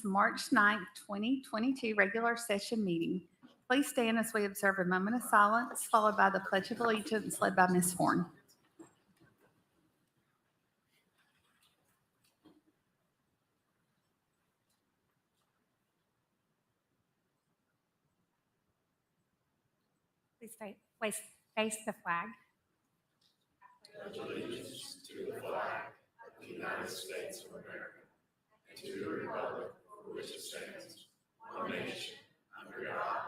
March 9th, 2022 regular session meeting. Please stand as we observe a moment of silence, followed by the Pledge of Allegiance led by Ms. Horn. Please face the flag. Pledge allegiance to the flag of the United States of America and to the republic for which it stands, one nation, under God,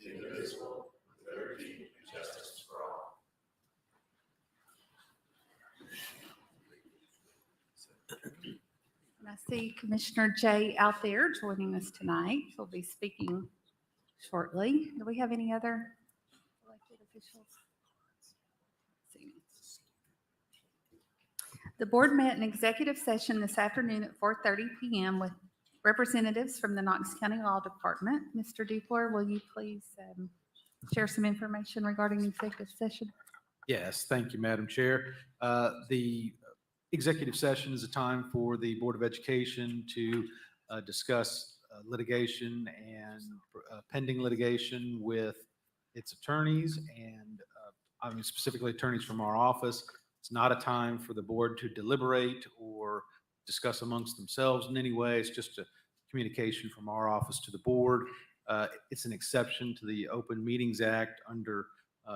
indivisible, with liberty and justice for all. And I see Commissioner Jay out there joining us tonight. He'll be speaking shortly. Do we have any other elected officials? The board met in executive session this afternoon at 4:30 p.m. with representatives from the Knox County Law Department. Mr. Dupler, will you please share some information regarding the executive session? Yes, thank you, Madam Chair. The executive session is a time for the Board of Education to discuss litigation and pending litigation with its attorneys and I mean specifically attorneys from our office. It's not a time for the board to deliberate or discuss amongst themselves in any way. It's just a communication from our office to the board. It's an exception to the Open Meetings Act under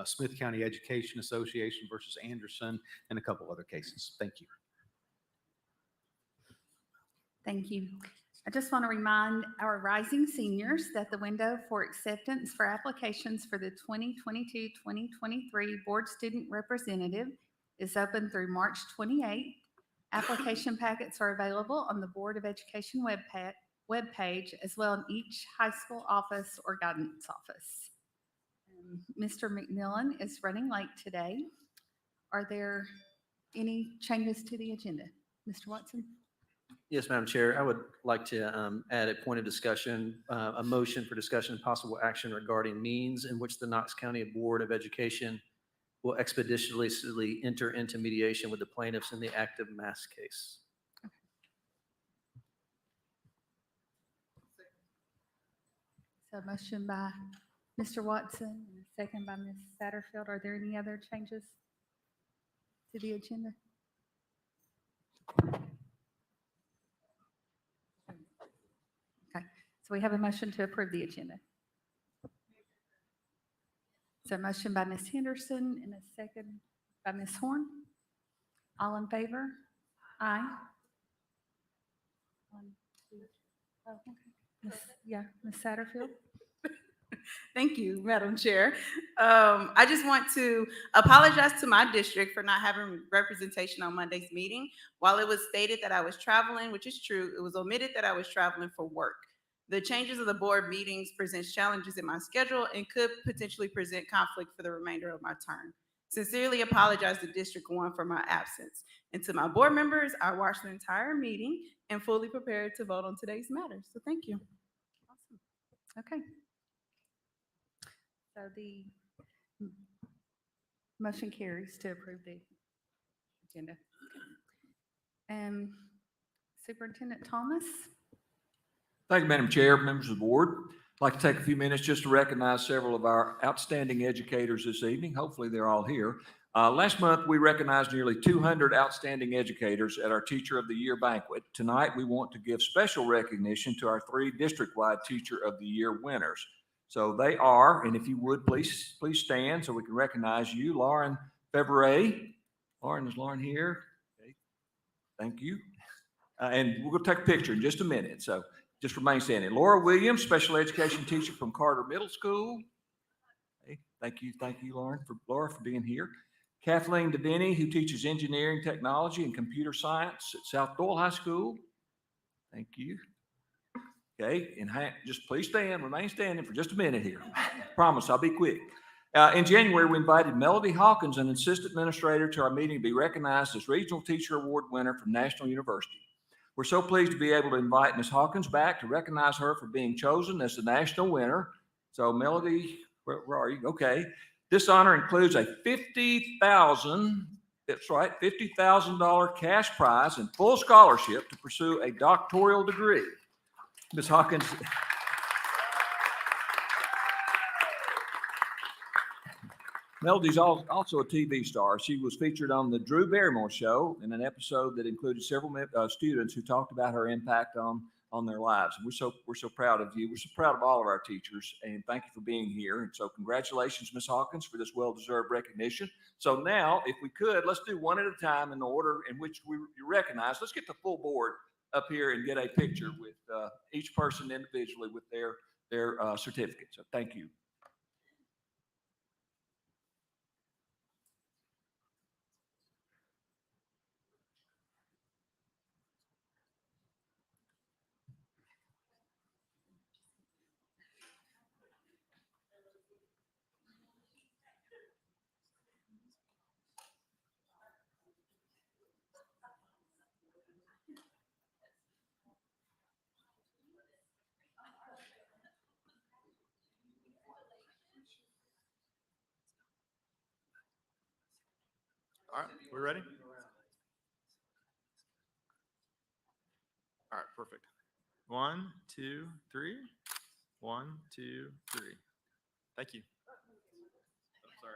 Smith County Education Association versus Anderson and a couple other cases. Thank you. Thank you. I just want to remind our rising seniors that the window for acceptance for applications for the 2022-2023 Board Student Representative is open through March 28th. Application packets are available on the Board of Education webpage, as well in each high school office or guidance office. Mr. McMillan is running late today. Are there any changes to the agenda? Mr. Watson? Yes, Madam Chair. I would like to add a point of discussion, a motion for discussion and possible action regarding means in which the Knox County Board of Education will expeditiously enter into mediation with the plaintiffs in the active mass case. So motion by Mr. Watson and a second by Ms. Satterfield. Are there any other changes to the agenda? Okay, so we have a motion to approve the agenda. So motion by Ms. Henderson and a second by Ms. Horn. All in favor? Aye. 1, 2, oh, okay. Ms. Satterfield. Thank you, Madam Chair. I just want to apologize to my district for not having representation on Monday's meeting. While it was stated that I was traveling, which is true, it was omitted that I was traveling for work. The changes of the board meetings presents challenges in my schedule and could potentially present conflict for the remainder of my term. Sincerely apologize to District 1 for my absence. And to my board members, I watched the entire meeting and fully prepared to vote on today's matter. So thank you. Awesome. Okay. So the motion carries to approve the agenda. Superintendent Thomas. Thank you, Madam Chair, members of the board. I'd like to take a few minutes just to recognize several of our outstanding educators this evening. Hopefully they're all here. Last month, we recognized nearly 200 outstanding educators at our Teacher of the Year banquet. Tonight, we want to give special recognition to our 3 district-wide Teacher of the Year winners. So they are, and if you would, please stand so we can recognize you. Lauren Fevray. Lauren, is Lauren here? Okay. Thank you. And we're going to take a picture in just a minute. So just remain standing. Laura Williams, special education teacher from Carter Middle School. Okay. Thank you, Laura, for being here. Kathleen DeVinny, who teaches engineering, technology, and computer science at South Doyle High School. Thank you. Okay, and just please remain standing for just a minute here. Promise, I'll be quick. In January, we invited Melody Hawkins, an assistant administrator, to our meeting to be recognized as Regional Teacher Award winner from National University. We're so pleased to be able to invite Ms. Hawkins back to recognize her for being chosen as the national winner. So Melody, where are you? Okay. This honor includes a $50,000 cash prize and full scholarship to pursue a doctoral degree. Ms. Hawkins. Melody's also a TV star. She was featured on the Drew Barrymore Show in an episode that included several students who talked about her impact on their lives. And we're so proud of you. We're so proud of all of our teachers, and thank you for being here. And so congratulations, Ms. Hawkins, for this well-deserved recognition. So now, if we could, let's do one at a time in the order in which you recognize. Let's get the full board up here and get a picture with each person individually with their certificate. So thank you. All right, we ready? All right, perfect. 1, 2, 3. 1, 2, 3. Thank you. Oh, sorry.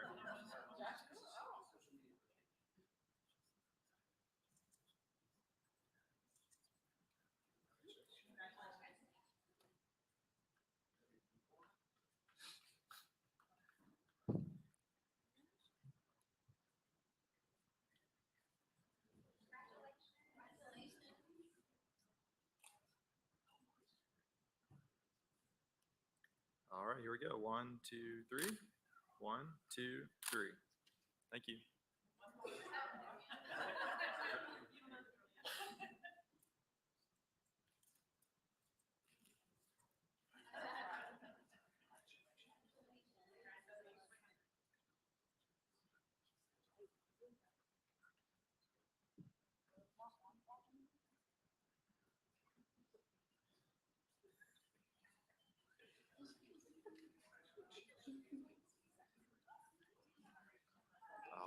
All right, here we go. 1, 2, 3. 1, 2, 3. Thank you.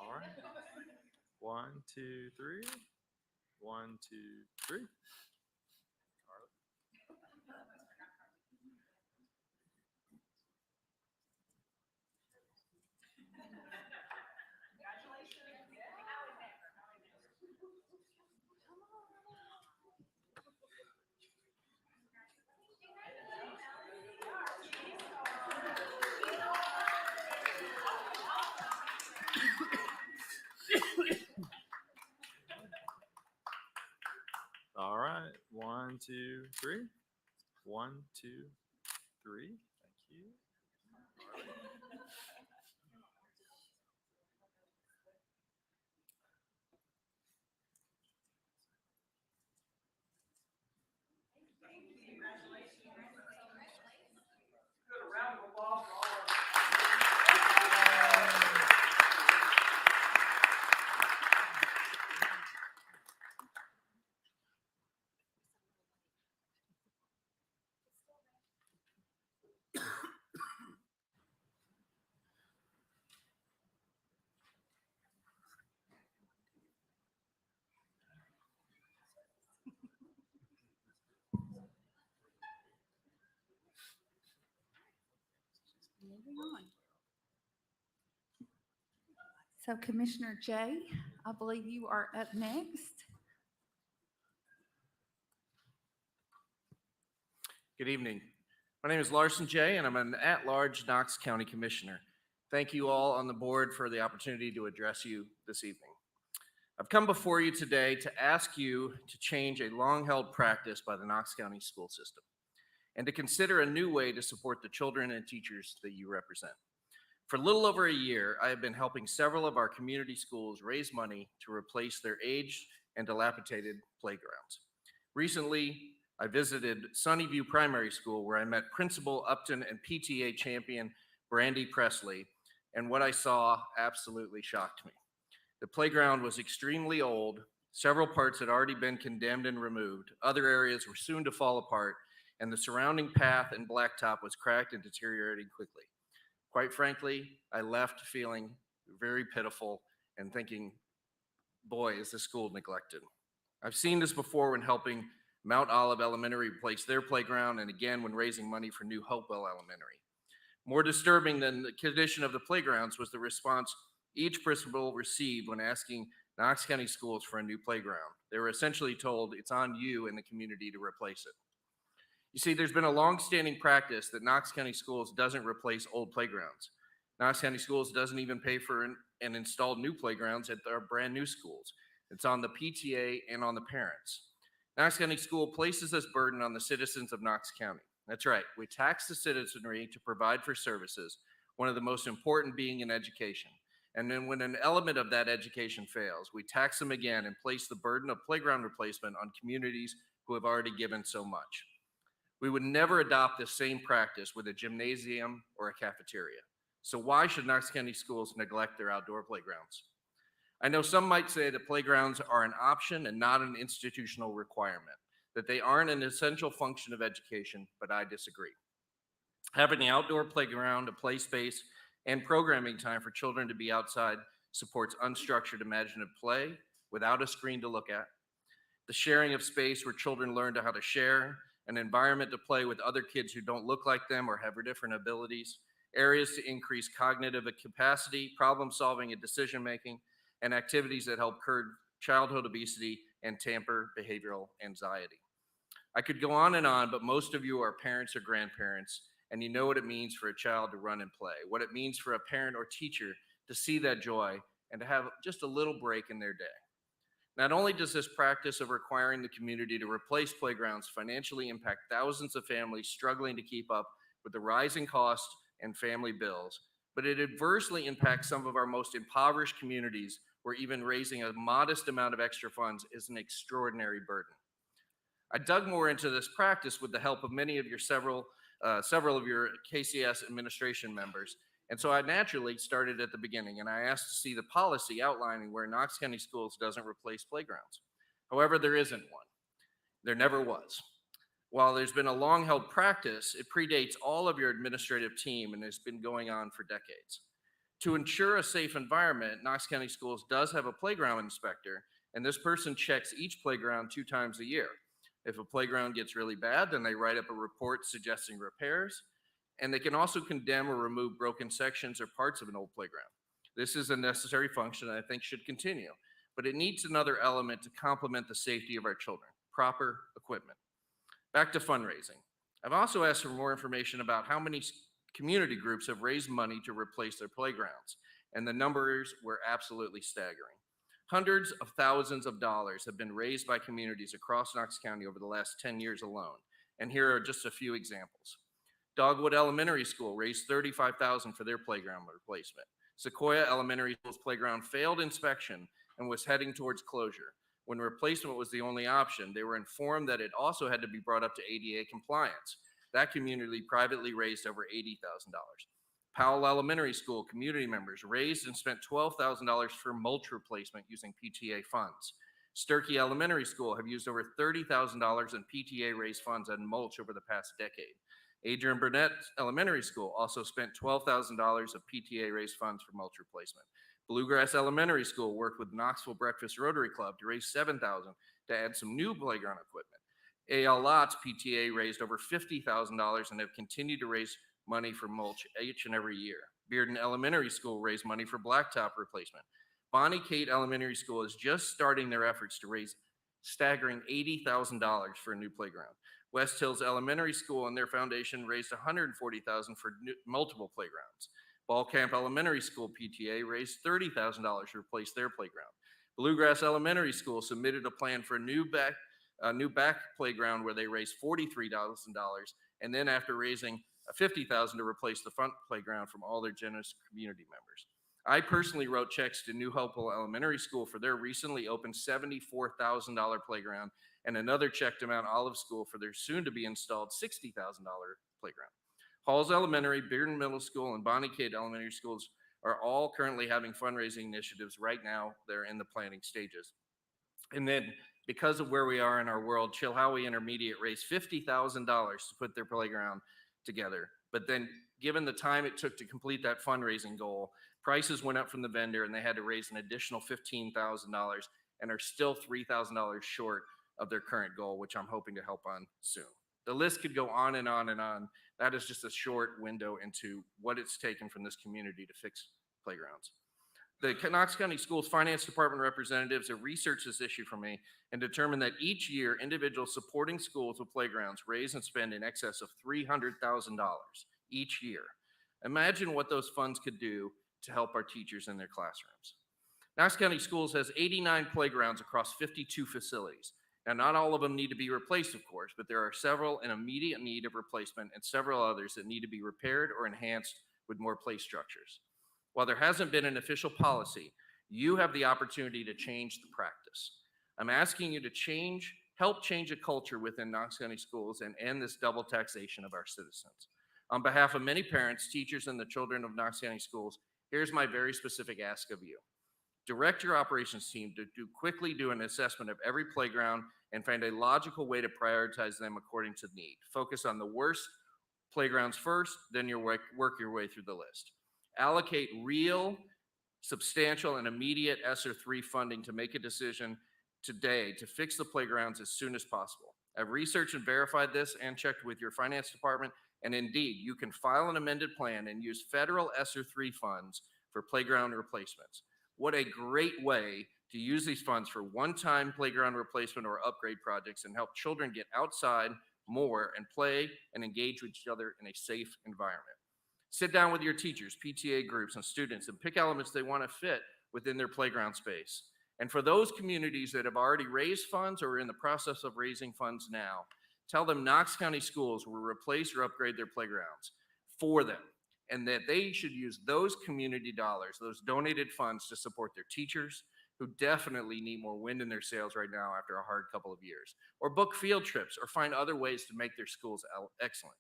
All right. 1, 2, 3. 1, 2, 3. All right. 1, 2, 3. 1, 2, 3. Thank you. Moving on. So Commissioner Jay, I believe you are up next. Good evening. My name is Larson Jay, and I'm an at-large Knox County Commissioner. Thank you all on the board for the opportunity to address you this evening. I've come before you today to ask you to change a long-held practice by the Knox County school system and to consider a new way to support the children and teachers that you represent. For a little over a year, I have been helping several of our community schools raise money to replace their aged and dilapidated playgrounds. Recently, I visited Sunnyview Primary School, where I met Principal Upton and PTA champion Brandy Presley, and what I saw absolutely shocked me. The playground was extremely old. Several parts had already been condemned and removed. Other areas were soon to fall apart, and the surrounding path and blacktop was cracked and deteriorating quickly. Quite frankly, I left feeling very pitiful and thinking, boy, is this school neglected. I've seen this before when helping Mount Olive Elementary replaced their playground, and again when raising money for New Hopewell Elementary. More disturbing than the condition of the playgrounds was the response each principal received when asking Knox County Schools for a new playground. They were essentially told, it's on you and the community to replace it. You see, there's been a long-standing practice that Knox County Schools doesn't replace old playgrounds. Knox County Schools doesn't even pay for and install new playgrounds at our brand new schools. It's on the PTA and on the parents. Knox County School places this burden on the citizens of Knox County. That's right, we tax the citizenry to provide for services, one of the most important being in education. And then when an element of that education fails, we tax them again and place the burden of playground replacement on communities who have already given so much. We would never adopt this same practice with a gymnasium or a cafeteria. So why should Knox County Schools neglect their outdoor playgrounds? I know some might say that playgrounds are an option and not an institutional requirement, that they aren't an essential function of education, but I disagree. Having an outdoor playground, a play space, and programming time for children to be outside supports unstructured imaginative play without a screen to look at, the sharing of space where children learn how to share, an environment to play with other kids who don't look like them or have different abilities, areas to increase cognitive capacity, problem solving and decision making, and activities that help curb childhood obesity and tamper behavioral anxiety. I could go on, but most of you are parents or grandparents, and you know what it means for a child to run and play, what it means for a parent or teacher to see that joy and to have just a little break in their day. Not only does this practice of requiring the community to replace playgrounds financially impact thousands of families struggling to keep up with the rising costs and family bills, but it adversely impacts some of our most impoverished communities where even raising a modest amount of extra funds is an extraordinary burden. I dug more into this practice with the help of many of your several of your KCS administration members. And so I naturally started at the beginning and I asked to see the policy outlining where Knox County Schools doesn't replace playgrounds. However, there isn't one. There never was. While there's been a long-held practice, it predates all of your administrative team and has been going on for decades. To ensure a safe environment, Knox County Schools does have a playground inspector, and this person checks each playground 2 times a year. If a playground gets really bad, then they write up a report suggesting repairs, and they can also condemn or remove broken sections or parts of an old playground. This is a necessary function that I think should continue, but it needs another element to complement the safety of our children: proper equipment. Back to fundraising. I've also asked for more information about how many community groups have raised money to replace their playgrounds, and the numbers were absolutely staggering. Hundreds of thousands of dollars have been raised by communities across Knox County over the last 10 years alone, and here are just a few examples. Dogwood Elementary School raised $35,000 for their playground replacement. Sequoia Elementary School's playground failed inspection and was heading towards closure. When replacement was the only option, they were informed that it also had to be brought up to ADA compliance. That community privately raised over $80,000. Powell Elementary School community members raised and spent $12,000 for mulch replacement using PTA funds. Sturkey Elementary School have used over $30,000 in PTA-raised funds on mulch over the past decade. Adrian Burnett Elementary School also spent $12,000 of PTA-raised funds for mulch replacement. Bluegrass Elementary School worked with Knoxville Breakfast Rotary Club to raise $7,000 to add some new playground equipment. A.L. Lott's PTA raised over $50,000 and have continued to raise money for mulch each and every year. Bearden Elementary School raised money for blacktop replacement. Bonnie Kate Elementary School is just starting their efforts to raise staggering $80,000 for a new playground. West Hills Elementary School and their foundation raised $140,000 for multiple playgrounds. Ball Camp Elementary School PTA raised $30,000 to replace their playground. Bluegrass Elementary School submitted a plan for a new back playground where they raised $43,000, and then after raising $50,000 to replace the front playground from all their generous community members. I personally wrote checks to New Hopewell Elementary School for their recently opened $74,000 playground, and another check to Mount Olive School for their soon-to-be installed $60,000 playground. Halls Elementary, Bearden Middle School, and Bonnie Kate Elementary Schools are all currently having fundraising initiatives right now. They're in the planning stages. And then, because of where we are in our world, Chilhowie Intermediate raised $50,000 to put their playground together. But then, given the time it took to complete that fundraising goal, prices went up from the vendor and they had to raise an additional $15,000 and are still $3,000 short of their current goal, which I'm hoping to help on soon. The list could go on and on and on. That is just a short window into what it's taken from this community to fix playgrounds. The Knox County Schools Finance Department representatives have researched this issue for me and determined that each year, individuals supporting schools with playgrounds raise and spend in excess of $300,000 each year. Imagine what those funds could do to help our teachers in their classrooms. Knox County Schools has 89 playgrounds across 52 facilities. Now, not all of them need to be replaced, of course, but there are several in immediate need of replacement and several others that need to be repaired or enhanced with more play structures. While there hasn't been an official policy, you have the opportunity to change the practice. I'm asking you to help change a culture within Knox County Schools and end this double taxation of our citizens. On behalf of many parents, teachers, and the children of Knox County Schools, here's my very specific ask of you. Direct your operations team to quickly do an assessment of every playground and find a logical way to prioritize them according to need. Focus on the worst playgrounds first, then work your way through the list. Allocate real, substantial, and immediate ESSER III funding to make a decision today to fix the playgrounds as soon as possible. I've researched and verified this and checked with your finance department, and indeed, you can file an amended plan and use federal ESSER III funds for playground replacements. What a great way to use these funds for one-time playground replacement or upgrade projects and help children get outside more and play and engage with each other in a safe environment. Sit down with your teachers, PTA groups, and students and pick elements they want to fit within their playground space. And for those communities that have already raised funds or are in the process of raising funds now, tell them Knox County Schools will replace or upgrade their playgrounds for them, and that they should use those community dollars, those donated funds, to support their teachers, who definitely need more wind in their sails right now after a hard couple of years, or book field trips, or find other ways to make their schools excellent.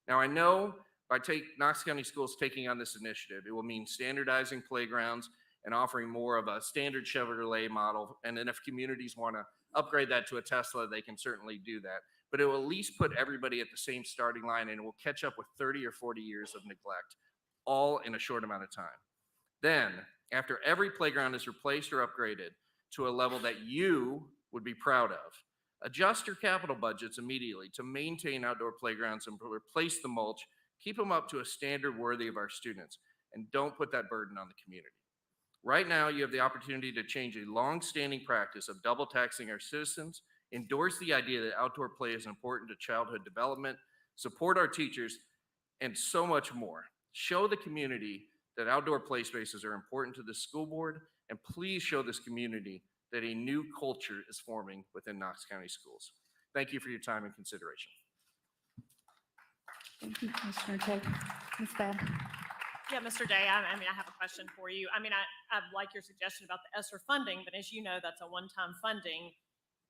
Now, I know by Knox County Schools taking on this initiative, it will mean standardizing playgrounds and offering more of a standard Chevrolet model, and then if communities want to upgrade that to a Tesla, they can certainly do that. But it will at least put everybody at the same starting line, and it will catch up with 30 or 40 years of neglect, all in a short amount of time. Then, after every playground is replaced or upgraded to a level that you would be proud of, adjust your capital budgets immediately to maintain outdoor playgrounds and replace the mulch, keep them up to a standard worthy of our students, and don't put that burden on the community. Right now, you have the opportunity to change a long-standing practice of double taxing our citizens, endorse the idea that outdoor play is important to childhood development, support our teachers, and so much more. Show the community that outdoor play spaces are important to the school board, and please show this community that a new culture is forming within Knox County Schools. Thank you for your time and consideration. Thank you, Commissioner Jay. Ms. Babb. Yeah, Mr. Day, I have a question for you. I like your suggestion about the ESSER funding, but as you know, that's a one-time funding,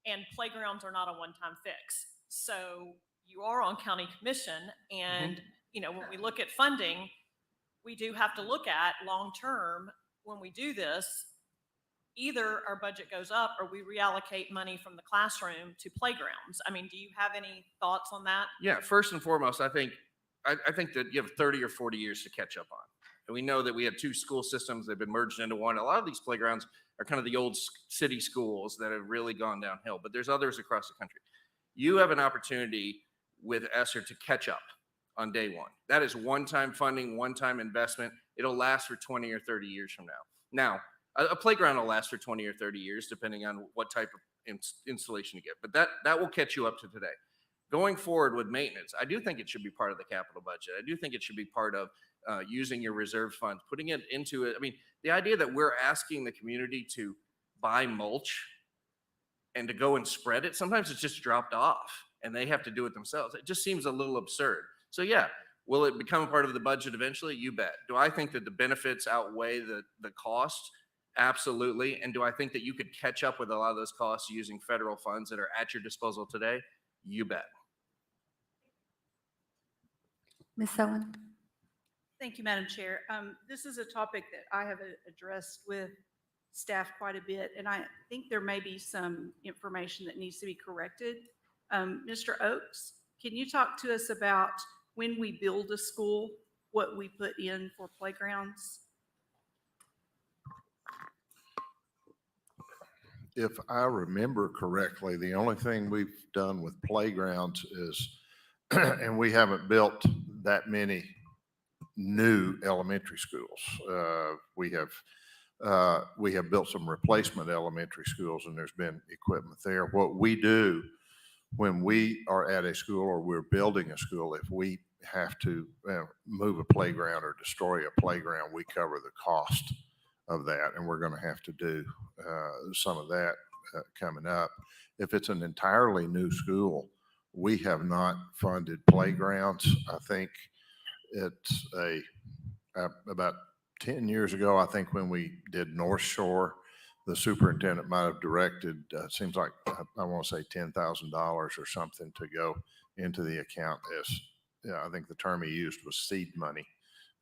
and playgrounds are not a one-time fix. So you are on county commission, and when we look at funding, we do have to look at long-term when we do this. Either our budget goes up or we reallocate money from the classroom to playgrounds. Do you have any thoughts on that? Yeah, first and foremost, I think that you have 30 or 40 years to catch up on. And we know that we have two school systems that have been merged into one. A lot of these playgrounds are kind of the old city schools that have really gone downhill, but there's others across the country. You have an opportunity with ESSER to catch up on day one. That is one-time funding, one-time investment. It'll last for 20 or 30 years from now. Now, a playground will last for 20 or 30 years, depending on what type of installation you get, but that will catch you up to today. Going forward with maintenance, I do think it should be part of the capital budget. I do think it should be part of using your reserve funds, putting it into it. The idea that we're asking the community to buy mulch and to go and spread it, sometimes it's just dropped off and they have to do it themselves. It just seems a little absurd. So yeah, will it become a part of the budget eventually? You bet. Do I think that the benefits outweigh the costs? Absolutely. And do I think that you could catch up with a lot of those costs using federal funds that are at your disposal today? You bet. Ms. Owen. Thank you, Madam Chair. This is a topic that I have addressed with staff quite a bit, and I think there may be some information that needs to be corrected. Mr. Oakes, can you talk to us about when we build a school, what we put in for playgrounds? If I remember correctly, the only thing we've done with playgrounds is, and we haven't built that many new elementary schools. We have built some replacement elementary schools, and there's been equipment there. What we do when we are at a school or we're building a school, if we have to move a playground or destroy a playground, we cover the cost of that, and we're going to have to do some of that coming up. If it's an entirely new school, we have not funded playgrounds. I think it's about 10 years ago, I think when we did North Shore, the superintendent might have directed, seems like, I want to say $10,000 or something to go into the account as, I think the term he used was seed money,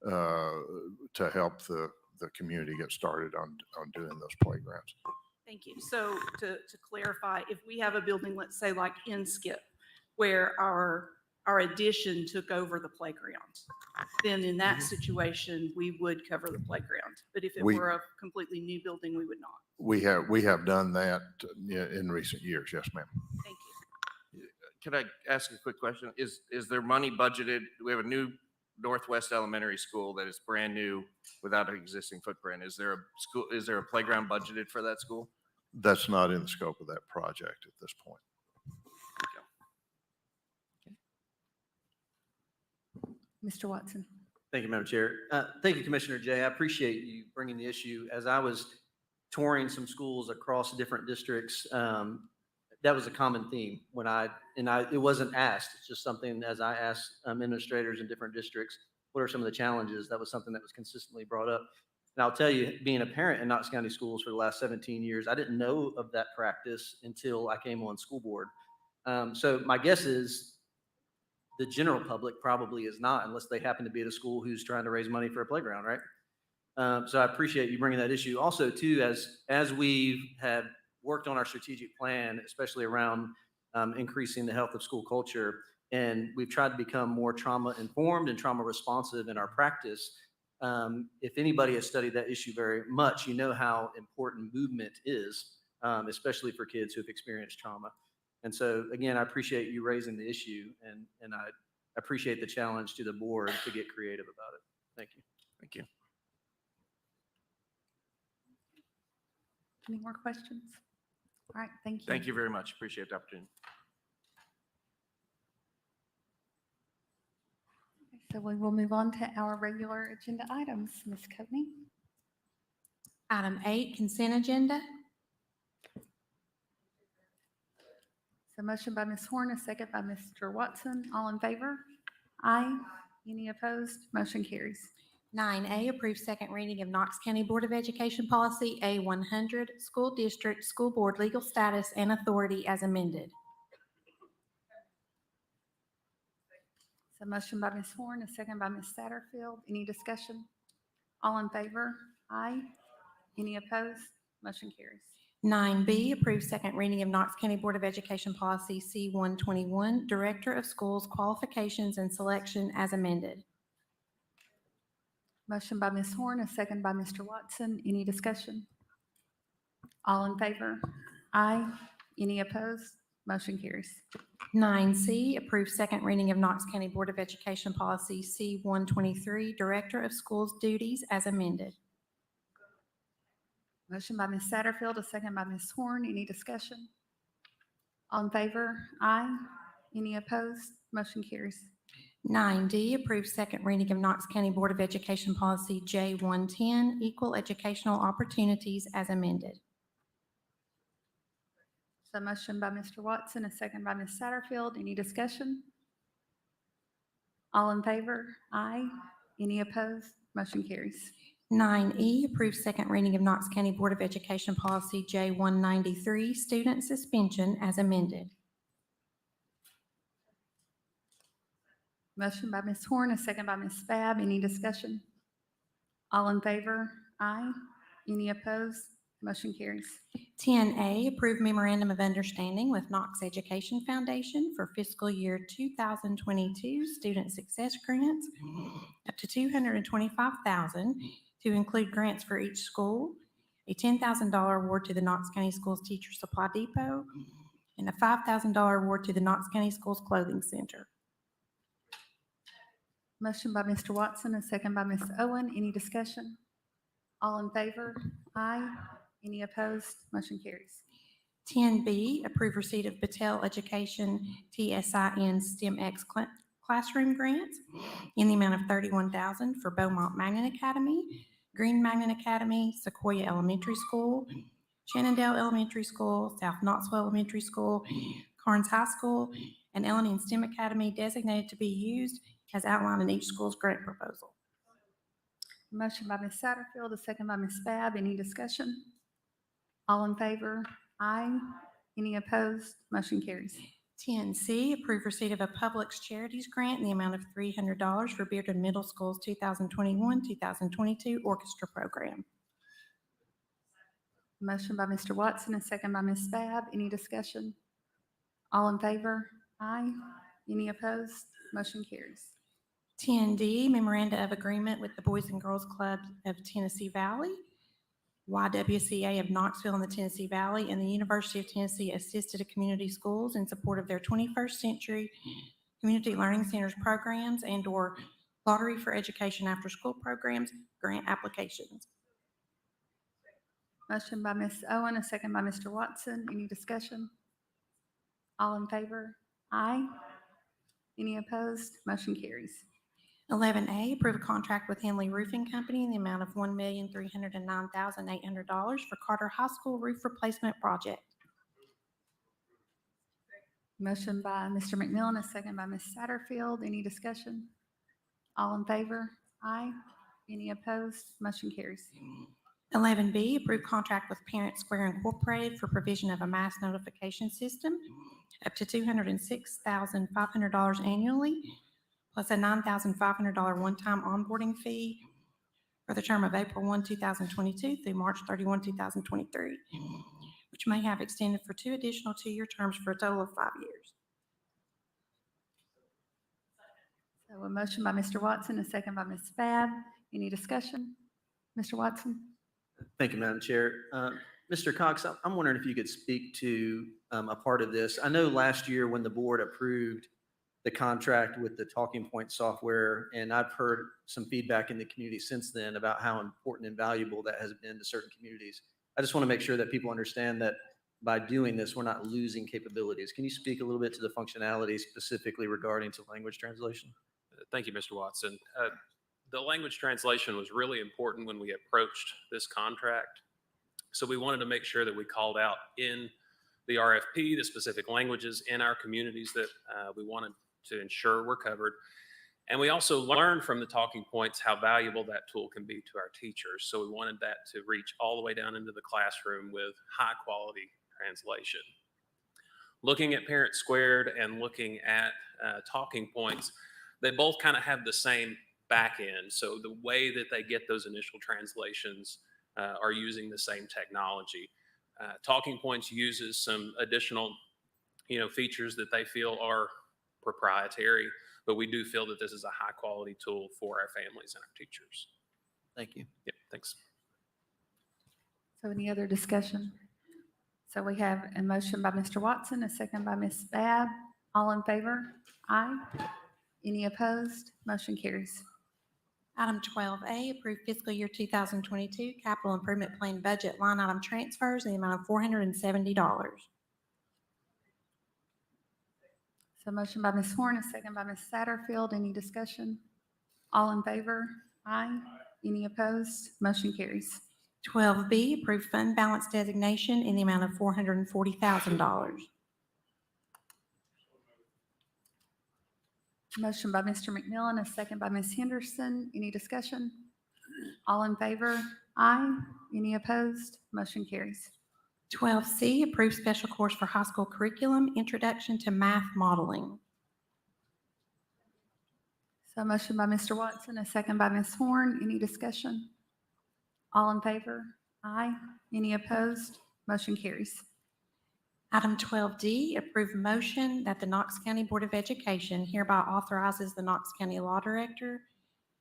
to help the community get started on doing those playgrounds. Thank you. So to clarify, if we have a building, let's say like in Skip, where our addition took over the playground, then in that situation, we would cover the playground. But if it were a completely new building, we would not. We have done that in recent years. Yes, ma'am. Thank you. Can I ask a quick question? Is there money budgeted? We have a new Northwest Elementary School that is brand new without an existing footprint. Is there a playground budgeted for that school? That's not in the scope of that project at this point. Mr. Watson. Thank you, Madam Chair. Thank you, Commissioner Jay. I appreciate you bringing the issue. As I was touring some schools across different districts, that was a common theme it wasn't asked. It's just something, as I asked administrators in different districts, what are some of the challenges? That was something that was consistently brought up. And I'll tell you, being a parent in Knox County schools for the last 17 years, I didn't know of that practice until I came on school board. So my guess is the general public probably is not, unless they happen to be at a school who's trying to raise money for a playground, right? So I appreciate you bringing that issue. Also, too, as we have worked on our strategic plan, especially around increasing the health of school culture, and we've tried to become more trauma-informed and trauma-responsive in our practice. If anybody has studied that issue very much, you know how important movement is, especially for kids who have experienced trauma. And so, again, I appreciate you raising the issue, and I appreciate the challenge to the board to get creative about it. Thank you. Thank you. Any more questions? All right, thank you. Thank you very much. Appreciate the opportunity. So we will move on to our regular agenda items. Ms. Coveney. Item 8, consent agenda. So motion by Ms. Horn, a second by Mr. Watson. All in favor? Aye. Any opposed? Motion carries. 9A, approve second reading of Knox County Board of Education Policy A100, School District, School Board Legal Status and Authority as amended. So motion by Ms. Horn, a second by Ms. Satterfield. Any discussion? All in favor? Aye. Any opposed? Motion carries. 9B, approve second reading of Knox County Board of Education Policy C121, Director of Schools Qualifications and Selection as amended. Motion by Ms. Horn, a second by Mr. Watson. Any discussion? All in favor? Aye. Any opposed? Motion carries. 9C, approve second reading of Knox County Board of Education Policy C123, Director of Schools Duties as amended. Motion by Ms. Satterfield, a second by Ms. Horn. Any discussion? All in favor? Aye. Any opposed? Motion carries. 9D, approve second reading of Knox County Board of Education Policy J110, Equal Educational Opportunities as amended. So motion by Mr. Watson, a second by Ms. Satterfield. Any discussion? All in favor? Aye. Any opposed? Motion carries. 9E, approve second reading of Knox County Board of Education Policy J193, Student Suspension as amended. Motion by Ms. Horn, a second by Ms. Babb. Any discussion? All in favor? Aye. Any opposed? Motion carries. 10A, approve memorandum of understanding with Knox Education Foundation for fiscal year 2022 student success grants up to $225,000 to include grants for each school, a $10,000 award to the Knox County Schools Teacher Supply Depot, and a $5,000 award to the Knox County Schools Clothing Center. Motion by Mr. Watson, a second by Ms. Owen. Any discussion? All in favor? Aye. Any opposed? Motion carries. 10B, approve receipt of Battelle Education TSIN STEMX classroom grants in the amount of $31,000 for Beaumont Magnet Academy, Green Magnet Academy, Sequoia Elementary School, Shannondale Elementary School, South Knoxville Elementary School, Carnes High School, and L&N STEM Academy designated to be used as outlined in each school's grant proposal. Motion by Ms. Satterfield, a second by Ms. Babb. Any discussion? All in favor? Aye. Any opposed? Motion carries. 10C, approve receipt of a Publix Charities grant in the amount of $300 for Bearden Middle School's 2021-2022 orchestra program. Motion by Mr. Watson, a second by Ms. Babb. Any discussion? All in favor? Aye. Any opposed? Motion carries. 10D, memoranda of agreement with the Boys and Girls Club of Tennessee Valley, YWCA of Knoxville in the Tennessee Valley, and the University of Tennessee Assisted Community Schools in support of their 21st Century Community Learning Centers programs and/or Lottery for Education After School programs grant applications. Motion by Ms. Owen, a second by Mr. Watson. Any discussion? All in favor? Aye. Any opposed? Motion carries. 11A, approve a contract with Henley Roofing Company in the amount of $1,309,800 for Carter High School roof replacement project. Motion by Mr. McMillan, a second by Ms. Satterfield. Any discussion? All in favor? Aye. Any opposed? Motion carries. 11B, approve contract with Parent Square Incorporated for provision of a mass notification system up to $206,500 annually, plus a $9,500 one-time onboarding fee for the term of April 1, 2022 through March 31, 2023, which may have extended for 2 additional 2-year terms for a total of 5 years. So a motion by Mr. Watson, a second by Ms. Babb. Any discussion? Mr. Watson? Thank you, Madam Chair. Mr. Cox, I'm wondering if you could speak to a part of this. I know last year when the board approved the contract with the Talking Point software, and I've heard some feedback in the community since then about how important and valuable that has been to certain communities. I just want to make sure that people understand that by doing this, we're not losing capabilities. Can you speak a little bit to the functionality specifically regarding to language translation? Thank you, Mr. Watson. The language translation was really important when we approached this contract. So we wanted to make sure that we called out in the RFP the specific languages in our communities that we wanted to ensure were covered. And we also learned from the talking points how valuable that tool can be to our teachers. So we wanted that to reach all the way down into the classroom with high quality translation. Looking at Parent Squared and looking at talking points, they both kind of have the same back end. So the way that they get those initial translations are using the same technology. Talking Points uses some additional, features that they feel are proprietary, but we do feel that this is a high quality tool for our families and our teachers. Thank you. Yep, thanks. So any other discussion? So we have a motion by Mr. Watson, a second by Ms. Babb. All in favor? Aye. Any opposed? Motion carries. Item 12A, approve fiscal year 2022 capital improvement plan budget line item transfers in the amount of $470. So motion by Ms. Horn, a second by Ms. Satterfield. Any discussion? All in favor? Aye. Any opposed? Motion carries. 12B, approve fund balance designation in the amount of $440,000. Motion by Mr. McMillan, a second by Ms. Henderson. Any discussion? All in favor? Aye. Any opposed? Motion carries. 12C, approve special course for high school curriculum, Introduction to Math Modeling. So motion by Mr. Watson, a second by Ms. Horn. Any discussion? All in favor? Aye. Any opposed? Motion carries. Item 12D, approve motion that the Knox County Board of Education hereby authorizes the Knox County Law Director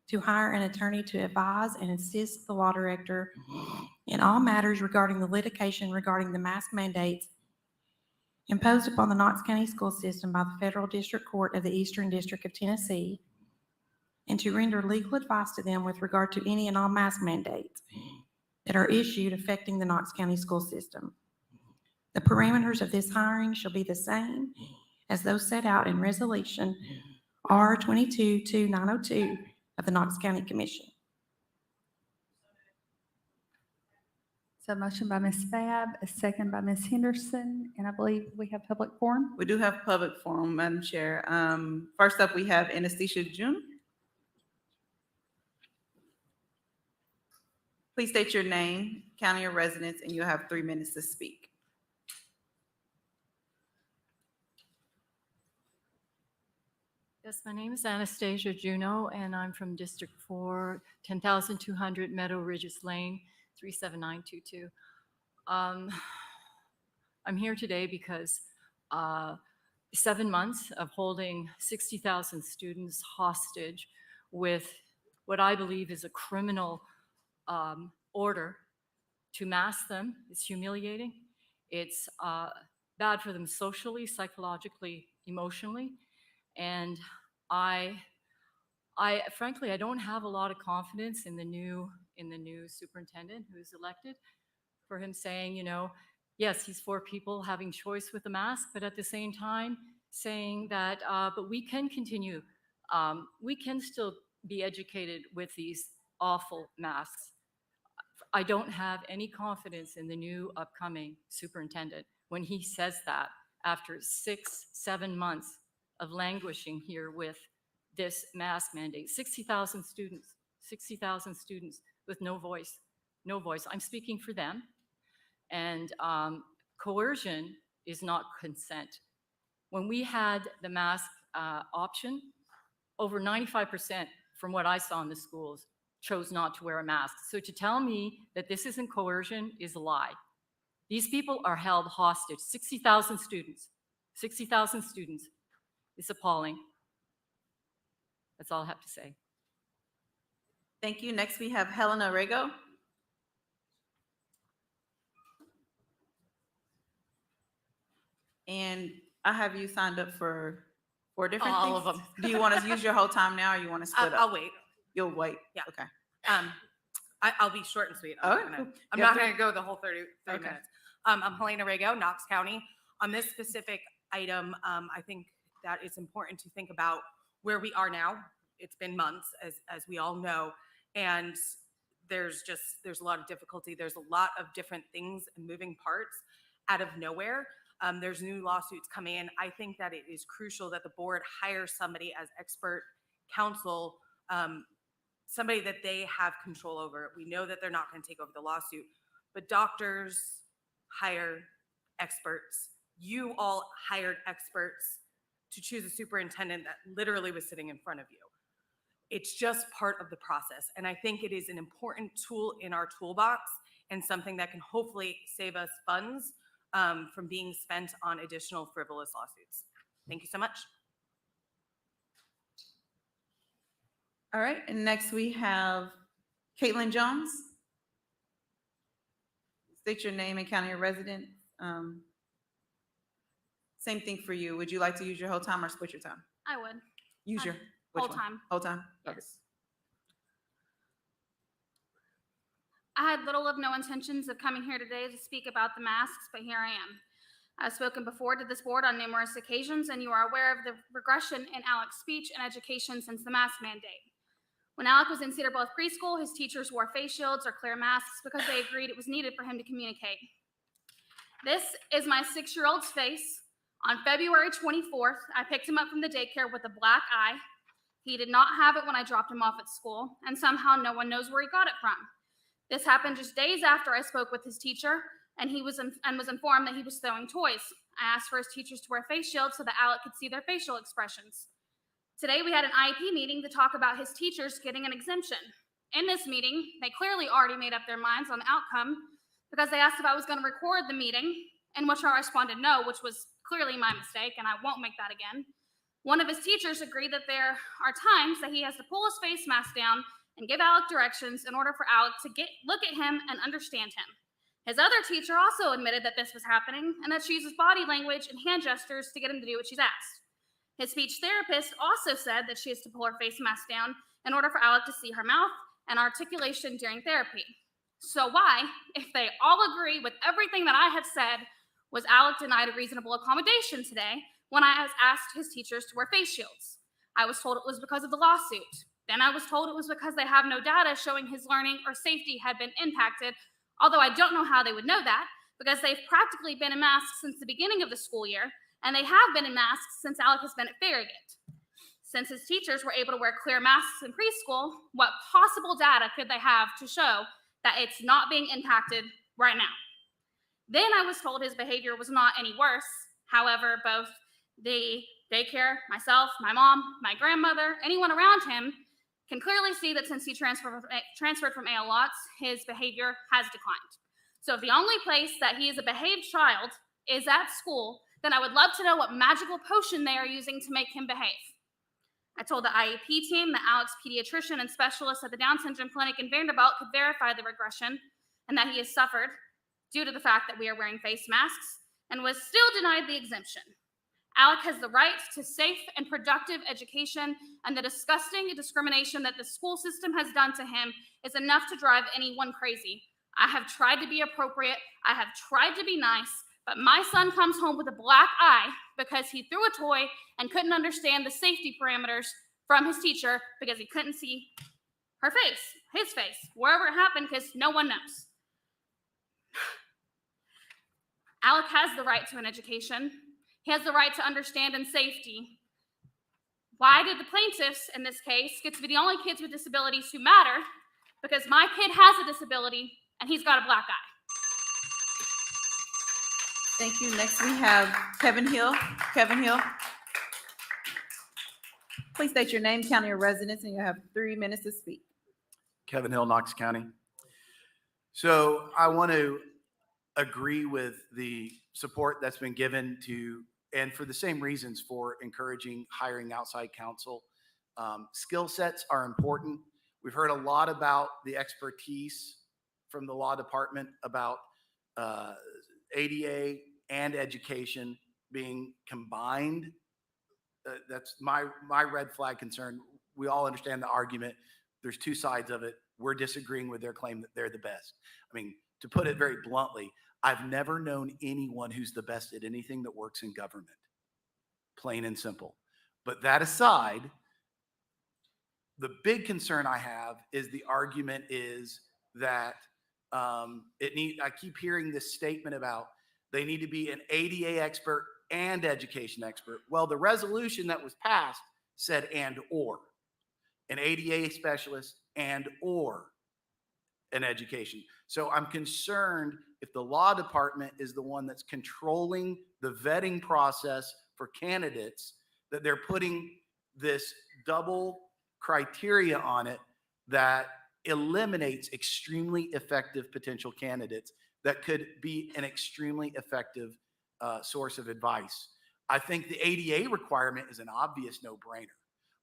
to hire an attorney to advise and assist the law director in all matters regarding the litigation regarding the mask mandates imposed upon the Knox County school system by the Federal District Court of the Eastern District of Tennessee, and to render legal advice to them with regard to any and all mask mandates that are issued affecting the Knox County school system. The parameters of this hiring shall be the same as those set out in Resolution R 22-2902 of the Knox County Commission. So motion by Ms. Fab, a second by Ms. Henderson, and I believe we have public forum. We do have public forum, Madam Chair. First up, we have Anastasia June. Please state your name, county of residence, and you'll have 3 minutes to speak. Yes, my name is Anastasia Juneau, and I'm from District 4, 10,200 Meadow Ridges Lane, 37922. I'm here today because 7 months of holding 60,000 students hostage with what I believe is a criminal order to mask them is humiliating. It's bad for them socially, psychologically, emotionally. And I frankly, I don't have a lot of confidence in the new superintendent who's elected, for him saying, you know, yes, he's for people having choice with the mask, but at the same time saying that, but we can continue, we can still be educated with these awful masks. I don't have any confidence in the new upcoming superintendent when he says that after 6-7 months of languishing here with this mask mandate. 60,000 students with no voice, no voice. I'm speaking for them. And coercion is not consent. When we had the mask option, over 95% from what I saw in the schools chose not to wear a mask. So to tell me that this isn't coercion is a lie. These people are held hostage. 60,000 students. It's appalling. That's all I have to say. Thank you. Next, we have Helena Rego. And I have you signed up for 4 different things. All of them. Do you want to use your whole time now, or you want to split up? I'll wait. You'll wait? Yeah. Okay. I'll be short and sweet. All right, cool. I'm You not have going to go the whole 30 Okay. minutes. I'm Helena Rego, Knox County. On this specific item, I think that it's important to think about where we are now. It's been months, as we all know, and there's a lot of difficulty. There's a lot of different things and moving parts out of nowhere. There's new lawsuits coming in. I think that it is crucial that the board hires somebody as expert counsel, somebody that they have control over. We know that they're not going to take over the lawsuit, but doctors hire experts. You all hired experts to choose a superintendent that literally was sitting in front of you. It's just part of the process. And I think it is an important tool in our toolbox and something that can hopefully save us funds from being spent on additional frivolous lawsuits. Thank you so much. All right, and next we have Caitlyn Jones. State your name and county of residence. Same thing for you. Would you like to use your whole time or split your time? I would. Use your which Whole one? time. Whole time? Yes. Okay. I had little of no intentions of coming here today to speak about the masks, but here I am. I've spoken before to this board on numerous occasions, and you are aware of the regression in Alec's speech and education since the mask mandate. When Alec was in Cedar Bluff Preschool, his teachers wore face shields or clear masks because they agreed it was needed for him to communicate. This is my 6-year-old's face. On February 24th, I picked him up from the daycare with a black eye. He did not have it when I dropped him off at school, and somehow no one knows where he got it from. This happened just days after I spoke with his teacher, and was informed that he was throwing toys. I asked for his teachers to wear face shields so that Alec could see their facial expressions. Today, we had an IEP meeting to talk about his teachers getting an exemption. In this meeting, they clearly already made up their minds on the outcome because they asked if I was going to record the meeting, in which I responded no, which was clearly my mistake, and I won't make that again. One of his teachers agreed that there are times that he has to pull his face mask down and give Alec directions in order for Alec to look at him and understand him. His other teacher also admitted that this was happening and that she uses body language and hand gestures to get him to do what she's asked. His speech therapist also said that she has to pull her face mask down in order for Alec to see her mouth and articulation during therapy. So why, if they all agree with everything that I have said, was Alec denied a reasonable accommodation today when I asked his teachers to wear face shields? I was told it was because of the lawsuit. Then I was told it was because they have no data showing his learning or safety had been impacted, although I don't know how they would know that because they've practically been in masks since the beginning of the school year, and they have been in masks since Alec has been at Farragut. Since his teachers were able to wear clear masks in preschool, what possible data could they have to show that it's not being impacted right now? Then I was told his behavior was not any worse. However, both the daycare, myself, my mom, my grandmother, anyone around him can clearly see that since he transferred from A.L. Watts, his behavior has declined. So if the only place that he is a behaved child is at school, then I would love to know what magical potion they are using to make him behave. I told the IEP team that Alec's pediatrician and specialist at the Down Syndrome Clinic in Vanderbilt could verify the regression and that he has suffered due to the fact that we are wearing face masks and was still denied the exemption. Alec has the right to safe and productive education, and the disgusting discrimination that the school system has done to him is enough to drive anyone crazy. I have tried to be appropriate. I have tried to be nice, but my son comes home with a black eye because he threw a toy and couldn't understand the safety parameters from his teacher because he couldn't see her face, his face, wherever it happened, because no one knows. Alec has the right to an education. He has the right to understand and safety. Why did the plaintiffs in this case get to be the only kids with disabilities who matter? Because my kid has a disability and he's got a black eye. Thank you. Next we have Kevin Hill. Kevin Hill. Please state your name, county of residence, and you have 3 minutes to speak. Kevin Hill, Knox County. So I want to agree with the support that's been given to, and for the same reasons, for encouraging hiring outside counsel. Skill sets are important. We've heard a lot about the expertise from the law department about ADA and education being combined. That's my red flag concern. We all understand the argument. There's two sides of it. We're disagreeing with their claim that they're the best. I mean, to put it very bluntly, I've never known anyone who's the best at anything that works in government. Plain and simple. But that aside, the big concern I have is the argument is that I keep hearing this statement about they need to be an ADA expert and education expert. Well, the resolution that was passed said and or. An ADA specialist and or an education. So I'm concerned if the law department is the one that's controlling the vetting process for candidates, that they're putting this double criteria on it that eliminates extremely effective potential candidates that could be an extremely effective source of advice. I think the ADA requirement is an obvious no-brainer,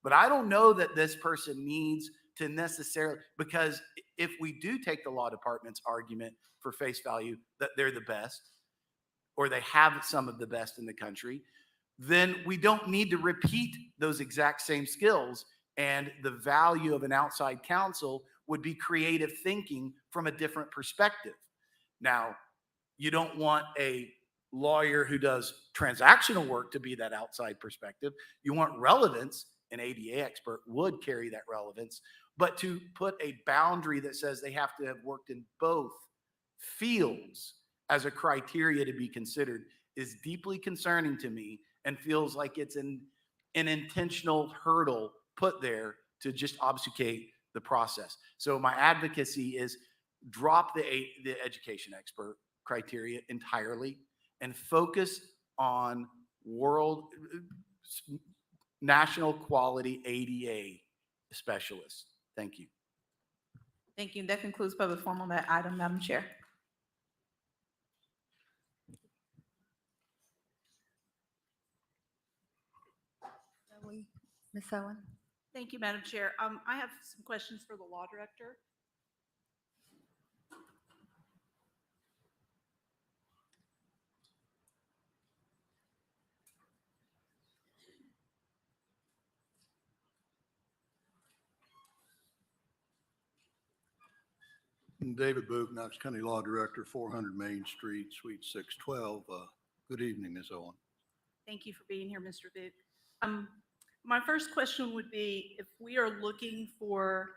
but I don't know that this person needs to necessarily, because if we do take the law department's argument for face value that they're the best, or they have some of the best in the country, then we don't need to repeat those exact same skills. And the value of an outside counsel would be creative thinking from a different perspective. Now, you don't want a lawyer who does transactional work to be that outside perspective. You want relevance. An ADA expert would carry that relevance. But to put a boundary that says they have to have worked in both fields as a criteria to be considered is deeply concerning to me, and feels like it's an intentional hurdle put there to just obfuscate the process. So my advocacy is drop the education expert criteria entirely and focus on national quality ADA specialists. Thank you. Thank you. That concludes public forum on that item, Madam Chair. Ms. Owen? Thank you, Madam Chair. I have some questions for the law director. David Book, Knox County Law Director, 400 Main Street, Suite 612. Good evening, Ms. Owen. Thank you for being here, Mr. Book. My first question would be, if we are looking for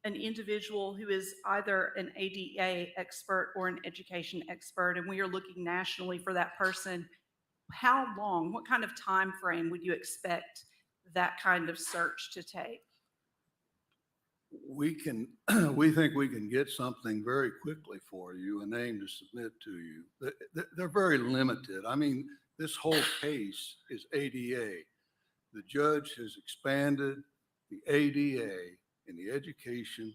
an individual who is either an ADA expert or an education expert, and we are looking nationally for that person, how long, what kind of time frame would you expect that kind of search to take? We think we can get something very quickly for you, a name to submit to you. They're very limited. I mean, this whole case is ADA. The judge has expanded the ADA in the education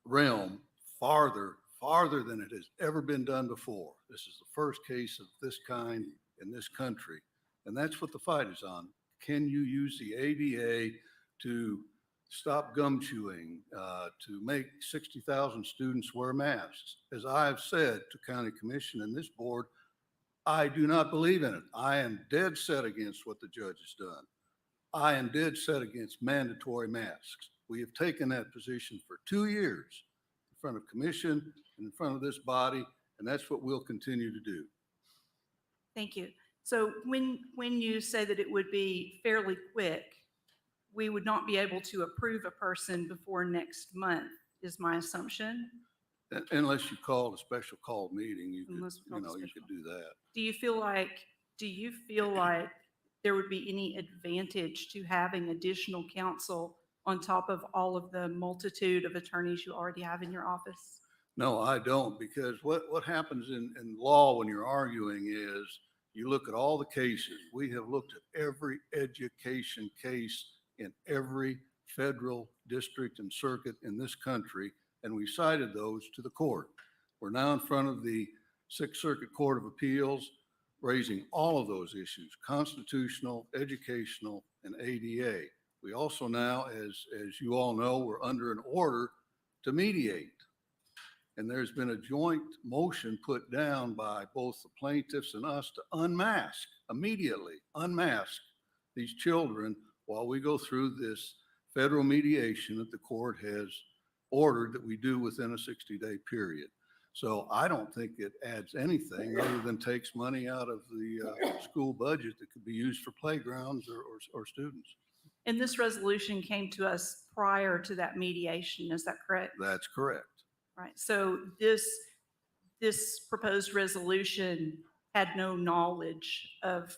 realm farther than it has ever been done before. This is the first case of this kind in this country. And that's what the fight is on. Can you use the ADA to stop gum chewing, to make 60,000 students wear masks? As I've said to County Commission and this board, I do not believe in it. I am dead set against what the judge has done. I am dead set against mandatory masks. We have taken that position for 2 years in front of commission and in front of this body, and that's what we'll continue to do. Thank you. So when you say that it would be fairly quick, we would not be able to approve a person before next month, is my assumption? Unless you called a special call meeting, you Unless we called a could special. do that. Do you feel like there would be any advantage to having additional counsel on top of all of the multitude of attorneys you already have in your office? No, I don't, because what happens in law when you're arguing is you look at all the cases. We have looked at every education case in every federal district and circuit in this country, and we cited those to the court. We're now in front of the Sixth Circuit Court of Appeals, raising all of those issues, constitutional, educational, and ADA. We also now, as you all know, we're under an order to mediate. And there's been a joint motion put down by both the plaintiffs and us to immediately unmask these children while we go through this federal mediation that the court has ordered that we do within a 60-day period. So I don't think it adds anything other than takes money out of the school budget that could be used for playgrounds or students. And this resolution came to us prior to that mediation, is that correct? That's correct. Right. So this proposed resolution had no knowledge of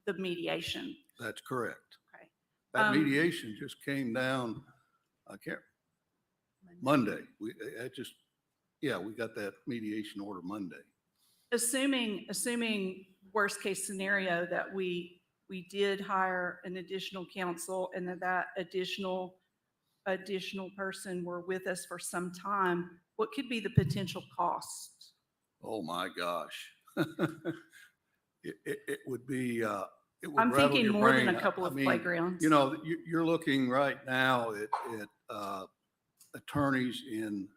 the mediation. That's correct. Okay. That mediation just came down, Monday. We got that mediation order Monday. Assuming worst case scenario that we did hire an additional counsel and that additional person were with us for some time, what could be the potential cost? Oh my gosh. It would be, it would I'm rattle thinking your more than brain. a couple I of mean, playgrounds. You know, you're looking right now at attorneys in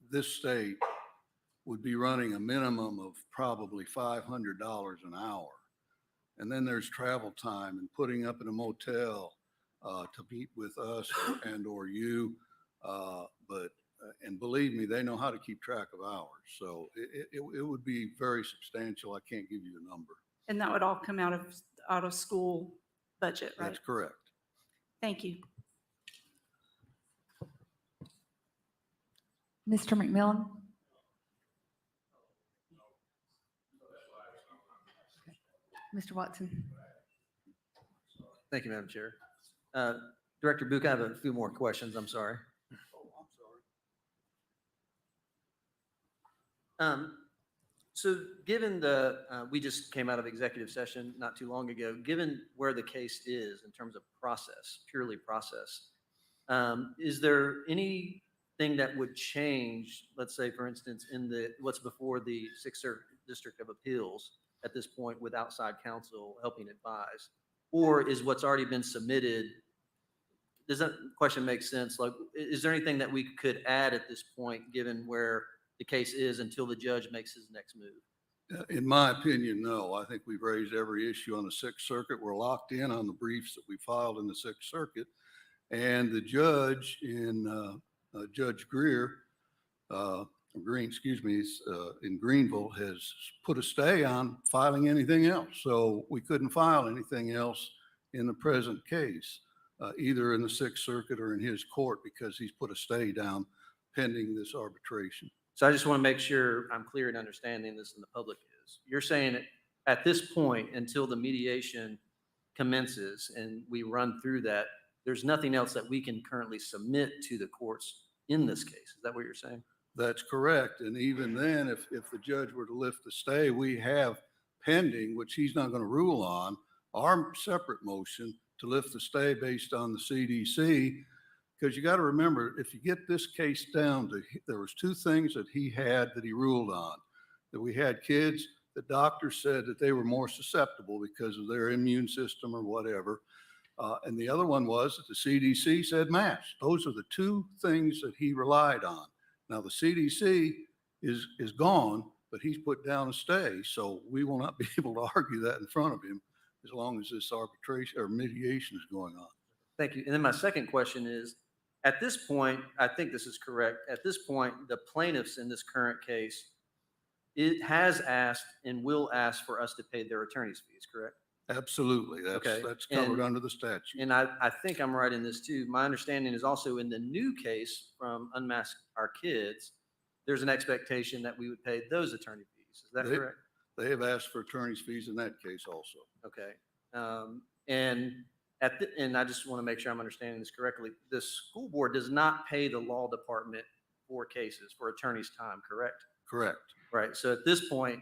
this state would be running a minimum of probably $500 an hour. And then there's travel time and putting up in a motel to meet with us or you. And believe me, they know how to keep track of hours. So it would be very substantial. I can't give you a number. And that would all come out of school budget, right? That's correct. Thank you. Mr. McMillan? Mr. Watson? Thank you, Madam Chair. Director Book, I have a few more questions. I'm sorry. So given we just came out of executive session not too long ago, given where the case is in terms of process, purely process, is there anything that would change, let's say, for instance, in what's before the Sixth Circuit District of Appeals at this point with outside counsel helping advise? Or is what's already been submitted, does that question make sense? Like, is there anything that we could add at this point, given where the case is until the judge makes his next move? In my opinion, no. I think we've raised every issue on the Sixth Circuit. We're locked in on the briefs that we filed in the Sixth Circuit. And the judge Judge Green, in Greenville has put a stay on filing anything else. So we couldn't file anything else in the present case, either in the Sixth Circuit or in his court, because he's put a stay down pending this arbitration. So I just want to make sure I'm clear in understanding this and the public is. You're saying that at this point, until the mediation commences and we run through that, there's nothing else that we can currently submit to the courts in this case. Is that what you're saying? That's correct. And even then, if the judge were to lift the stay, we have pending, which he's not going to rule on, our separate motion to lift the stay based on the CDC. Because you got to remember, if you get this case down to, there was two things that he had that he ruled on. That we had kids, the doctor said that they were more susceptible because of their immune system or whatever. And the other one was that the CDC said masks. Those are the two things that he relied on. Now, the CDC is gone, but he's put down a stay. So we will not be able to argue that in front of him as long as this arbitration or mediation is going on. Thank you. And then my second question is, at this point, I think this is correct. At this point, the plaintiffs in this current case, it has asked and will ask for us to pay their attorney's fees, correct? Absolutely. Okay. That's covered And- under the statute. And I think I'm right in this too. My understanding is also in the new case from Unmask Our Kids, there's an expectation that we would pay those attorney fees. Is that They- correct? They have asked for attorney's fees in that case also. Okay. And and I just want to make sure I'm understanding this correctly. The school board does not pay the law department for cases, for attorney's time, correct? Correct. Right. So at this point,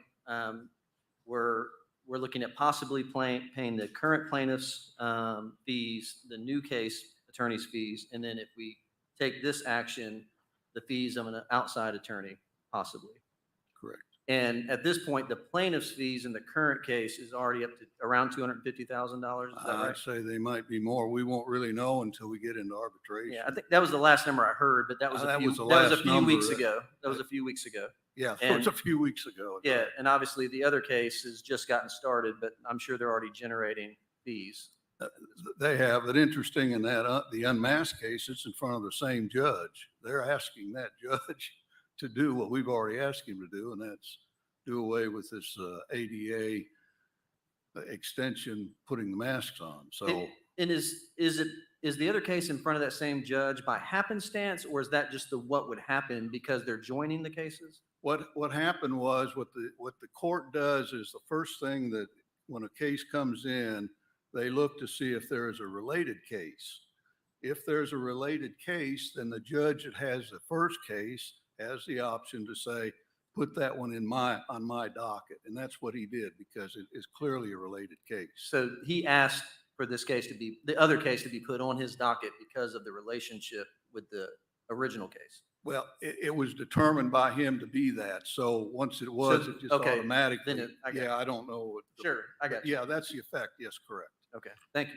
we're looking at possibly paying the current plaintiff's fees, the new case attorney's fees, and then if we take this action, the fees of an outside attorney, possibly. Correct. And at this point, the plaintiff's fees in the current case is already up to around $250,000. Is that I'd right? say they might be more. We won't really know until we get into arbitration. Yeah, I think that was the last number I heard, but that was That a few, was the that was a last few weeks number. ago. That was a few weeks ago. Yeah, it was And- a few weeks ago. Yeah, and obviously the other case has just gotten started, but I'm sure they're already generating fees. They have, but interesting in that, the unmasked case, it's in front of the same judge. They're asking that judge to do what we've already asked him to do, and that's do away with this ADA extension, putting the masks on. So And is the other case in front of that same judge by happenstance, or is that just what would happen because they're joining the cases? what happened was, what the court does is the first thing that when a case comes in, they look to see if there is a related case. If there's a related case, then the judge that has the first case has the option to say, put that one on my docket. And that's what he did, because it is clearly a related case. So he asked for this case the other case to be put on his docket because of the relationship with the original case. Well, it was determined by him to be that. So once it was, So, it just okay, automatically, then I got yeah, I don't know. what the- Sure, I got you. Yeah, that's the effect. Yes, correct. Okay, thank you.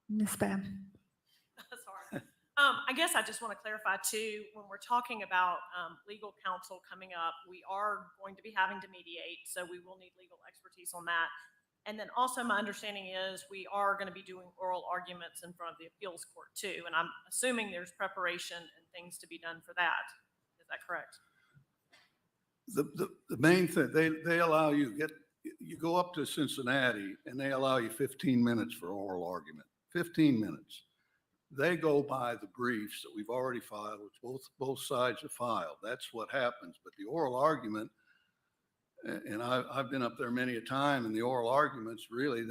Ms. Babb. Sorry. I guess I just want to clarify too, when we're talking about legal counsel coming up, we are going to be having to mediate, so we will need legal expertise on that. And then also my understanding is we are going to be doing oral arguments in front of the appeals court too. And I'm assuming there's preparation and things to be done for that. Is that correct? The main thing, they allow you you go up to Cincinnati and they allow you 15 minutes for oral argument, 15 minutes. They go by the briefs that we've already filed, which both sides have filed. That's what happens. But the oral argument, and I've been up there many a time, and the oral arguments, really,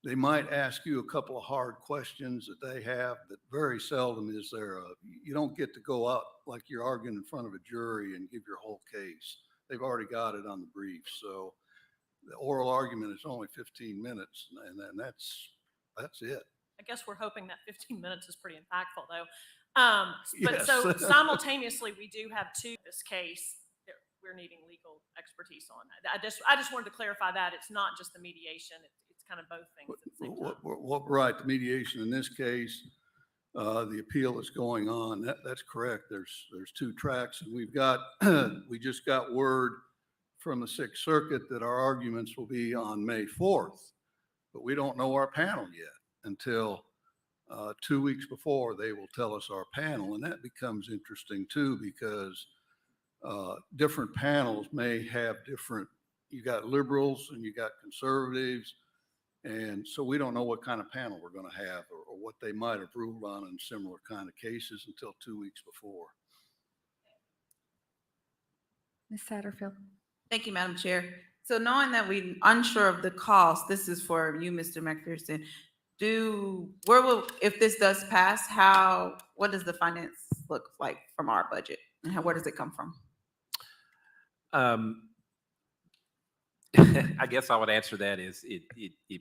they might ask you a couple of hard questions that they have, but very seldom is there you don't get to go up like you're arguing in front of a jury and give your whole case. They've already got it on the brief. So the oral argument is only 15 minutes, and then that's it. I guess we're hoping that 15 minutes is pretty impactful though. But Yes. so simultaneously, we do have this case. we're needing legal expertise on. I just wanted to clarify that. It's not just the mediation. It's kind of both things at the same time. Right, the mediation in this case, the appeal that's going on, that's correct. There's two tracks, and we just got word from the Sixth Circuit that our arguments will be on May 4th, but we don't know our panel yet until 2 weeks before they will tell us our panel. And that becomes interesting too, because different panels may have different, you got liberals and you got conservatives. And so we don't know what kind of panel we're going to have or what they might have ruled on in similar kind of cases until 2 weeks before. Ms. Satterfield. Thank you, Madam Chair. So knowing that we're unsure of the cost, this is for you, Mr. McPherson. If this does pass, what does the finance look like from our budget? And where does it come from? I guess I would answer that is it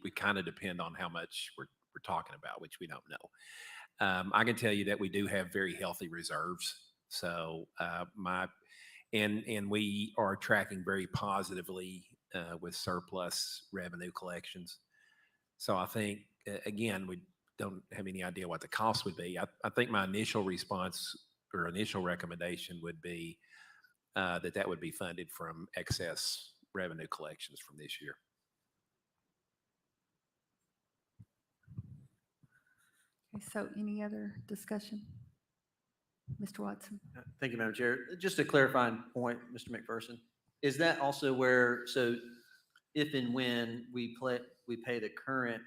would kind of depend on how much we're talking about, which we don't know. I can tell you that we do have very healthy reserves. So and we are tracking very positively with surplus revenue collections. So I think, again, we don't have any idea what the cost would be. I think my initial response or initial recommendation would be that would be funded from excess revenue collections from this year. Okay, so any other discussion? Mr. Watson. Thank you, Madam Chair. Just a clarifying point, Mr. McPherson, is that also where, so if and when we pay the current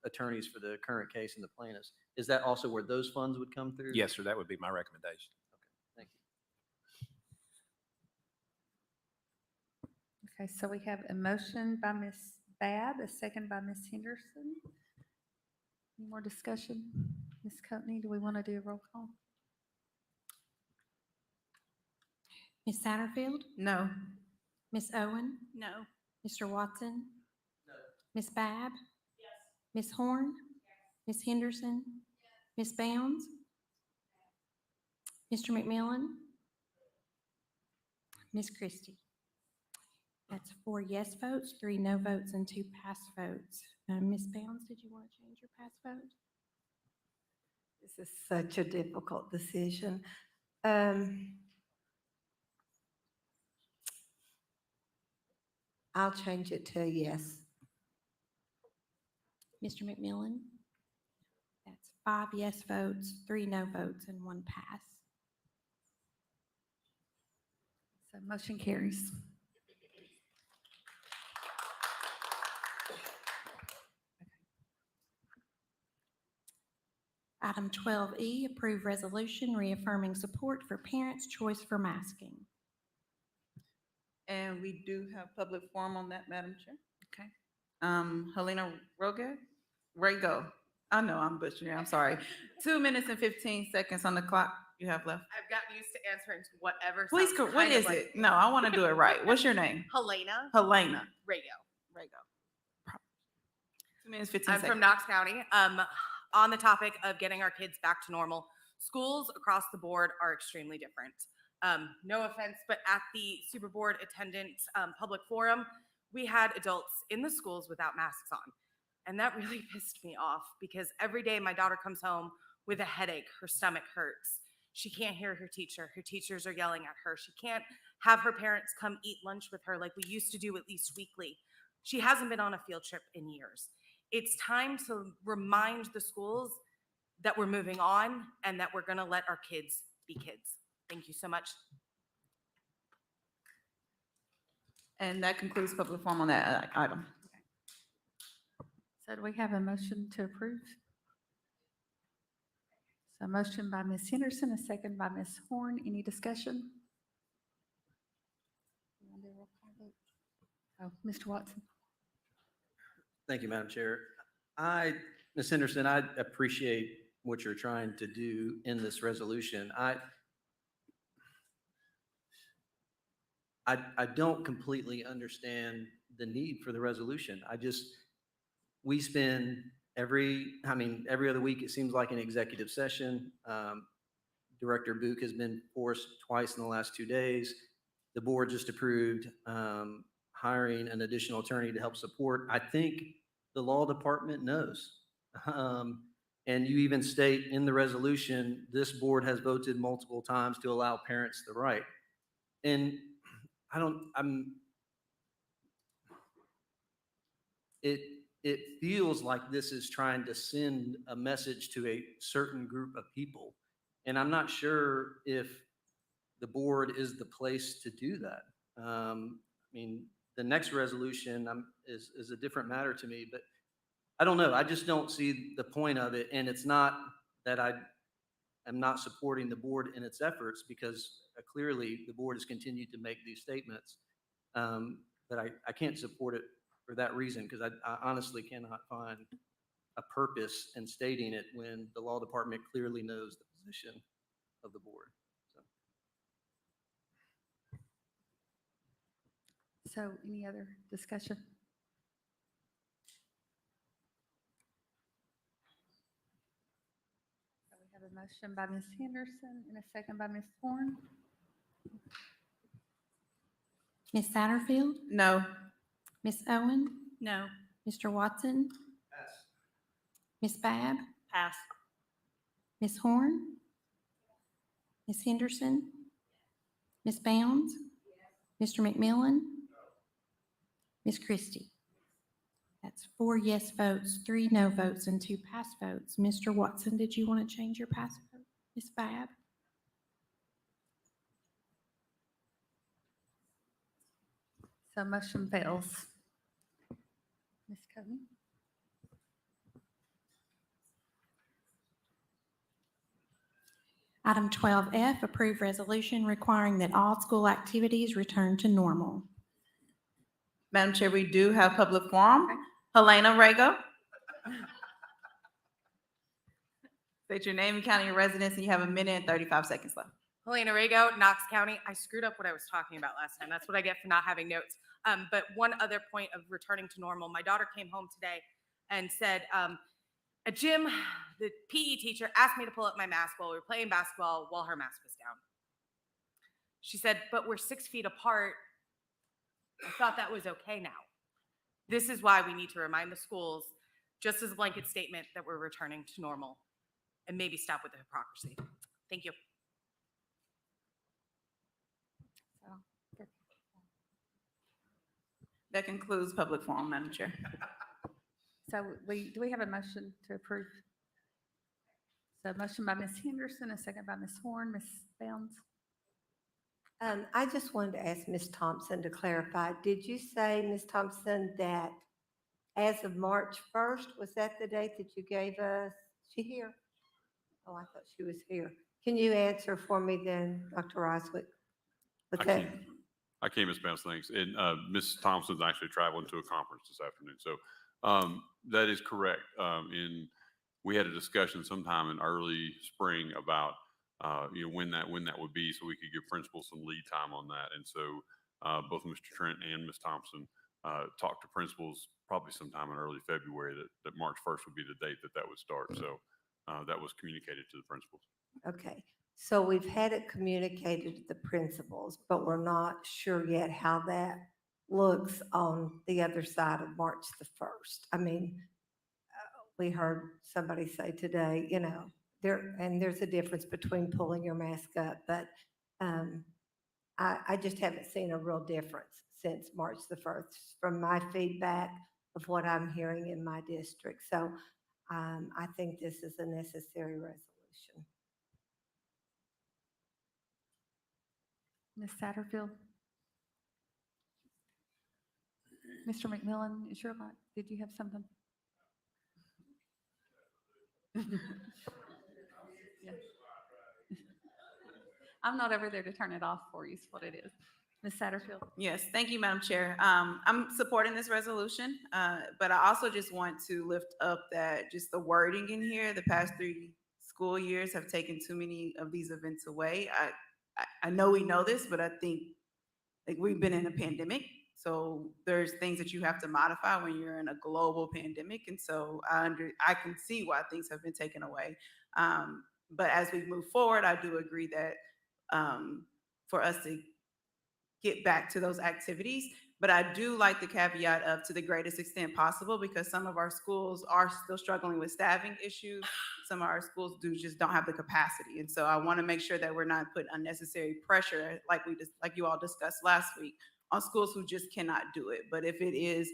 attorneys for the current case and the plaintiffs, is that also where those funds would come through? Yes, sir. That would be my recommendation. Okay, thank you. Okay, so we have a motion by Ms. Babb, a second by Ms. Henderson. Any more discussion? Ms. Coatney, do we want to do a roll call? Ms. Satterfield? No. Ms. Owen? No. Mr. Watson? No. Ms. Babb? Yes. Ms. Horn? Yes. Ms. Henderson? Yes. Ms. Bounds? Mr. McMillan? Ms. Christie? That's 4 yes votes, 3 no votes, and 2 pass votes. Ms. Bounds, did you want to change your pass vote? This is such a difficult decision. I'll change it to a yes. Mr. McMillan? That's 5 yes votes, 3 no votes, and 1 pass. So motion carries. Item 12E, approve resolution reaffirming support for parents' choice for masking. And we do have public forum on that, Madam Chair. Okay. Helena Rago. I know I'm butchering it. I'm sorry. 2 minutes and 15 seconds on the clock you have left. I've gotten used to answering to whatever. Please, sounds what kind of is like- it? No, I want to do it right. What's your name? Helena Helena Rago. Rago. 2 minutes, 15 I'm seconds. from Knox County. On the topic of getting our kids back to normal, schools across the board are extremely different. No offense, but at the Super Board attendant public forum, we had adults in the schools without masks on. And that really pissed me off because every day my daughter comes home with a headache, her stomach hurts. She can't hear her teacher. Her teachers are yelling at her. She can't have her parents come eat lunch with her like we used to do at least weekly. She hasn't been on a field trip in years. It's time to remind the schools that we're moving on and that we're going to let our kids be kids. Thank you so much. And that concludes public forum on that item. So do we have a motion to approve? So a motion by Ms. Henderson, a second by Ms. Horn. Any discussion? You want to do a roll call vote? Oh, Mr. Watson. Thank you, Madam Chair. Ms. Henderson, I appreciate what you're trying to do in this resolution. I don't completely understand the need for the resolution. We spend every other week, it seems like an executive session. Director Book has been forced twice in the last 2 days. the board just approved hiring an additional attorney to help support. I think the law department knows. And you even state in the resolution, this board has voted multiple times to allow parents the right. And it feels like this is trying to send a message to a certain group of people. And I'm not sure if the board is the place to do that. I mean, the next resolution is a different matter to me, but I don't know. I just don't see the point of it. And it's not that I am not supporting the board in its efforts, because clearly the board has continued to make these statements. But I can't support it for that reason, because I honestly cannot find a purpose in stating it when the law department clearly knows the position of the board. So any other discussion? So we have a motion by Ms. Henderson and a second by Ms. Horn. Ms. Satterfield? No. Ms. Owen? No. Mr. Watson? Ms. Babb? Pass. Ms. Horn? Ms. Henderson? Ms. Bounds? Mr. McMillan? Ms. Christie? That's 4 yes votes, 3 no votes, and 2 pass votes. Mr. Watson, did you want to change your pass vote? Ms. Babb? So motion fails. Ms. Cody? Item 12F, approve resolution requiring that all school activities return to normal. Madam Chair, we do have public forum. Helena Rago. State your name and county of residence, and you have 1 minute and 35 seconds left. Helena Rago, Knox County. I screwed up what I was talking about last time. That's what I get for not having notes. But one other point of returning to normal, my daughter came home today and said, at gym, the PE teacher asked me to pull up my mask while we were playing basketball while her mask was down. She said, but we're 6 feet apart. I thought that was okay now. This is why we need to remind the schools, just as a blanket statement, that we're returning to normal, and maybe stop with the hypocrisy. Thank you. That concludes public forum, Madam Chair. So do we have a motion to approve? So a motion by Ms. Henderson, a second by Ms. Horn. Ms. Bounds? I just wanted to ask Ms. Thompson to clarify. Did you say, Ms. Thompson, that as of March 1st, was that the date that you gave us? Is she here? Oh, I thought she was here. Can you answer for me then, Dr. Roswick? I can't, Ms. Bounce, thanks. And Ms. Thompson's actually traveling to a conference this afternoon. So that is correct. We had a discussion sometime in early spring about when that would be, so we could give principals some lead time on that. And so both Mr. Trent and Ms. Thompson talked to principals probably sometime in early February that March 1st would be the date that would start. So that was communicated to the principals. Okay. So we've had it communicated to the principals, but we're not sure yet how that looks on the other side of March the 1st. I mean, we heard somebody say today, there's a difference between pulling your mask up, but I just haven't seen a real difference since March the 1st from my feedback of what I'm hearing in my district. So I think this is a necessary resolution. Ms. Satterfield? Mr. McMillan, is your line? Did you have something? Yeah. I'm not over there to turn it off for you, is what it is. Ms. Satterfield? Yes, thank you, Madam Chair. I'm supporting this resolution, but I also just want to lift up that just the wording in here, the past 3 school years have taken too many of these events away. I know we know this, but I think we've been in a pandemic. So there's things that you have to modify when you're in a global pandemic. And so I can see why things have been taken away. But as we move forward, I do agree that for us to get back to those activities. But I do like the caveat of to the greatest extent possible, because some of our schools are still struggling with staffing issues. Some of our schools just don't have the capacity. And so I want to make sure that we're not putting unnecessary pressure, like you all discussed last week, on schools who just cannot do it. But if it is,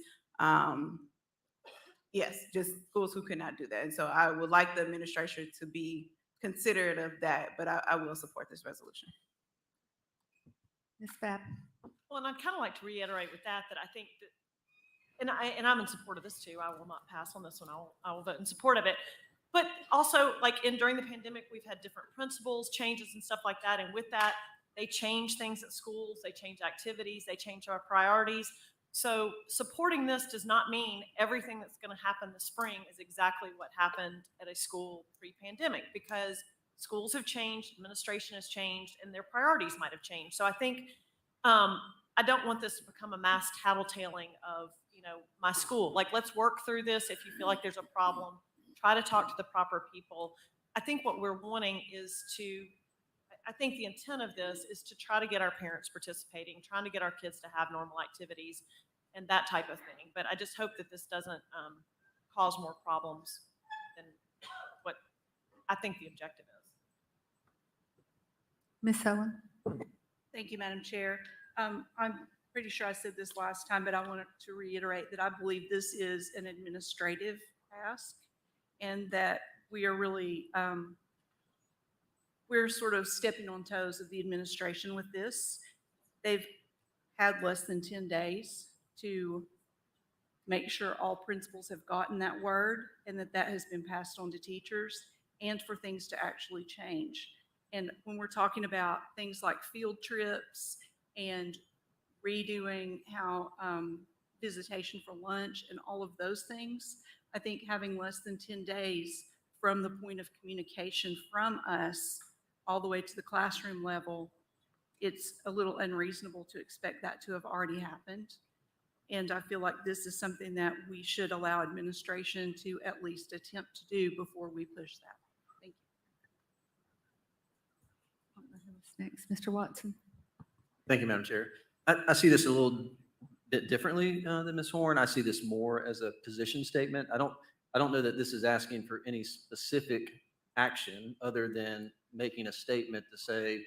yes, just schools who cannot do that. And so I would like the administration to be considerate of that, but I will support this resolution. Ms. Babb? Well, and I'd kind of like to reiterate with that I think that, and I'm in support of this too. I will not pass on this one. I will vote in support of it. But also, like during the pandemic, we've had different principles, changes and stuff like that. And with that, they change things at schools, they change activities, they change our priorities. So supporting this does not mean everything that's going to happen this spring is exactly what happened at a school pre-pandemic, because schools have changed, administration has changed, and their priorities might have changed. So I think I don't want this to become a mass tattletaling of, my school. Like, let's work through this. If you feel like there's a problem, try to talk to the proper people. I think what we're wanting is I think the intent of this is to try to get our parents participating, trying to get our kids to have normal activities and that type of thing. But I just hope that this doesn't cause more problems than what I think the objective is. Ms. Owen? Thank you, Madam Chair. I'm pretty sure I said this last time, but I wanted to reiterate that I believe this is an administrative task, and that we are really, we're sort of stepping on toes of the administration with this. They've had less than 10 days to make sure all principals have gotten that word and that has been passed on to teachers, and for things to actually change. And when we're talking about things like field trips and redoing how visitation for lunch and all of those things, I think having less than 10 days from the point of communication from us all the way to the classroom level, it's a little unreasonable to expect that to have already happened. And I feel like this is something that we should allow administration to at least attempt to do before we push that. Thank you. Who's next? Mr. Watson? Thank you, Madam Chair. I see this a little bit differently than Ms. Horn. I see this more as a position statement. I don't know that this is asking for any specific action other than making a statement to say,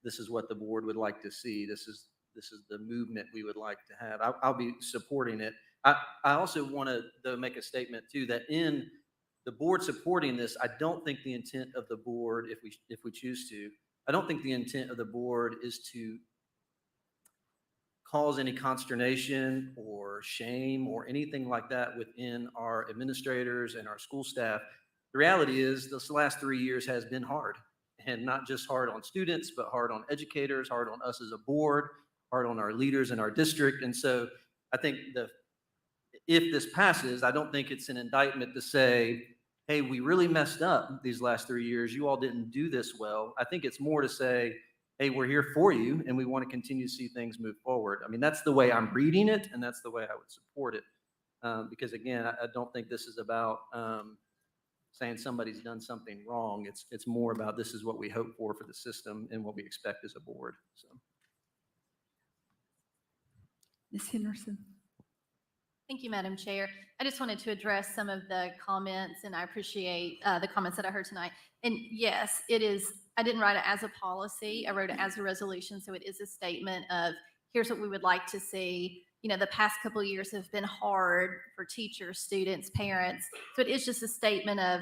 this is what the board would like to see. This is the movement we would like to have. I'll be supporting it. I also want to make a statement too, that in the board supporting this, I don't think the intent of the board, if we choose to, I don't think the intent of the board is to cause any consternation or shame or anything like that within our administrators and our school staff. The reality is this last 3 years has been hard, and not just hard on students, but hard on educators, hard on us as a board, hard on our leaders in our district. And so I think if this passes, I don't think it's an indictment to say, hey, we really messed up these last 3 years. You all didn't do this well. I think it's more to say, hey, we're here for you, and we want to continue to see things move forward. I mean, that's the way I'm reading it, and that's the way I would support it. Because again, I don't think this is about saying somebody's done something wrong. It's more about this is what we hope for the system and what we expect as a board. So. Ms. Henderson? Thank you, Madam Chair. I just wanted to address some of the comments, and I appreciate the comments that I heard tonight. And yes, it is, I didn't write it as a policy. I wrote it as a resolution. So it is a statement of, here's what we would like to see. You know, the past couple of years have been hard for teachers, students, parents. So it is just a statement of,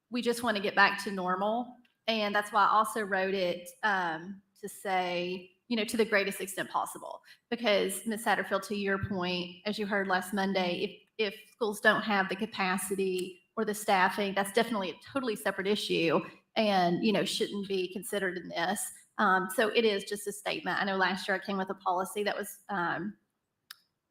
we just want to get back to normal. And that's why I also wrote it to say, you know, to the greatest extent possible. Because Ms. Satterfield, to your point, as you heard last Monday, if schools don't have the capacity or the staffing, that's definitely a totally separate issue and, you know, shouldn't be considered in this. So it is just a statement. I know last year I came with a policy that was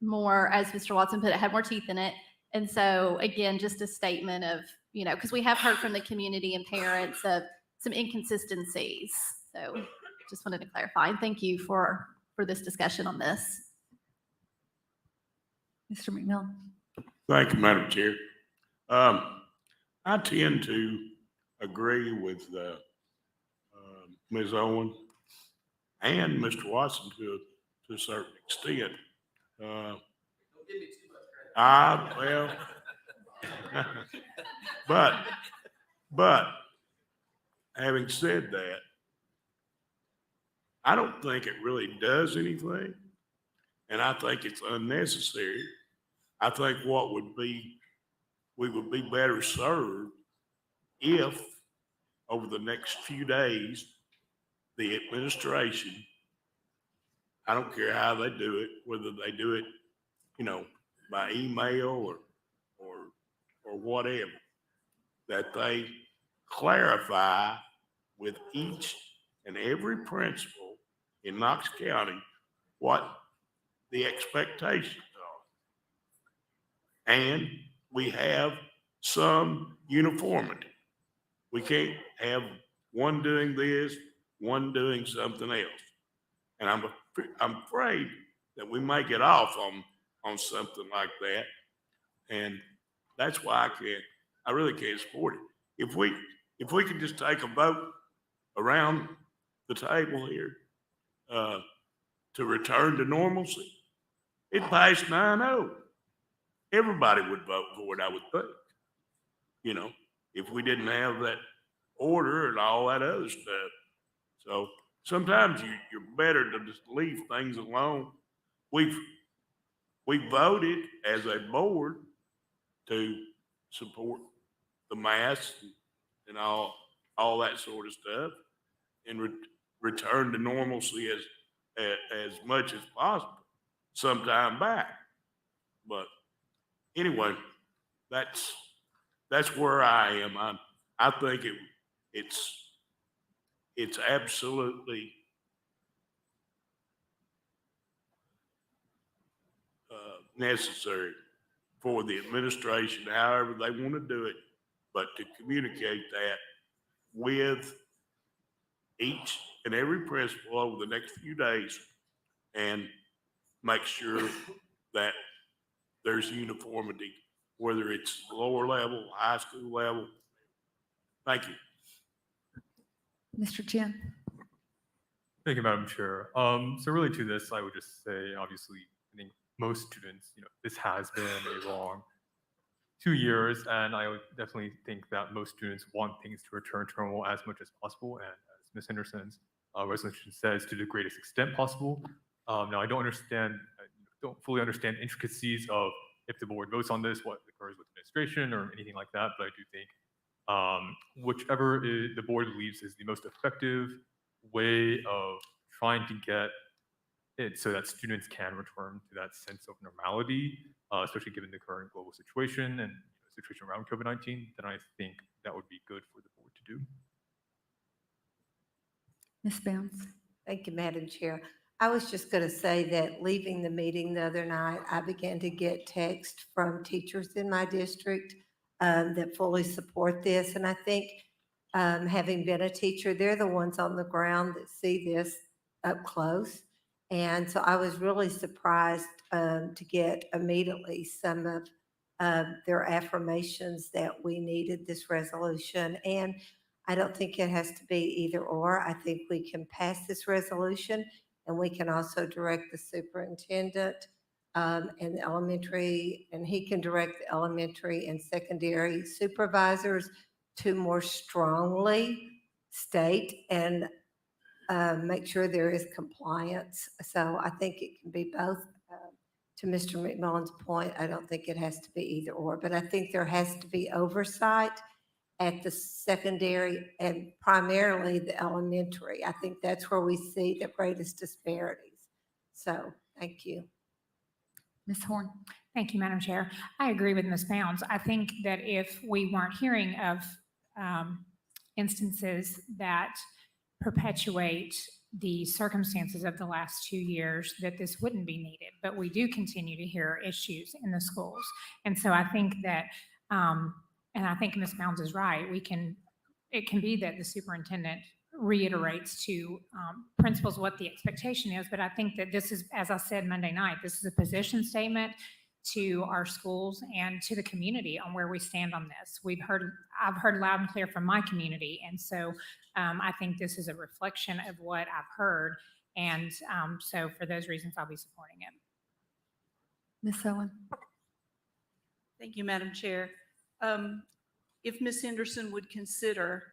more, as Mr. Watson put it, had more teeth in it. And so again, just a statement of, you know, because we have heard from the community and parents of some inconsistencies. So just wanted to clarify, and thank you for this discussion on this. Mr. McMillan? Thank you, Madam Chair. I tend to agree with Ms. Owen and Mr. Watson to to a certain extent. Well, but having said that, I don't think it really does anything, and I think it's unnecessary. I think we would be better served if over the next few days, the administration, I don't care how they do it, whether they do it, by email or whatever, that they clarify with each and every principal in Knox County what the expectations are. And we have some uniformity. We can't have one doing this, one doing something else. And I'm afraid that we might get off on something like that. And that's why I really can't support it. If we can just take a vote around the table here to return to normalcy, it passed 9-0. Everybody would vote for it, I would think. If we didn't have that order and all that other stuff. So sometimes you're better to just leave things alone. We voted as a board to support the masks and all that sort of stuff, and return to normalcy as much as possible sometime back. But anyway, that's where I am. I think it's absolutely necessary for the administration, however they want to do it, but to communicate that with each and every principal over the next few days and make sure that there's uniformity, whether it's lower level, high school level. Thank you. Mr. Chin. Thank you, Madam Chair. So really to this, I would just say, obviously, I think most students, this has been a long 2 years, and I would definitely think that most students want things to return to normal as much as possible, and as Ms. Henderson's resolution says, to the greatest extent possible. Now, I don't fully understand intricacies of if the board votes on this, what occurs with administration or anything like that, but I do think whichever the board believes is the most effective way of trying to get it so that students can return to that sense of normality, especially given the current global situation and the situation around COVID-19, then I think that would be good for the board to do. Ms. Bounds. Thank you, Madam Chair. I was just going to say that leaving the meeting the other night, I began to get text from teachers in my district that fully support this. And I think having been a teacher, they're the ones on the ground that see this up close. And so I was really surprised to get immediately some of their affirmations that we needed this resolution. And I don't think it has to be either or. I think we can pass this resolution, and we can also direct the superintendent and the elementary, and he can direct the elementary and secondary supervisors to more strongly state and make sure there is compliance. So I think it can be both. To Mr. McMillan's point, I don't think it has to be either or, but I think there has to be oversight at the secondary and primarily the elementary. I think that's where we see the greatest disparities. So thank you. Ms. Horn. Thank you, Madam Chair. I agree with Ms. Bounds. I think that if we weren't hearing of instances that perpetuate the circumstances of the last 2 years, that this wouldn't be needed. But we do continue to hear issues in the schools. And so I think that, and I think Ms. Bounds is right, it can be that the superintendent reiterates to principals what the expectation is, but I think that this is, as I said Monday night, this is a position statement to our schools and to the community on where we stand on this. I've heard loud and clear from my community, and so I think this is a reflection of what I've heard, And so for those reasons, I'll be supporting it. Ms. Owen? Thank you, Madam Chair. If Ms. Henderson would consider,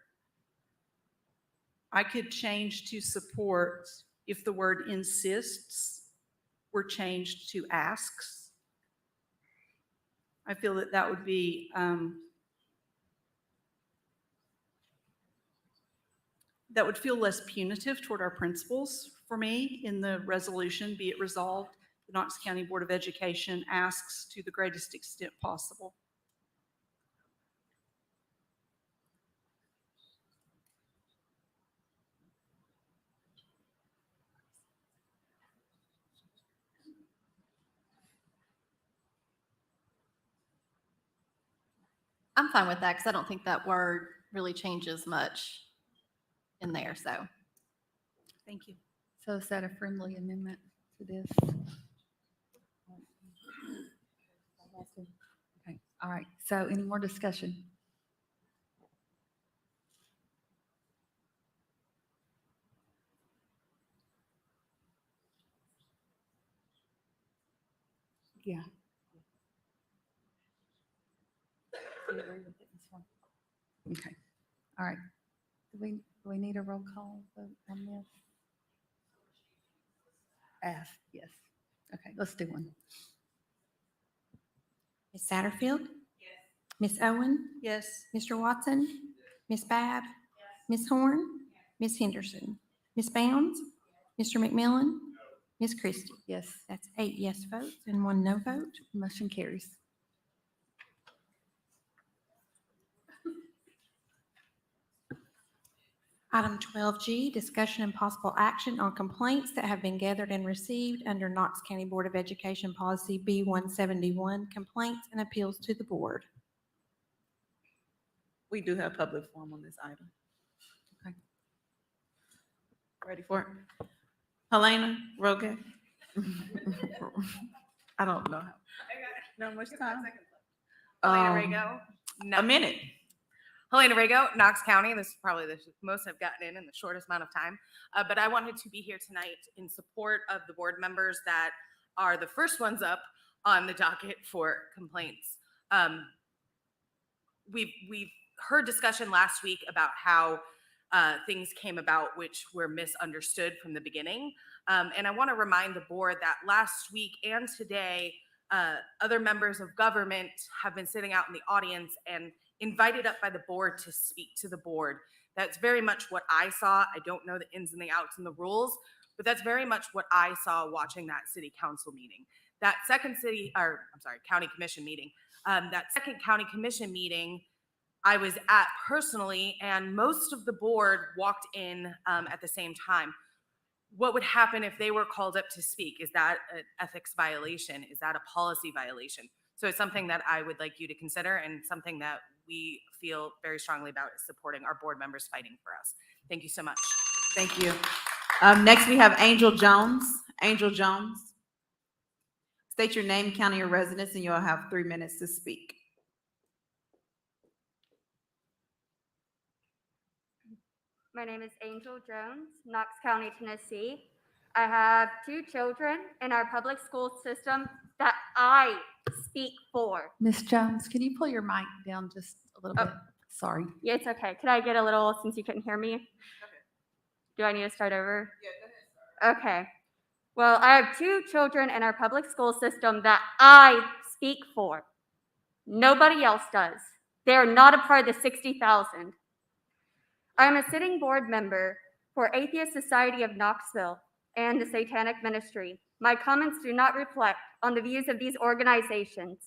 I could change to support if the word insists were changed to asks. I feel that that would be that would feel less punitive toward our principals for me in the resolution. Be it resolved, the Knox County Board of Education asks to the greatest extent possible. I'm fine with that because I don't think that word really changes much in there, so. Thank you. So is that a friendly amendment to this? Okay, all right. So any more discussion? Yeah. Do you agree with it, Ms. Warren? Okay, all right. Do we need a roll call vote on this? Ask, yes. Okay, let's do one. Ms. Satterfield? Yes. Ms. Owen? Yes. Mr. Watson? Ms. Babb? Ms. Horn? Ms. Henderson? Ms. Bounds? Mr. McMillan? Ms. Christie? Yes. That's 8 yes votes and 1 no vote. Motion carries. Item 12G, discussion and possible action on complaints that have been gathered and received under Knox County Board of Education Policy B-171, complaints and appeals to the board. We do have public forum on this item. Okay. Ready for it? Helena Roque. I don't know. Not much time. Helena Rago. A minute. Helena Rago, Knox County. This is probably the most I've gotten in the shortest amount of time. But I wanted to be here tonight in support of the board members that are the first ones up on the docket for complaints. We've heard discussion last week about how things came about which were misunderstood from the beginning. And I want to remind the board that last week and today, other members of government have been sitting out in the audience and invited up by the board to speak to the board. That's very much what I saw. I don't know the ins and the outs and the rules, but that's very much what I saw watching that city council meeting. That second county commission meeting. That second county commission meeting I was at personally, and most of the board walked in at the same time. What would happen if they were called up to speak? Is that an ethics violation? Is that a policy violation? So it's something that I would like you to consider and something that we feel very strongly about is supporting our board members fighting for us. Thank you so much. Thank you. Next, we have Angel Jones. Angel Jones. State your name, county, or residence, and you'll have 3 minutes to speak. My name is Angel Jones, Knox County, Tennessee. I have 2 children in our public school system that I speak for. Ms. Jones, can you pull your mic down just a little bit? Sorry. Yeah, it's okay. Could I get a little, since you couldn't hear me? Okay. Do I need to start over? Yeah, go ahead. Okay. Well, I have 2 children in our public school system that I speak for. Nobody else does. They're not a part of the 60,000. I am a sitting board member for Atheist Society of Knoxville and the Satanic Ministry. My comments do not reflect on the views of these organizations.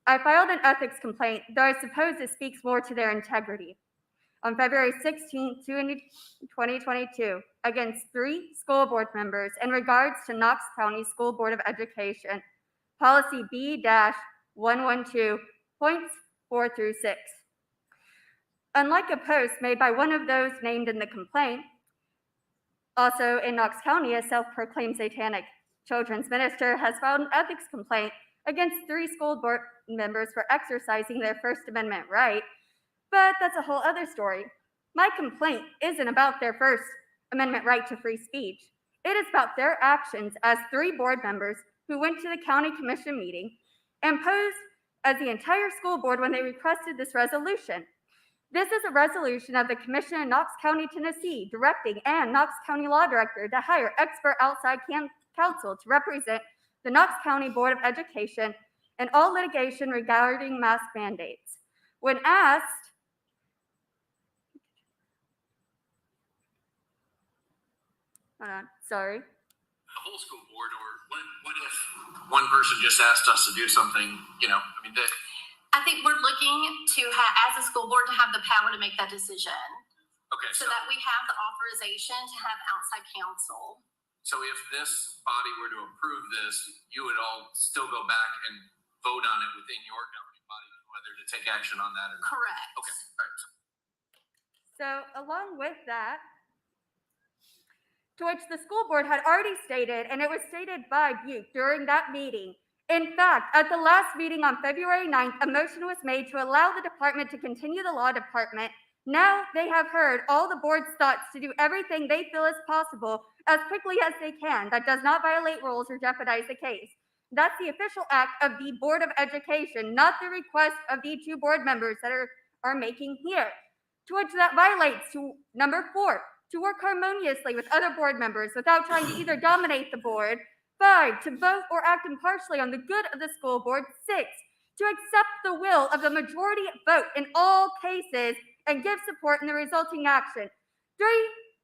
I filed an ethics complaint, though I suppose it speaks more to their integrity, on February 16, 2022, against 3 school board members in regards to Knox County School Board of Education, Policy B-112, points 4 through 6. Unlike a post made by one of those named in the complaint, also in Knox County, a self-proclaimed satanic children's minister has filed an ethics complaint against 3 school board members for exercising their First Amendment right, but that's a whole other story. My complaint isn't about their First Amendment right to free speech. It is about their actions as 3 board members who went to the county commission meeting and posed as the entire school board when they requested this resolution. This is a resolution of the Commission in Knox County, Tennessee, directing and Knox County Law Director to hire expert outside counsel to represent the Knox County Board of Education in all litigation regarding mask mandates. When asked, sorry. The whole school board, or what if one person just asked us to do something, I mean, I think we're looking to as a school board, to have the power to make that decision. okay, So that we have the authorization to have outside counsel. So if this body were to approve this, you would all still go back and vote on it within your governing body, whether to take action on that or not? Correct. Okay, all right. So along with that, to which the school board had already stated, and it was stated by Butte during that meeting. In fact, at the last meeting on February 9th, a motion was made to allow the department to continue the law department. Now they have heard all the board's thoughts to do everything they feel is possible as quickly as they can that does not violate rules or jeopardize the case. That's the official act of the Board of Education, not the request of the 2 board members that are making here. To which that violates to number 4, to work harmoniously with other board members without trying to either dominate the board. 5, to vote or act impartially on the good of the school board. 6, to accept the will of the majority vote in all cases and give support in the resulting action. 3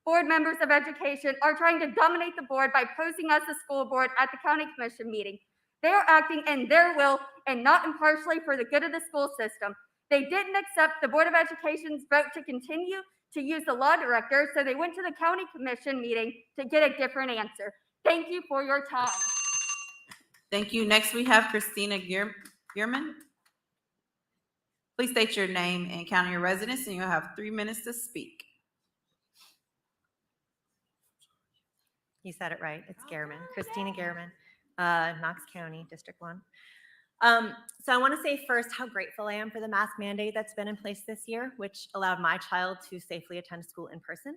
board members of education are trying to dominate the board by posing as the school board at the county commission meeting. They are acting in their will and not impartially for the good of the school system. They didn't accept the Board of Education's vote to continue to use the law director, so they went to the county commission meeting to get a different answer. Thank you for your time. Thank you. Next, we have Christina Gearman. Please state your name and county your residence, and you'll have 3 minutes to speak. You said it right. It's Gehrman, Christina Gehrman, Knox County, District 1. So I want to say first how grateful I am for the mask mandate that's been in place this year, which allowed my child to safely attend school in person.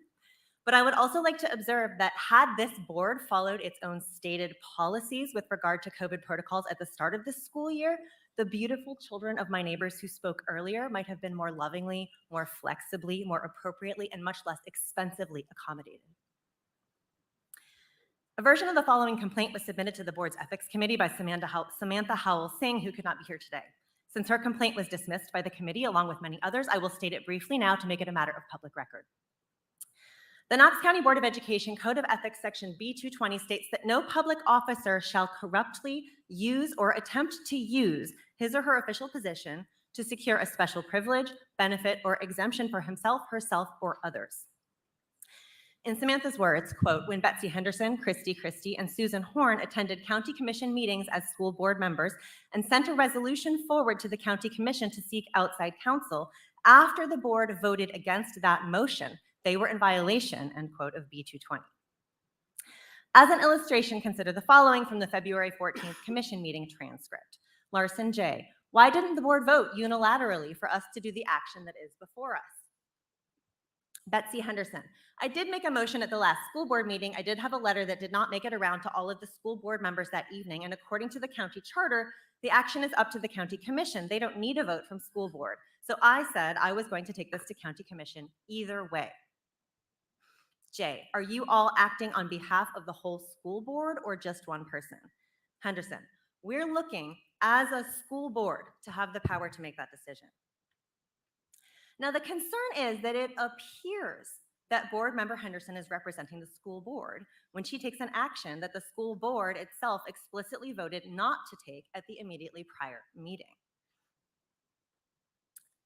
But I would also like to observe that had this board followed its own stated policies with regard to COVID protocols at the start of this school year, the beautiful children of my neighbors who spoke earlier might have been more lovingly, more flexibly, more appropriately, and much less expensively accommodated. A version of the following complaint was submitted to the board's ethics committee by Samantha Howell Singh, who could not be here today. Since her complaint was dismissed by the committee along with many others, I will state it briefly now to make it a matter of public record. The Knox County Board of Education Code of Ethics Section B220 states that no public officer shall corruptly use or attempt to use his or her official position to secure a special privilege, benefit, or exemption for himself, herself, or others. In Samantha's words, quote, when Betsy Henderson, Christy, and Susan Horn attended county commission meetings as school board members and sent a resolution forward to the county commission to seek outside counsel, after the board voted against that motion, they were in violation, end quote, of B220. As an illustration, consider the following from the February 14th commission meeting transcript. Larson J., why didn't the board vote unilaterally for us to do the action that is before us? Betsy Henderson, I did make a motion at the last school board meeting. I did have a letter that did not make it around to all of the school board members that evening, and according to the county charter, the action is up to the county commission. They don't need a vote from school board. So I said I was going to take this to county commission either way. Jay, are you all acting on behalf of the whole school board or just one person? Henderson, we're looking as a school board to have the power to make that decision. Now, the concern is that it appears that board member Henderson is representing the school board when she takes an action that the school board itself explicitly voted not to take at the immediately prior meeting.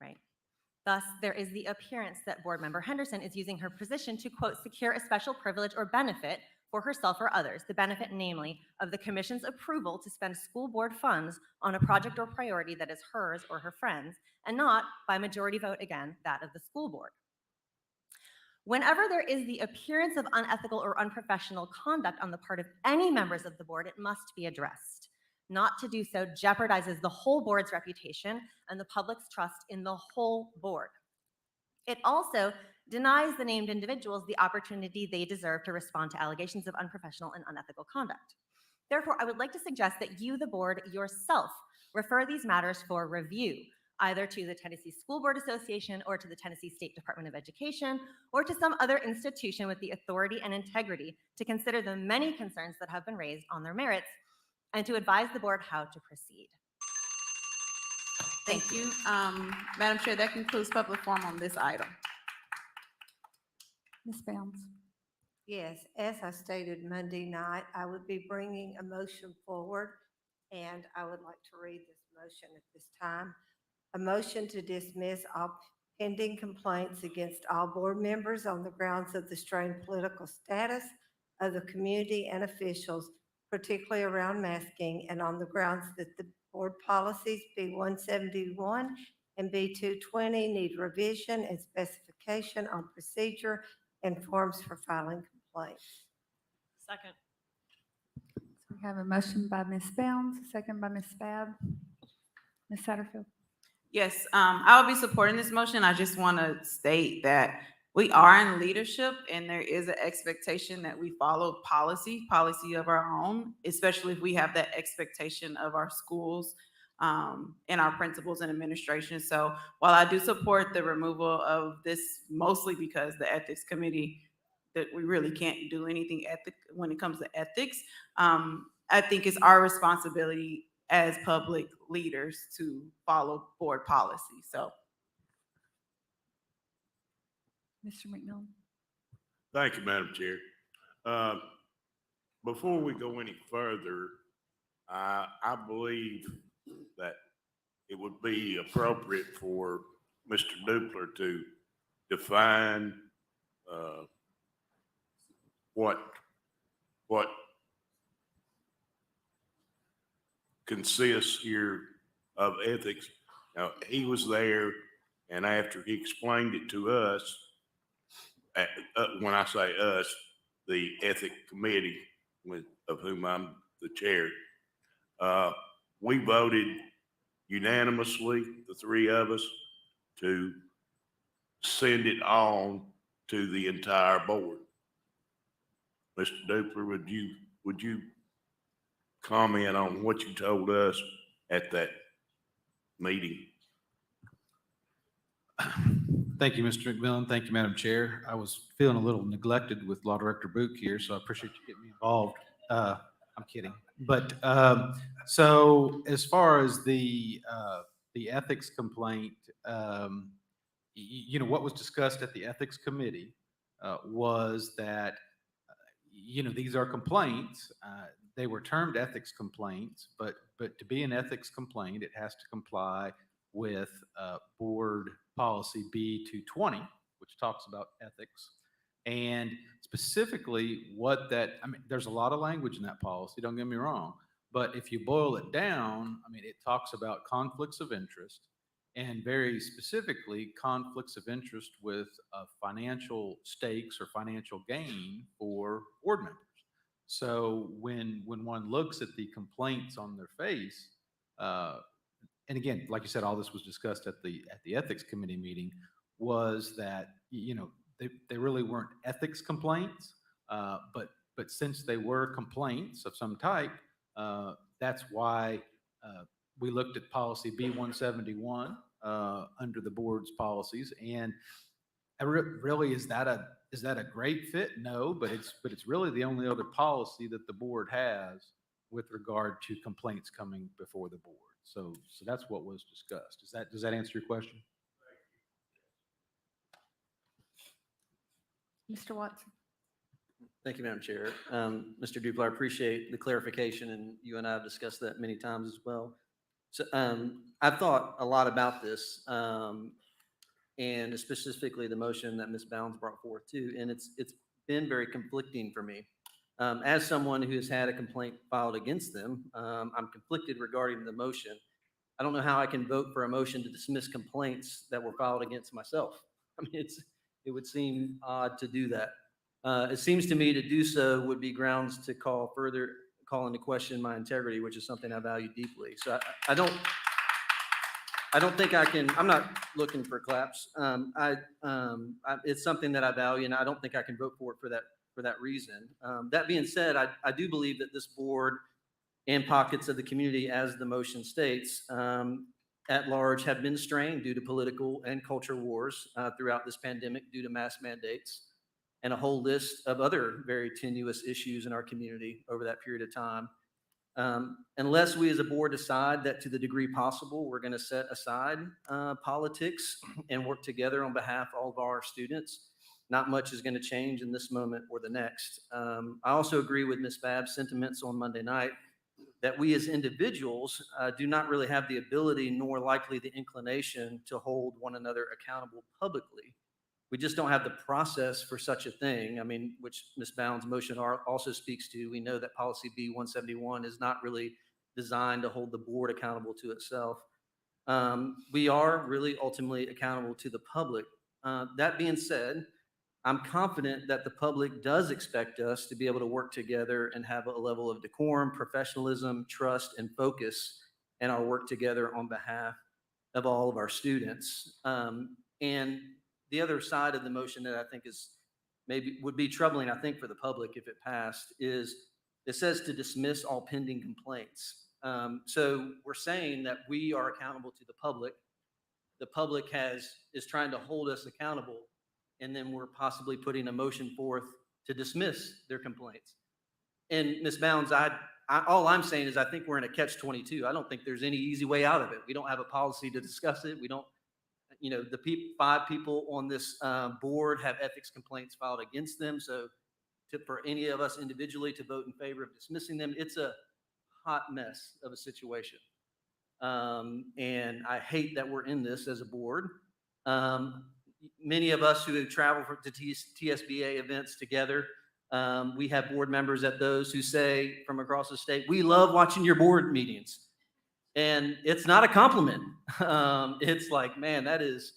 Right? Thus, there is the appearance that board member Henderson is using her position to, quote, secure a special privilege or benefit for herself or others, the benefit, namely, of the commission's approval to spend school board funds on a project or priority that is hers or her friends, and not, by majority vote again, that of the school board. Whenever there is the appearance of unethical or unprofessional conduct on the part of any members of the board, it must be addressed. Not to do so jeopardizes the whole board's reputation and the public's trust in the whole board. It also denies the named individuals the opportunity they deserve to respond to allegations of unprofessional and unethical conduct. Therefore, I would like to suggest that you, the board, yourself, refer these matters for review, either to the Tennessee School Board Association or to the Tennessee State Department of Education or to some other institution with the authority and integrity to consider the many concerns that have been raised on their merits and to advise the board how to proceed. Thank you. Madam Chair, that concludes public forum on this item. Ms. Bounds? Yes, as I stated Monday night, I would be bringing a motion forward, and I would like to read this motion at this time. A motion to dismiss all pending complaints against all board members on the grounds of the strained political status of the community and officials, particularly around masking, and on the grounds that the board policies B-171 and B-220 need revision and specification on procedure and forms for filing complaints. Second. We have a motion by Ms. Bounds, a second by Ms. Babb. Ms. Satterfield? Yes, I will be supporting this motion. I just want to state that we are in leadership and there is an expectation that we follow policy of our own, especially if we have that expectation of our schools and our principals and administration. So while I do support the removal of this, mostly because the ethics committee, that we really can't do anything when it comes to ethics, I think it's our responsibility as public leaders to follow board policy. So. Mr. McMillan? Thank you, Madam Chair. Before we go any further, I believe that it would be appropriate for Mr. Dupler to define what consists here of ethics. Now, he was there, and after he explained it to us, when I say us, the ethic committee, of whom I'm the chair, we voted unanimously, the three of us, to send it on to the entire board. Mr. Dupler, would you comment on what you told us at that meeting? Thank you, Mr. McMillan. Thank you, Madam Chair. I was feeling a little neglected with Law Director Book here, so I appreciate you getting me involved. I'm kidding. But so as far as the ethics complaint, what was discussed at the ethics committee was that, these are complaints. They were termed ethics complaints, but to be an ethics complaint, it has to comply with board policy B-220, which talks about ethics. And specifically there's a lot of language in that policy, don't get me wrong, but if you boil it down, it talks about conflicts of interest, and very specifically conflicts of interest with financial stakes or financial gain for board members. So when one looks at the complaints on their face, and again, like you said, all this was discussed at the ethics committee meeting, was that they really weren't ethics complaints, but since they were complaints of some type, that's why we looked at policy B-171 under the board's policies. And really, is that a great fit? No, but it's really the only other policy that the board has with regard to complaints coming before the board. So that's what was discussed. Does that answer your question? Mr. Watson? Thank you, Madam Chair. Mr. Dupler, I appreciate the clarification, and you and I have discussed that many times as well. So I've thought a lot about this, and specifically the motion that Ms. Bounds brought forth too, and it's been very conflicting for me. As someone who has had a complaint filed against them, I'm conflicted regarding the motion. I don't know how I can vote for a motion to dismiss complaints that were filed against myself. It would seem odd to do that. It seems to me to do so would be grounds to call into question my integrity, which is something I value deeply. So I don't I don't think I can, I'm not looking for claps. It's something that I value, and I don't think I can vote for it for that reason. That being said, I do believe that this board and pockets of the community, as the motion states, at large have been strained due to political and culture wars throughout this pandemic due to mass mandates and a whole list of other very tenuous issues in our community over that period of time. Unless we as a board decide that to the degree possible, we're going to set aside politics and work together on behalf of all of our students, not much is going to change in this moment or the next. I also agree with Ms. Babb's sentiments on Monday night that we as individuals do not really have the ability nor likely the inclination to hold one another accountable publicly. We just don't have the process for such a thing. I mean, which Ms. Bound's motion also speaks to. We know that policy B-171 is not really designed to hold the board accountable to itself. We are really ultimately accountable to the public. That being said, I'm confident that the public does expect us to be able to work together and have a level of decorum, professionalism, trust, and focus in our work together on behalf of all of our students. And the other side of the motion that I think is maybe would be troubling, I think, for the public if it passed, is it says to dismiss all pending complaints. So we're saying that we are accountable to the public. The public is trying to hold us accountable, and then we're possibly putting a motion forth to dismiss their complaints. And Ms. Bounds, all I'm saying is I think we're in a catch-22. I don't think there's any easy way out of it. We don't have a policy to discuss it. We don't. The 5 people on this board have ethics complaints filed against them. So for any of us individually to vote in favor of dismissing them, it's a hot mess of a situation. And I hate that we're in this as a board. Many of us who have traveled to TSBA events together, we have board members at those who say from across the state, we love watching your board meetings. And it's not a compliment. It's like, man, that is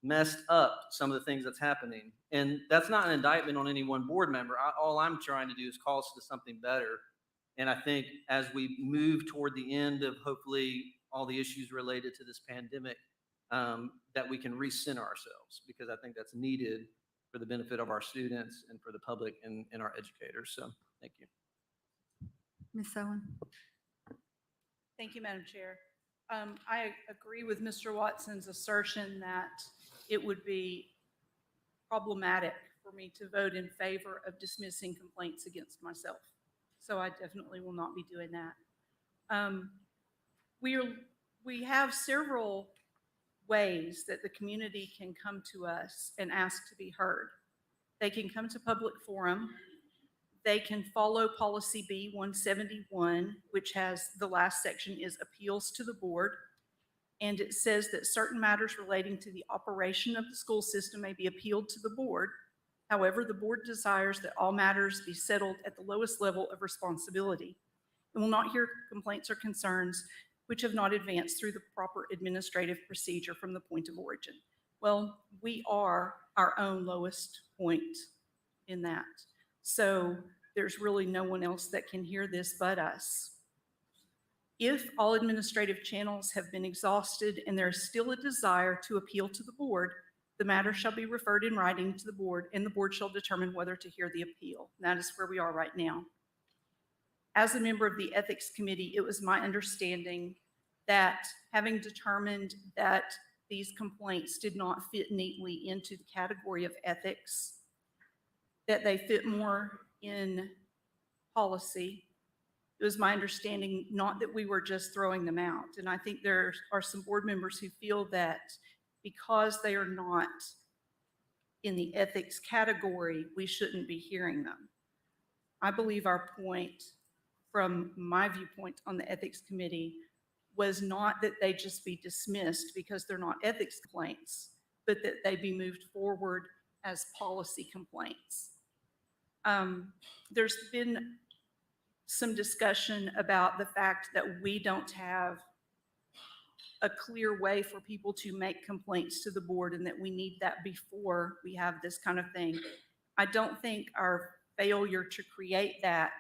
messed up, some of the things that's happening. And that's not an indictment on any one board member. All I'm trying to do is call us to something better. And I think as we move toward the end of hopefully all the issues related to this pandemic, that we can recenter ourselves, because I think that's needed for the benefit of our students and for the public and our educators. So thank you. Ms. Owen. Thank you, Madam Chair. I agree with Mr. Watson's assertion that it would be problematic for me to vote in favor of dismissing complaints against myself. So I definitely will not be doing that. We have several ways that the community can come to us and ask to be heard. They can come to public forum. They can follow policy B-171, which has the last section is appeals to the board. And it says that certain matters relating to the operation of the school system may be appealed to the board. However, the board desires that all matters be settled at the lowest level of responsibility and will not hear complaints or concerns which have not advanced through the proper administrative procedure from the point of origin. Well, we are our own lowest point in that. So there's really no one else that can hear this but us. If all administrative channels have been exhausted and there is still a desire to appeal to the board, the matter shall be referred in writing to the board, and the board shall determine whether to hear the appeal. And that is where we are right now. As a member of the Ethics Committee, it was my understanding that having determined that these complaints did not fit neatly into the category of ethics, that they fit more in policy. It was my understanding not that we were just throwing them out. And I think there are some board members who feel that because they are not in the ethics category, we shouldn't be hearing them. I believe our point, from my viewpoint on the Ethics Committee, was not that they just be dismissed because they're not ethics complaints, but that they be moved forward as policy complaints. There's been some discussion about the fact that we don't have a clear way for people to make complaints to the board and that we need that before we have this kind of thing. I don't think our failure to create that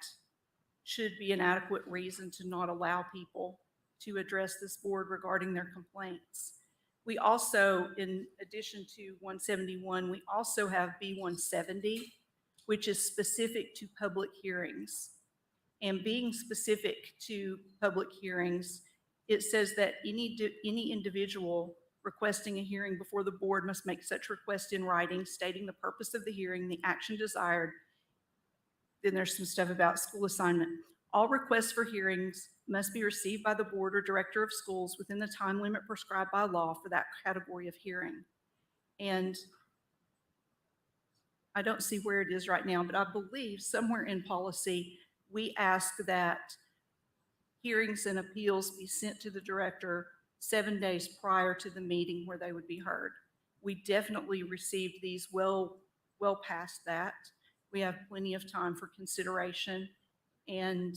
should be an adequate reason to not allow people to address this board regarding their complaints. We also, in addition to 171, we also have B170, which is specific to public hearings. And being specific to public hearings, it says that any individual requesting a hearing before the board must make such request in writing, stating the purpose of the hearing, the action desired. Then there's some stuff about school assignment. All requests for hearings must be received by the board or director of schools within the time limit prescribed by law for that category of hearing. And I don't see where it is right now, but I believe somewhere in policy, we ask that hearings and appeals be sent to the director 7 days prior to the meeting where they would be heard. We definitely received these well past that. We have plenty of time for consideration, and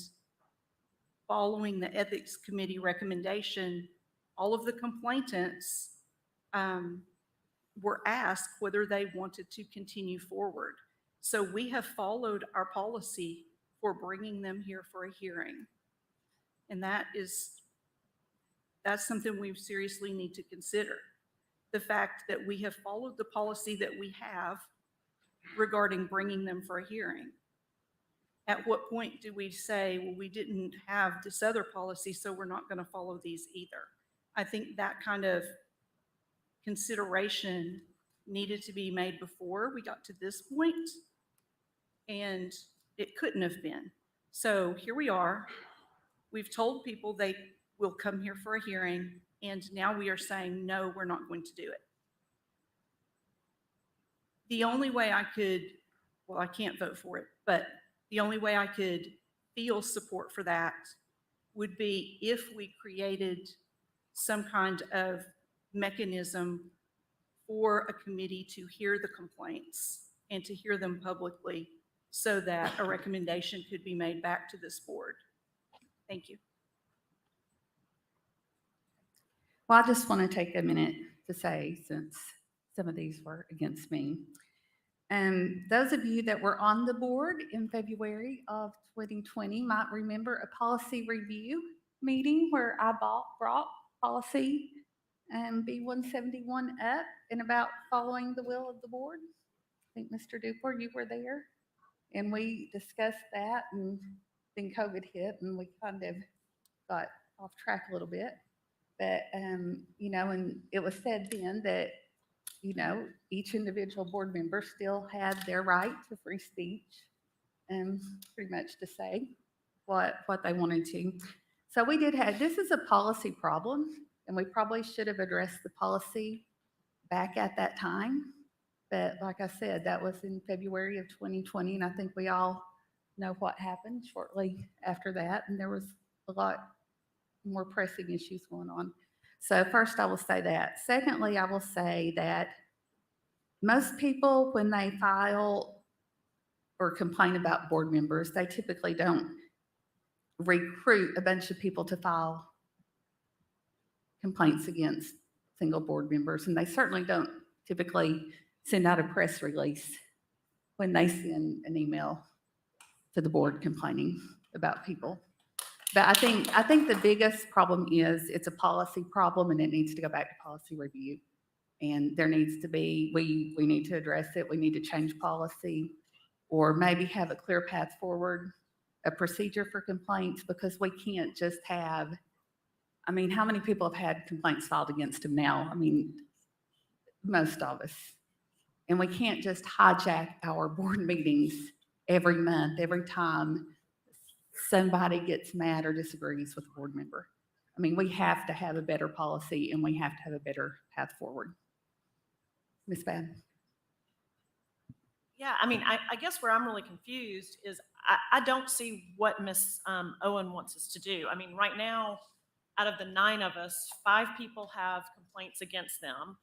following the ethics committee recommendation, all of the complainants were asked whether they wanted to continue forward. So we have followed our policy for bringing them here for a hearing. And that's something we seriously need to consider. The fact that we have followed the policy that we have regarding bringing them for a hearing. At what point do we say, well, we didn't have this other policy, so we're not going to follow these either? I think that kind of consideration needed to be made before we got to this point, and it couldn't have been. So here we are. We've told people they will come here for a hearing, and now we are saying, no, we're not going to do it. The only way I could, well, I can't vote for it, but the only way I could feel support for that would be if we created some kind of mechanism for a committee to hear the complaints and to hear them publicly so that a recommendation could be made back to this board. Thank you. Well, I just want to take a minute to say, since some of these were against me, those of you that were on the board in February of 2020 might remember a policy review meeting where I brought policy B171 up and about following the will of the board. I think Mr. Duper, you were there, and we discussed that, and then COVID hit and we kind of got off track a little bit. But, you know, and it was said then that, you know, each individual board member still had their right to free speech and pretty much to say what they wanted to. So we did have, this is a policy problem, and we probably should have addressed the policy back at that time. But like I said, that was in February of 2020, and I think we all know what happened shortly after that, and there was a lot more pressing issues going on. So first, I will say that. Secondly, I will say that most people, when they file or complain about board members, they typically don't recruit a bunch of people to file complaints against single board members, and they certainly don't typically send out a press release when they send an email to the board complaining about people. But I think the biggest problem is it's a policy problem, and it needs to go back to policy review. And there needs to be, we need to address it. We need to change policy, or maybe have a clear path forward, a procedure for complaints, because we can't just have, I mean, how many people have had complaints filed against them now? I mean, most of us. And we can't just hijack our board meetings every month, every time somebody gets mad or disagrees with a board member. I mean, we have to have a better policy, and we have to have a better path forward. Ms. Babb. Yeah, I mean, I guess where I'm really confused is I don't see what Ms. Owen wants us to do. I mean, right now, out of the 9 of us, 5 people have complaints against them.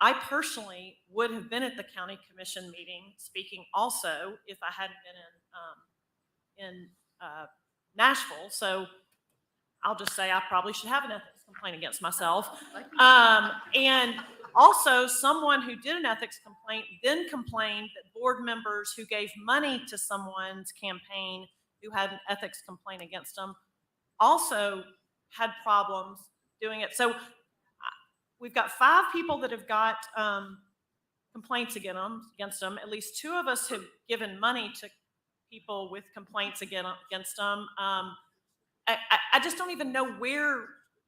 I personally would have been at the county commission meeting speaking also if I hadn't been in Nashville. So I'll just say I probably should have an ethics complaint against myself. And also, someone who did an ethics complaint then complained that board members who gave money to someone's campaign who had an ethics complaint against them also had problems doing it. So we've got 5 people that have got complaints against them. At least 2 of us have given money to people with complaints against them. I just don't even know where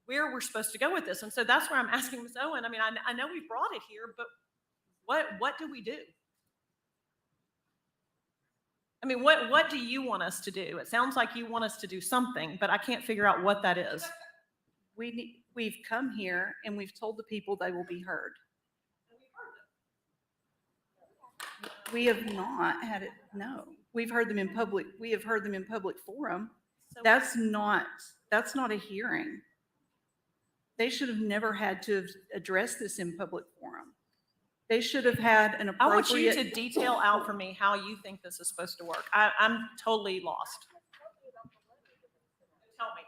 we're supposed to go with this. And so that's where I'm asking Ms. Owen. I mean, I know we brought it here, but what do we do? I mean, what do you want us to do? It sounds like you want us to do something, but I can't figure out what that is. We've come here and we've told the people they will be heard. We have not had it, no. We've heard them in public. We have heard them in public forum. That's not a hearing. They should have never had to have addressed this in public forum. They should have had an I want you appropriate. to detail out for me how you think this is supposed to work. I'm totally lost. Tell me.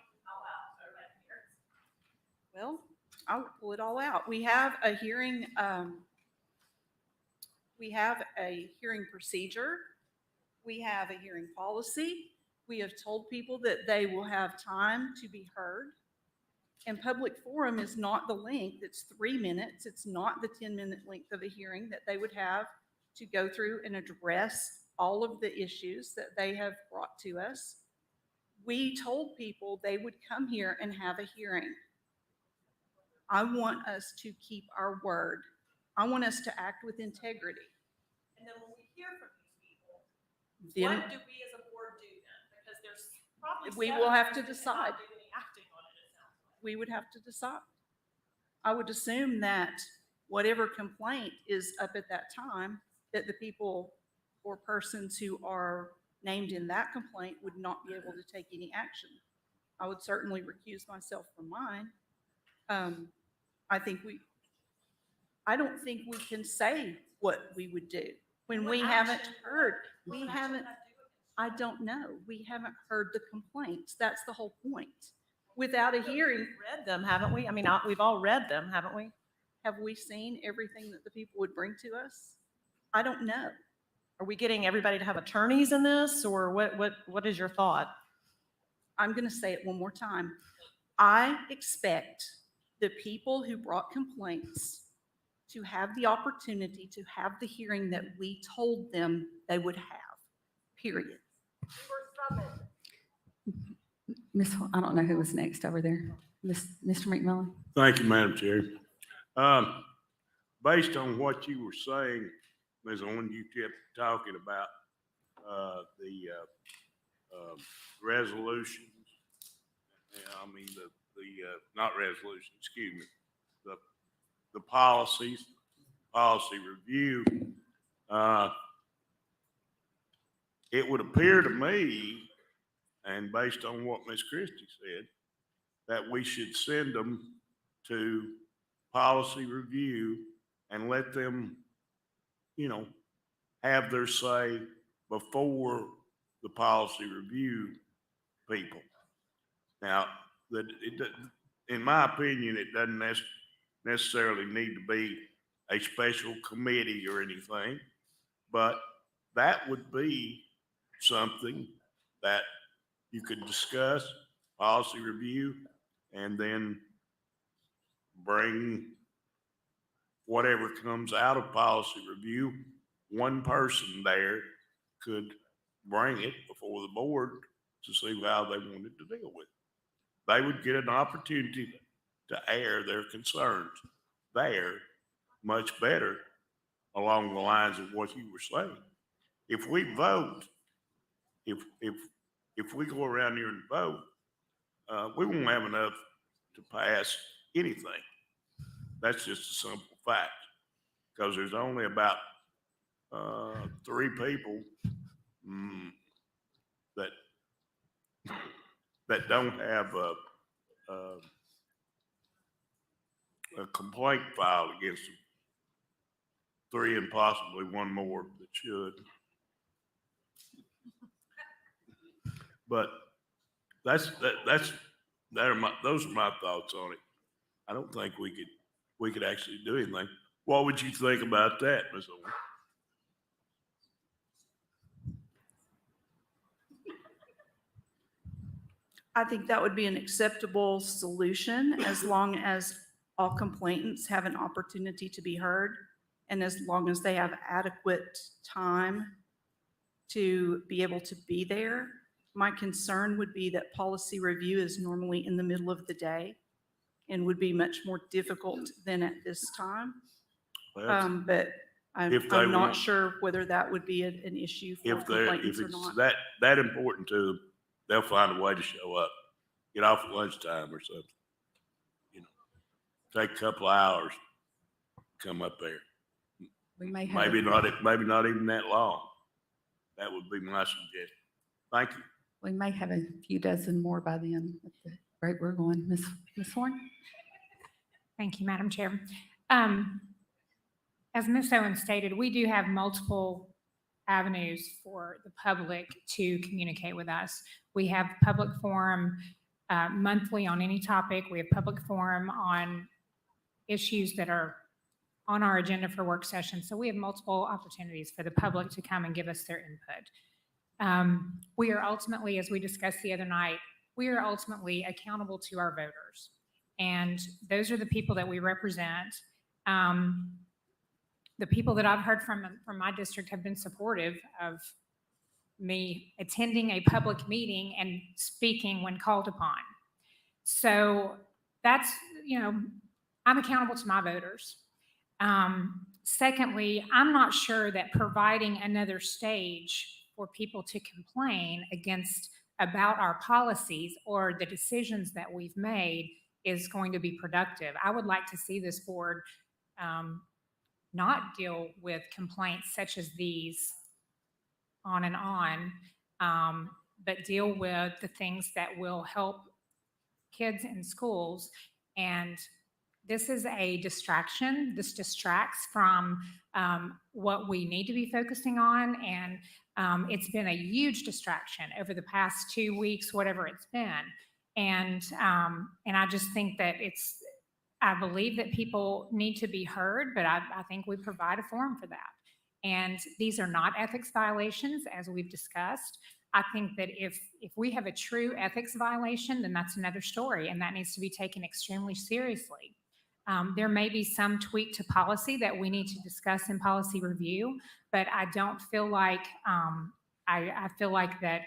Well, I'll pull it all out. We have a hearing, procedure. We have a hearing policy. We have told people that they will have time to be heard. And public forum is not the length. It's 3 minutes. It's not the 10-minute length of a hearing that they would have to go through and address all of the issues that they have brought to us. We told people they would come here and have a hearing. I want us to keep our word. I want us to act with integrity. And then when we hear from these people, Then what do we as a board do then? Because there's probably we 7 will have of to us that decide. cannot do any acting on it, it sounds like. We would have to decide. I would assume that whatever complaint is up at that time, that the people or persons who are named in that complaint would not be able to take any action. I would certainly recuse myself from mine. I don't think we can say what we would do when we haven't heard. I don't know. We haven't heard the complaints. That's the whole point. Without a hearing. We've read them, haven't we? I mean, we've all read them, haven't we? Have we seen everything that the people would bring to us? I don't know. Are we getting everybody to have attorneys in this, or what is your thought? I'm going to say it one more time. I expect the people who brought complaints to have the opportunity to have the hearing that we told them they would have, period. I don't know who was next over there. Mr. McMillan? Thank you, Madam Chair. Based on what you were saying, Ms. Owen, you kept talking about the resolutions. I mean, not resolution, excuse me, the policies, policy review. It would appear to me, and based on what Ms. Christie said, that we should send them to policy review and let them, have their say before the policy review people. Now, in my opinion, it doesn't necessarily need to be a special committee or anything, but that would be something that you could discuss, policy review, and then bring whatever comes out of policy review. One person there could bring it before the board to see how they wanted to deal with it. They would get an opportunity to air their concerns there much better along the lines of what you were saying. If we vote, if we go around here and vote, we won't have enough to pass anything. That's just a simple fact, because there's only about 3 people that don't have a complaint filed against them. 3 and possibly 1 more that should. But those are my thoughts on it. I don't think we could actually do anything. What would you think about that, Ms. Owen? I think that would be an acceptable solution as long as all complainants have an opportunity to be heard and as long as they have adequate time to be able to be there. My concern would be that policy review is normally in the middle of the day and would be much more difficult than at this time. Well, But I'm if they I'm not want- sure whether that would be an issue for if complainants or it's not. that important to them, they'll find a way to show up, get off at lunchtime or something. You know, take a couple hours, come up there. We may have. Maybe not even that long. That would be my suggestion. Thank you. We may have a few dozen more by then at the rate we're going. Ms. Horn? Thank you, Madam Chair. As Ms. Owen stated, we do have multiple avenues for the public to communicate with us. We have public forum monthly on any topic. We have public forum on issues that are on our agenda for work sessions. So we have multiple opportunities for the public to come and give us their input. We are ultimately, as we discussed the other night, we are ultimately accountable to our voters. And those are the people that we represent. The people that I've heard from my district have been supportive of me attending a public meeting and speaking when called upon. So that's, I'm accountable to my voters. Secondly, I'm not sure that providing another stage for people to complain about our policies or the decisions that we've made is going to be productive. I would like to see this board not deal with complaints such as these on and on, but deal with the things that will help kids in schools. And this is a distraction. This distracts from what we need to be focusing on. And it's been a huge distraction over the past 2 weeks, whatever it's been. And I just think that I believe that people need to be heard, but I think we provide a forum for that. And these are not ethics violations, as we've discussed. I think that if we have a true ethics violation, then that's another story, and that needs to be taken extremely seriously. There may be some tweak to policy that we need to discuss in policy review, but I don't feel like, I feel like that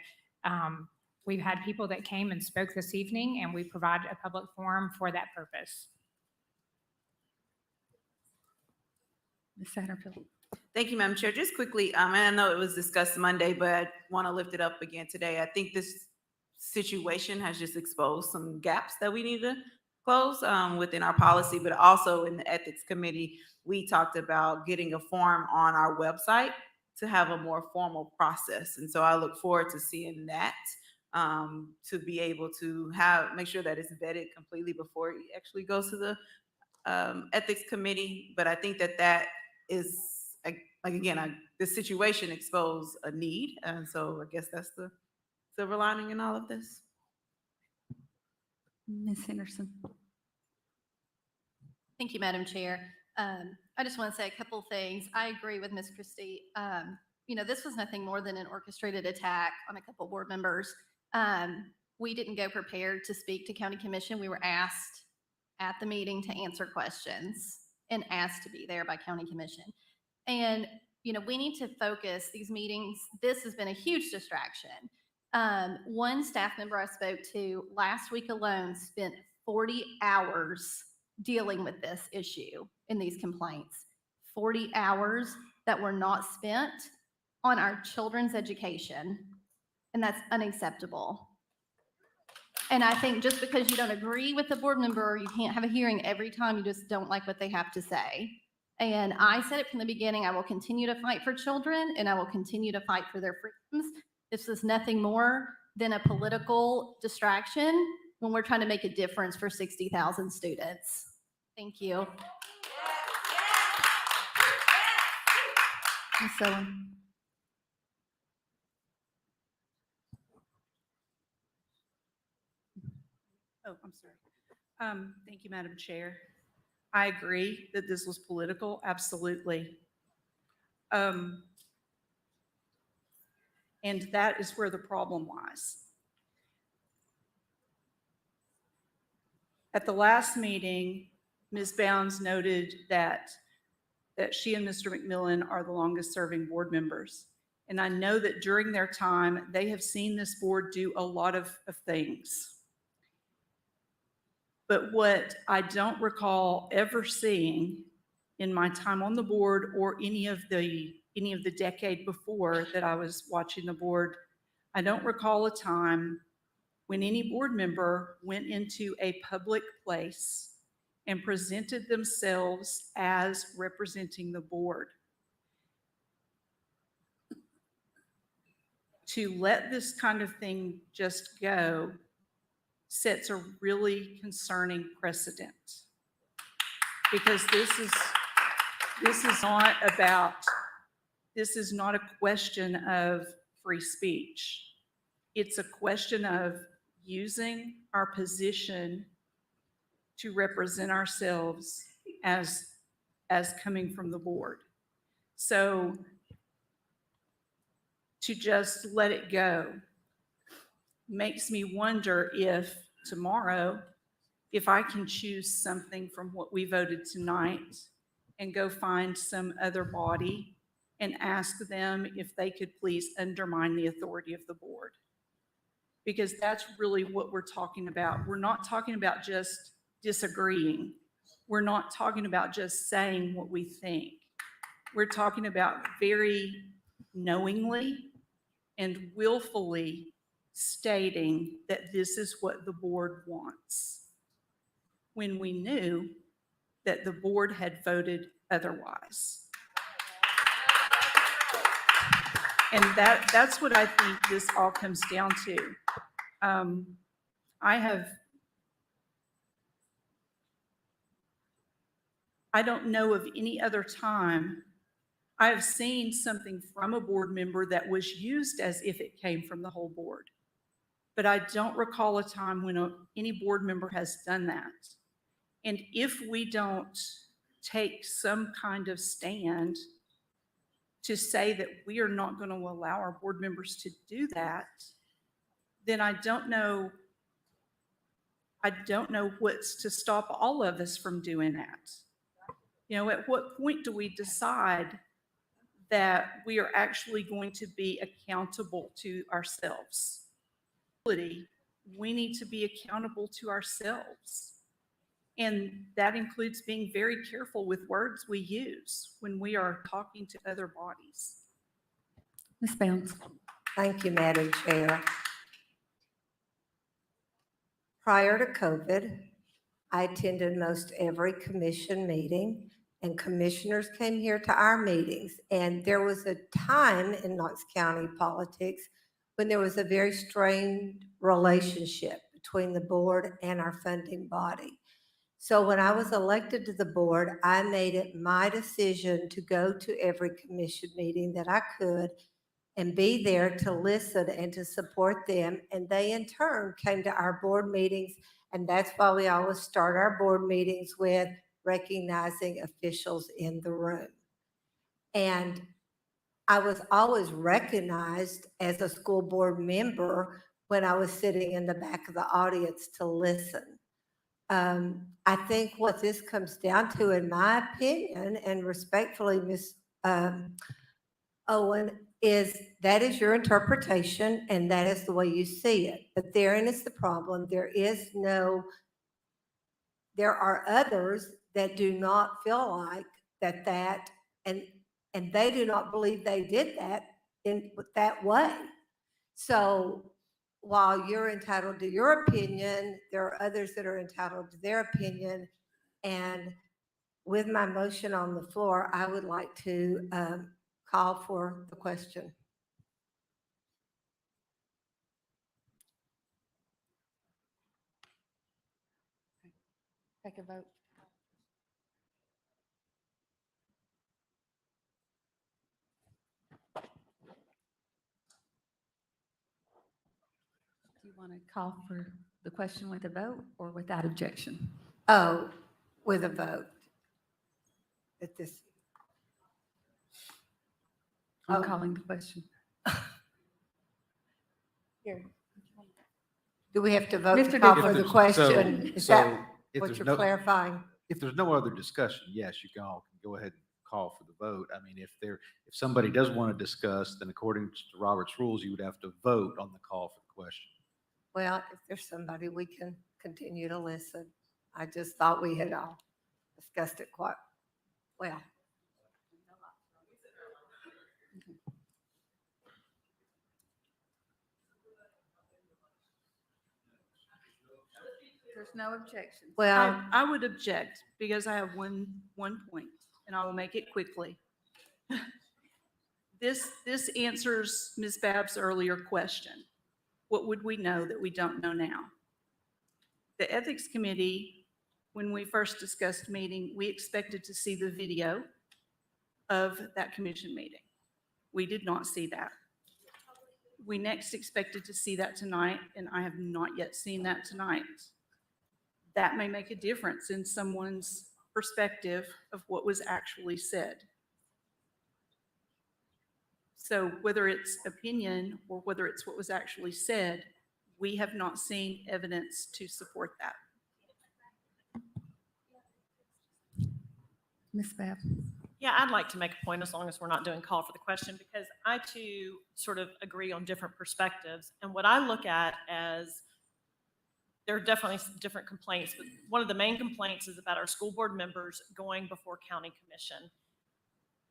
we've had people that came and spoke this evening, and we provide a public forum for that purpose. Ms. Satterfield? Thank you, Madam Chair. Just quickly, and I know it was discussed Monday, but I want to lift it up again today. I think this situation has just exposed some gaps that we need to close within our policy, but also in the Ethics Committee, we talked about getting a form on our website to have a more formal process. And so I look forward to seeing that, to be able to make sure that it's vetted completely before it actually goes to the Ethics Committee. But I think that is, this situation exposed a need. And so I guess that's the silver lining in all of this. Ms. Henderson? Thank you, Madam Chair. I just want to say a couple things. I agree with Ms. Christie. This was nothing more than an orchestrated attack on a couple board members. We didn't go prepared to speak to County Commission. We were asked at the meeting to answer questions and asked to be there by County Commission. And, we need to focus these meetings. This has been a huge distraction. One staff member I spoke to last week alone spent 40 hours dealing with this issue in these complaints. 40 hours that were not spent on our children's education. And that's unacceptable. And I think just because you don't agree with the board member, you can't have a hearing every time you just don't like what they have to say. And I said it from the beginning, I will continue to fight for children and I will continue to fight for their freedoms. This is nothing more than a political distraction when we're trying to make a difference for 60,000 students. Thank you. Ms. Owen? Oh, I'm sorry. Thank you, Madam Chair. I agree that this was political, absolutely. And that is where the problem lies. At the last meeting, Ms. Bounds noted that she and Mr. McMillan are the longest serving board members. And I know that during their time, they have seen this board do a lot of things. But what I don't recall ever seeing in my time on the board or any of the decade before that I was watching the board, I don't recall a time when any board member went into a public place and presented themselves as representing the board. To let this kind of thing just go sets a really concerning precedent. Because this is not a question of free speech. It's a question of using our position to represent ourselves as coming from the board. So to just let it go makes me wonder if tomorrow, if I can choose something from what we voted tonight and go find some other body and ask them if they could please undermine the authority of the board. Because that's really what we're talking about. We're not talking about just disagreeing. We're not talking about just saying what we think. We're talking about very knowingly and willfully stating that this is what the board wants, when we knew that the board had voted otherwise. And that's what I think this all comes down to. I don't know of any other time I have seen something from a board member that was used as if it came from the whole board. But I don't recall a time when any board member has done that. And if we don't take some kind of stand to say that we are not going to allow our board members to do that, then I don't know what's to stop all of us from doing that. You know, at what point do we decide that we are actually going to be accountable to ourselves? We need to be accountable to ourselves. And that includes being very careful with words we use when we are talking to other bodies. Ms. Bounds. Thank you, Madam Chair. Prior to COVID, I attended most every commission meeting, and commissioners came here to our meetings. And there was a time in Knox County politics when there was a very strained relationship between the board and our funding body. So when I was elected to the board, I made it my decision to go to every commission meeting that I could and be there to listen and to support them. And they in turn came to our board meetings. And that's why we always start our board meetings with recognizing officials in the room. And I was always recognized as a school board member when I was sitting in the back of the audience to listen. I think what this comes down to, in my opinion, and respectfully, Ms. Owen, is that is your interpretation and that is the way you see it. But therein is the problem. There are others that do not feel like that, and they do not believe they did that in that way. So while you're entitled to your opinion, there are others that are entitled to their opinion. And with my motion on the floor, I would like to call for the question. Take a vote. Do you want to call for the question with a vote or without objection? Oh, with a vote. At this. I'm calling the question. Here. Do we have to vote Mr. to call Dixon. for the question? Is that If what there's you're no- clarifying. If there's no other discussion, yes, you can all can go ahead and call for the vote. I mean, if somebody does want to discuss, then according to Robert's rules, you would have to vote on the call for the question. Well, if there's somebody, we can continue to listen. I just thought we had all discussed it quite well. There's no objection. Well, I would object because I have one point, and I will make it quickly. This answers Ms. Babb's earlier question. What would we know that we don't know now? The Ethics Committee, when we first discussed meeting, we expected to see the video of that commission meeting. We did not see that. We next expected to see that tonight, and I have not yet seen that tonight. That may make a difference in someone's perspective of what was actually said. So whether it's opinion or whether it's what was actually said, we have not seen evidence to support that. Ms. Babb. Yeah, I'd like to make a point as long as we're not doing call for the question, because I too sort of agree on different perspectives. And what I look at as, there are definitely some different complaints, but one of the main complaints is about our school board members going before county commission.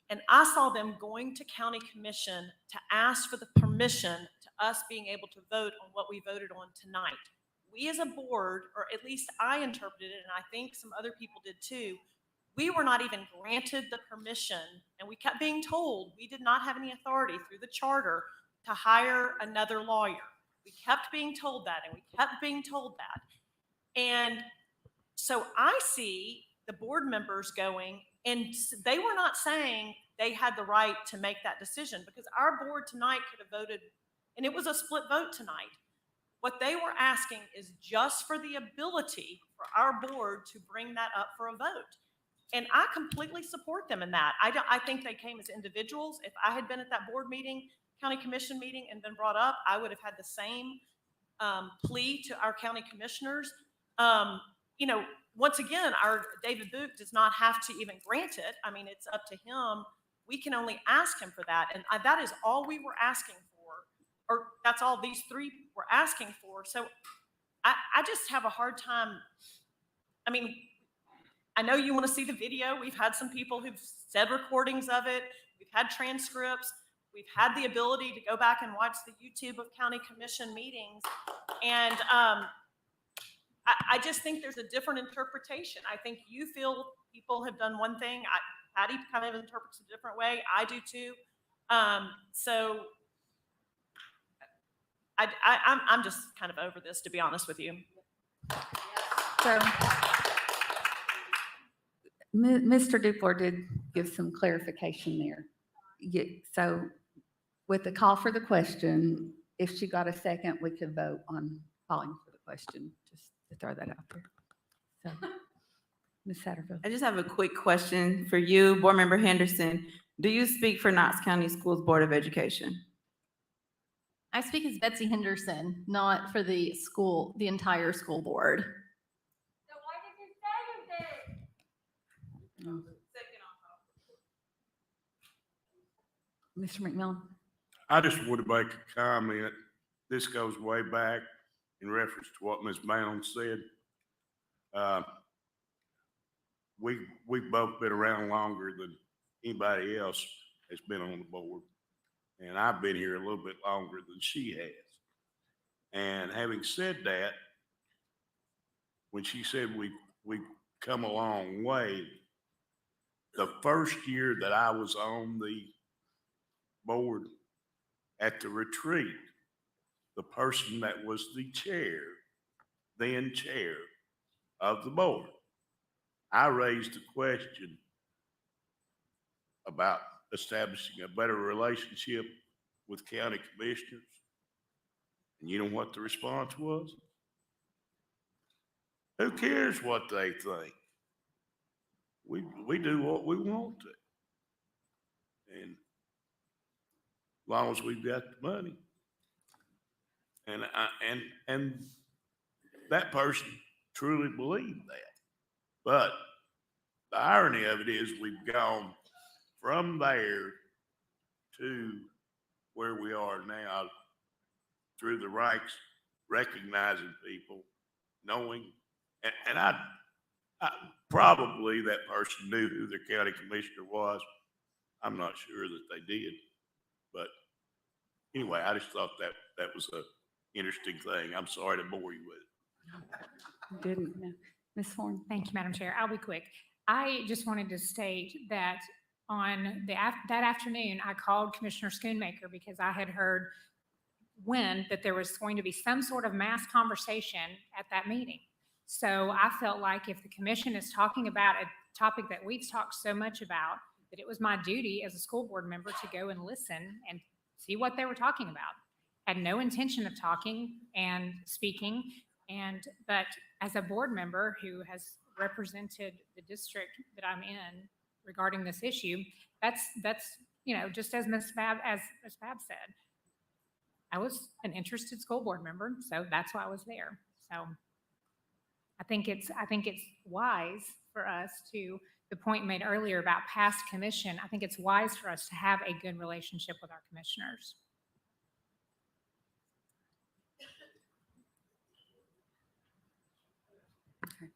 And I saw them going to county commission to ask for the permission to us being able to vote on what we voted on tonight. We as a board, or at least I interpreted it, and I think some other people did too, we were not even granted the permission, and we kept being told we did not have any authority through the charter to hire another lawyer. We kept being told that, and we kept being told that. And so I see the board members going, and they were not saying they had the right to make that decision, because our board tonight could have voted, and it was a split vote tonight. What they were asking is just for the ability for our board to bring that up for a vote. And I completely support them in that. I think they came as individuals. If I had been at that board meeting, county commission meeting, and been brought up, I would have had the same plea to our county commissioners. You know, once again, our David Book does not have to even grant it. I mean, it's up to him. We can only ask him for that. And that is all we were asking for, or that's all these three were asking for. So I just have a hard time. I mean, I know you want to see the video. We've had some people who've said recordings of it. We've had transcripts. We've had the ability to go back and watch the YouTube of county commission meetings. And I just think there's a different interpretation. I think you feel people have done one thing. Patty kind of interprets a different way. I do too. So I'm just kind of over this, to be honest with you. So, Mr. Dufour did give some clarification there. So with the call for the question, if she got a second, we could vote on calling for the question, just to throw that out there. So, Ms. Satterfield. I just have a quick question for you, Board Member Henderson. Do you speak for Knox County Schools Board of Education? I speak as Betsy Henderson, not for the school, the entire school board. Mr. McMillan. I just want to make a comment. This goes way back in reference to what Ms. Bound said. We've both been around longer than anybody else has been on the board. And I've been here a little bit longer than she has. And having said that, when she said we've come a long way, the first year that I was on the board at the retreat, the person that was the then chair of the board, I raised the question about establishing a better relationship with county commissioners. And you know what the response was? Who cares what they think? We do what we want to. And as long as we've got the money. And that person truly believe that. But the irony of it is we've gone from there to where we are now through the ranks, recognizing people, knowing, and I probably that person knew who their county commissioner was. I'm not sure that they did, but anyway, I just thought that was a interesting thing. I'm sorry to bore you with it. Didn't, no. Ms. Horn? Thank you, Madam Chair. I'll be quick. I just wanted to state that on that afternoon, I called Commissioner Schoonmaker because I had heard that there was going to be some sort of mass conversation at that meeting. So I felt like if the commission is talking about a topic that we've talked so much about, that it was my duty as a school board member to go and listen and see what they were talking about. Had no intention of talking and speaking, but as a board member who has represented the district that I'm in regarding this issue, that's just as Ms. Babb said, I was an interested school board member, so that's why I was there. So I think it's wise for us to, the point made earlier about past commission, I think it's wise for us to have a good relationship with our commissioners. Okay.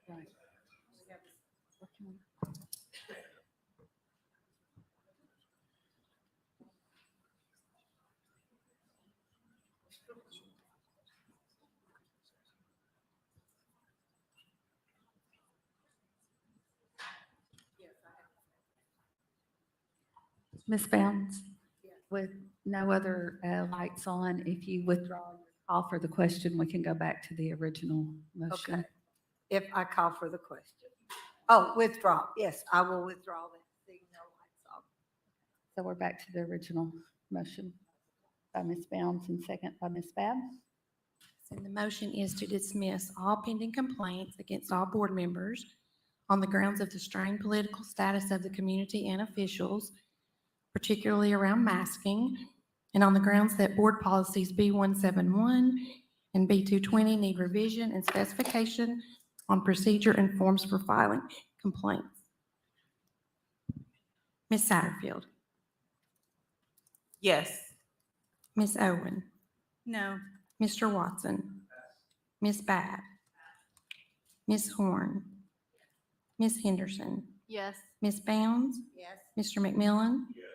Right. Ms. Bounds, with no other lights on, if you withdraw your call for the question, we can go back to the original motion. Okay. If I call for the question. Oh, withdraw. Yes, I will withdraw that. Seeing no lights on. So we're back to the original motion by Ms. Bounds and second by Ms. Babb. So the motion is to dismiss all pending complaints against all board members on the grounds of the strained political status of the community and officials, particularly around masking, and on the grounds that board policies B171 and B220 need revision and specification on procedure and forms for filing complaints. Ms. Satterfield. Yes. Ms. Owen. No. Mr. Watson. Ms. Babb. Ms. Horn. Ms. Henderson. Yes. Ms. Bounds. Yes. Mr. McMillan. Yes.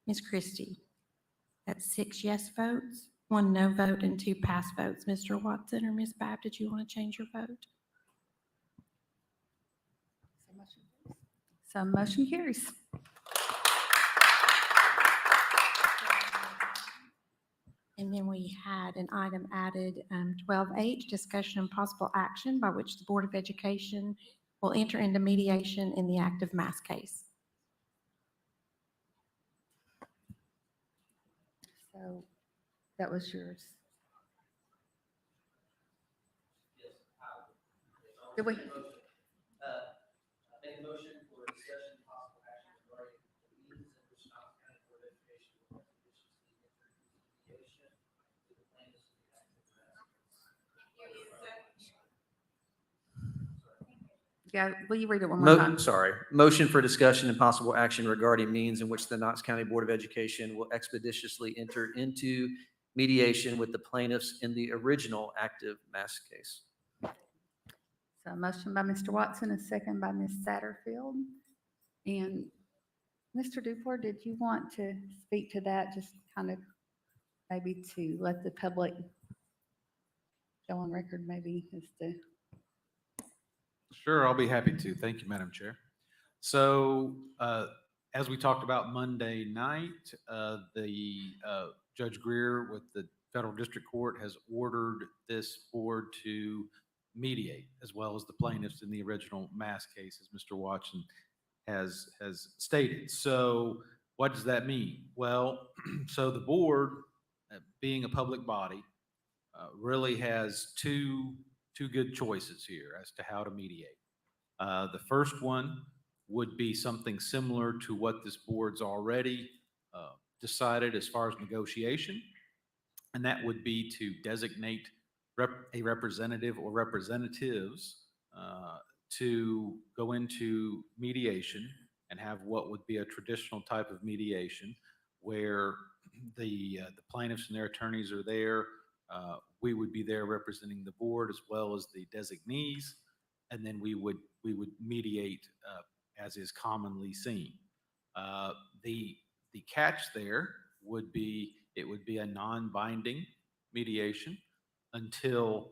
Ms. Christie. That's 6 yes votes, 1 no vote, and 2 pass votes. Mr. Watson or Ms. Babb, did you want to change your vote? So motion carries. And then we had an item added, 12H, discussion and possible action by which the Board of Education will enter into mediation in the active mass case. So that was yours. Did we? Make a motion for discussion and possible action regarding the means in which Knox County Board of Education will expeditiously enter into mediation with the plaintiffs in the active mass. Yeah, will you read it one more time? Sorry. Motion for discussion and possible action regarding means in which the Knox County Board of Education will expeditiously enter into mediation with the plaintiffs in the original active mass case. So a motion by Mr. Watson, a second by Ms. Satterfield. And Mr. Dufour, did you want to speak to that? Just kind of maybe to let the public go on record maybe as to. Sure, I'll be happy to. Thank you, Madam Chair. So as we talked about Monday night, Judge Greer with the Federal District Court has ordered this board to mediate, as well as the plaintiffs in the original mass case, as Mr. Watson has stated. So what does that mean? Well, so the board, being a public body, really has two good choices here as to how to mediate. The first one would be something similar to what this board's already decided as far as negotiation. And that would be to designate a representative or representatives to go into mediation and have what would be a traditional type of mediation where the plaintiffs and their attorneys are there. We would be there representing the board as well as the designees, and then we would mediate as is commonly seen. The catch there would be it would be a non-binding mediation until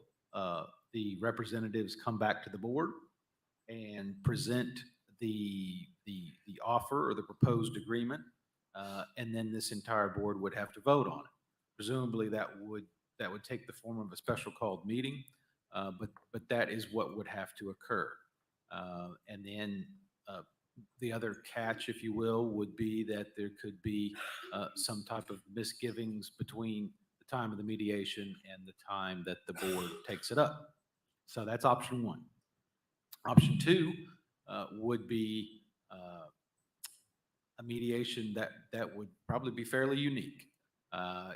the representatives come back to the board and present the offer or the proposed agreement, and then this entire board would have to vote on it. Presumably that would take the form of a special called meeting, but that is what would have to occur. And then the other catch, if you will, would be that there could be some type of misgivings between the time of the mediation and the time that the board takes it up. So that's option one. Option two would be a mediation that would probably be fairly unique.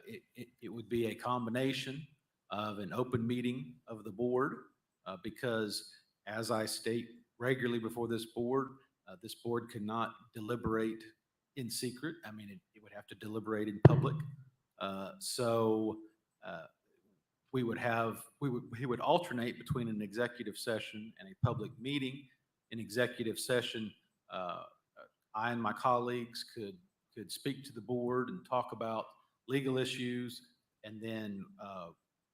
It would be a combination of an open meeting of the board because, as I state regularly before this board cannot deliberate in secret. I mean, it would have to deliberate in public. We would alternate between an executive session and a public meeting. In executive session, I and my colleagues could speak to the board and talk about legal issues, and then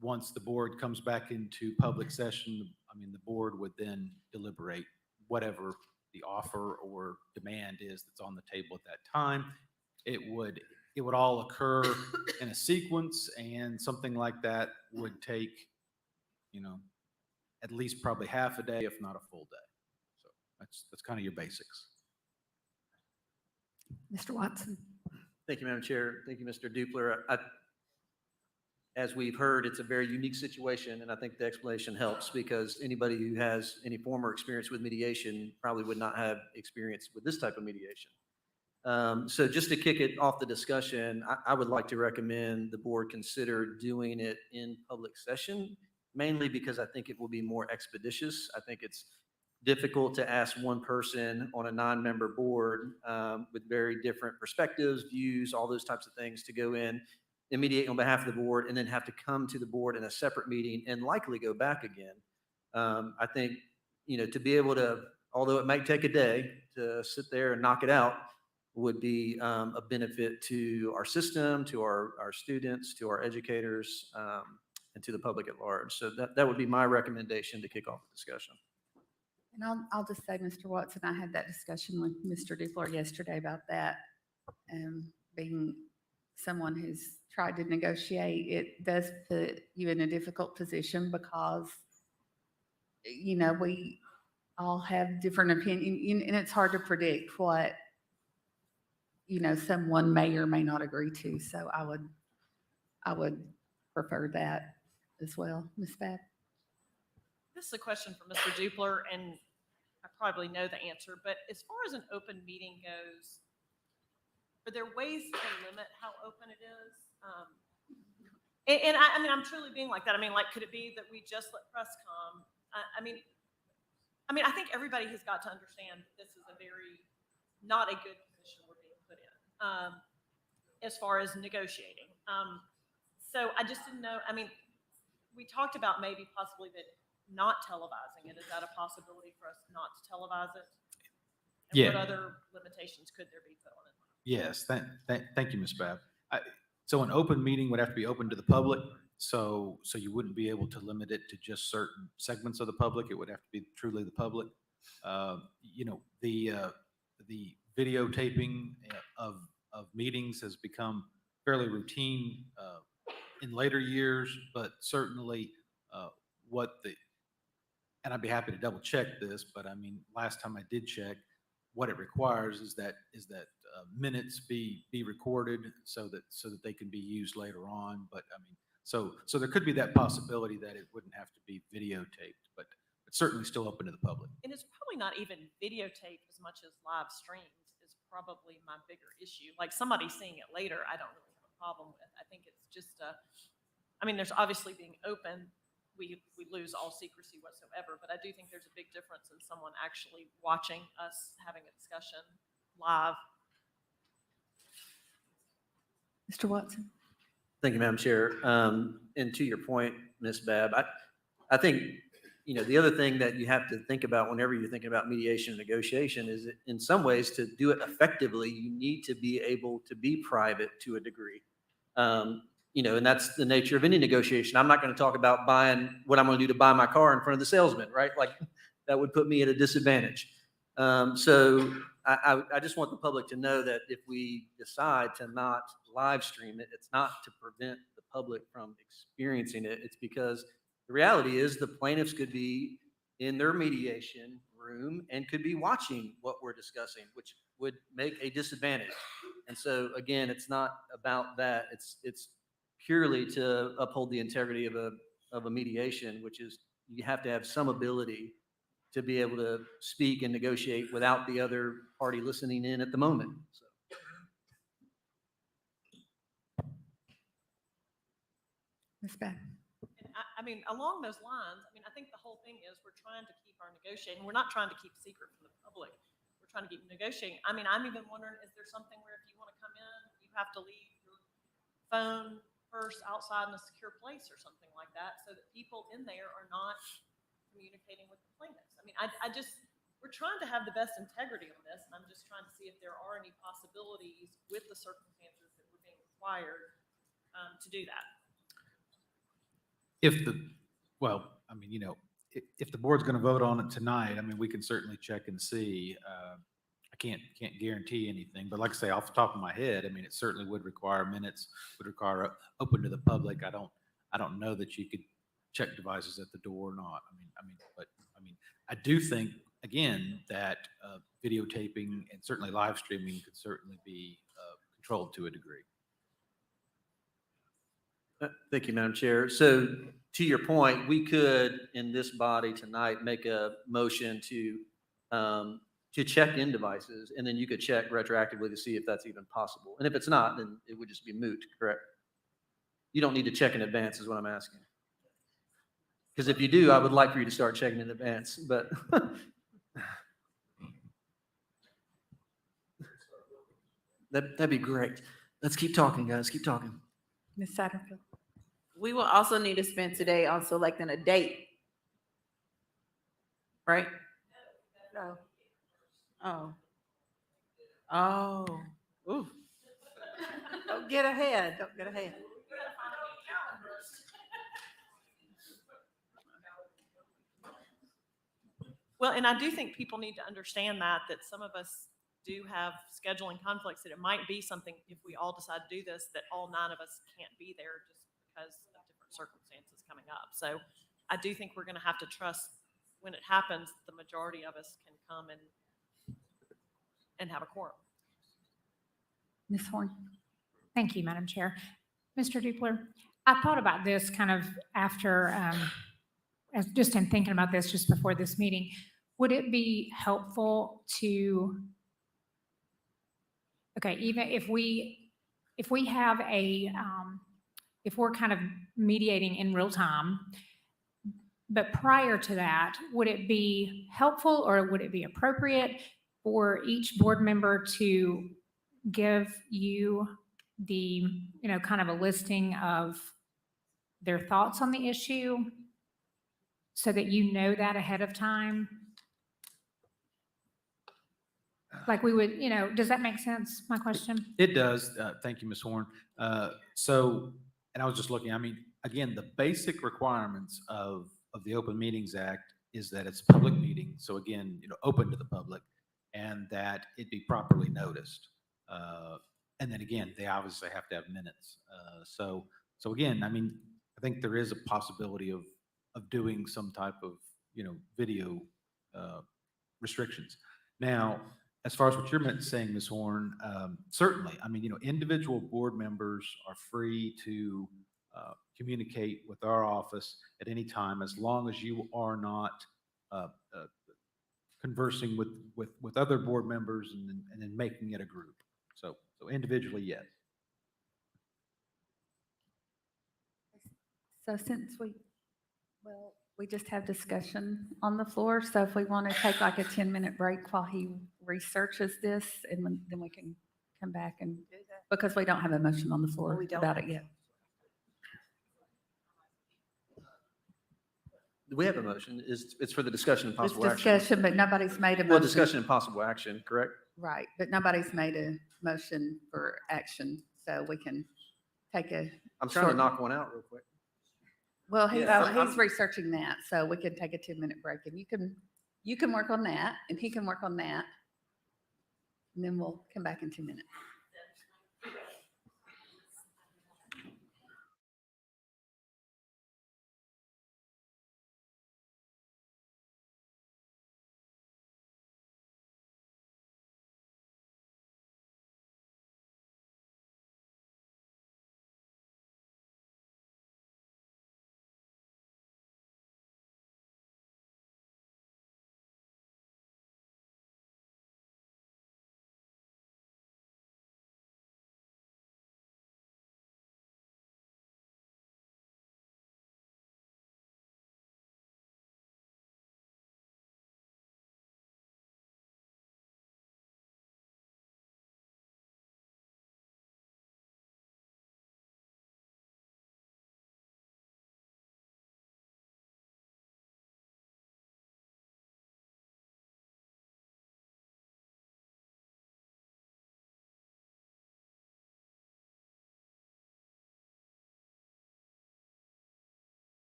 once the board comes back into public session, I mean, the board would then deliberate whatever the offer or demand is that's on the table at that time. It would all occur in a sequence, and something like that would take, at least probably half a day, if not a full day. So that's kind of your basics. Mr. Watson. Thank you, Madam Chair. Thank you, Mr. Dupler. As we've heard, it's a very unique situation, and I think the explanation helps because anybody who has any former experience with mediation probably would not have experience with this type of mediation. So just to kick it off the discussion, I would like to recommend the board consider doing it in public session, mainly because I think it will be more expeditious. I think it's difficult to ask one person on a non-member board with very different perspectives, views, all those types of things to go in and mediate on behalf of the board and then have to come to the board in a separate meeting and likely go back again. I think, to be able to, although it might take a day to sit there and knock it out, would be a benefit to our system, to our students, to our educators, and to the public at large. So that would be my recommendation to kick off the discussion. And I'll just say, Mr. Watson, I had that discussion with Mr. Dupler yesterday about that. Being someone who's tried to negotiate, it does put you in a difficult position because, we all have different opinions, and it's hard to predict what, someone may or may not agree to. So I would prefer that as well. Ms. Babb? This is a question for Mr. Dupler, and I probably know the answer, but as far as an open meeting goes, are there ways to limit how open it is? I'm truly being like that. Could it be that we just let press come? I think everybody has got to understand that this is a very, not a good position we're being put in as far as negotiating. So I just didn't know, we talked about maybe possibly that not televising it. Is that a possibility for us not to televise it? And Yeah. what other limitations could there be put on it? Yes, thank you, Ms. Babb. So an open meeting would have to be open to the public, so you wouldn't be able to limit it to just certain segments of the public. It would have to be truly the public. The videotaping of meetings has become fairly routine in later years, but certainly and I'd be happy to double check this, but last time I did check, what it requires is that minutes be recorded so that they can be used later on. But so there could be that possibility that it wouldn't have to be videotaped, but it's certainly still open to the public. And it's probably not even videotaped as much as live streams is probably my bigger issue. Like somebody seeing it later, I don't really have a problem with. I think it's just I mean, there's obviously being open, we lose all secrecy whatsoever, but I do think there's a big difference in someone actually watching us having a discussion live. Mr. Watson? Thank you, Madam Chair. And to your point, Ms. Babb, I think, the other thing that you have to think about whenever you're thinking about mediation and negotiation is that in some ways to do it effectively, you need to be able to be private to a degree. And that's the nature of any negotiation. I'm not going to talk about buying what I'm going to do to buy my car in front of the salesman, right? Like that would put me at a disadvantage. So I just want the public to know that if we decide to not live stream it, it's not to prevent the public from experiencing it. It's because the reality is the plaintiffs could be in their mediation room and could be watching what we're discussing, which would make a disadvantage. And so again, it's not about that. It's purely to uphold the integrity of a mediation, which is you have to have some ability to be able to speak and negotiate without the other party listening in at the moment. So. Ms. Babb? I mean, along those lines, I mean, I think the whole thing is we're trying to keep our negotiating. We're not trying to keep secret from the public. We're trying to keep negotiating. I mean, I'm even wondering, is there something where if you want to come in, you have to leave your phone first outside in a secure place or something like that so that people in there are not communicating with the plaintiffs? I mean, we're trying to have the best integrity on this, and I'm just trying to see if there are any possibilities with the circumstances that we're being required to do that. If the board's going to vote on it tonight, I mean, we can certainly check and see. I can't guarantee anything, but like I say, off the top of my head, I mean, it certainly would require minutes, would require open to the public. I don't know that you could check devices at the door or not. But I do think, again, that videotaping and certainly live streaming could certainly be controlled to a degree. Thank you, Madam Chair. So to your point, we could, in this body tonight, make a motion to check in devices, and then you could check retroactively to see if that's even possible. And if it's not, then it would just be moot, correct? You don't need to check in advance is what I'm asking. Because if you do, I would like for you to start checking in advance, but. That'd be great. Let's keep talking, guys. Keep talking. Ms. Satterfield? We will also need to spend today on selecting a date. Right? No. Ooh. Don't get ahead. Don't get ahead. Well, and I do think people need to understand that some of us do have scheduling conflicts, that it might be something, if we all decide to do this, that all 9 of us can't be there just because of different circumstances coming up. So I do think we're going to have to trust when it happens, the majority of us can come and have a quorum. Ms. Horn? Thank you, Madam Chair. Mr. Dupler, I thought about this kind of after, as just in thinking about this just before this meeting. Would it be helpful to, okay, even if we have if we're kind of mediating in real time, but prior to that, would it be helpful or would it be appropriate for each board member to give you the, kind of a listing of their thoughts on the issue so that you know that ahead of time? Like we would, does that make sense, my question? It does. Thank you, Ms. Horn. And I was just looking, I mean, again, the basic requirements of the Open Meetings Act is that it's a public meeting. So again, open to the public, and that it be properly noticed. And then again, they obviously have to have minutes. So again, I mean, I think there is a possibility of doing some type of, video restrictions. Now, as far as what you're saying, Ms. Horn, certainly, I mean, individual board members are free to communicate with our office at any time, as long as you are not conversing with other board members and then making it a group. So individually, yes. So we just have discussion on the floor. So if we want to take like a 10-minute break while he researches this, and then we can come back and, because we don't have a motion on the floor about it yet. We have a motion. It's for the discussion and It's possible action. discussion, but nobody's made a motion. Well, discussion and possible action, correct? Right, but nobody's made a motion for action, so we can take a. I'm trying to short- knock one out real quick. Well, Yeah, he's researching that, so we can take a 10-minute break, and you can work on that, and he can work on that. And then we'll come back in 2 minutes.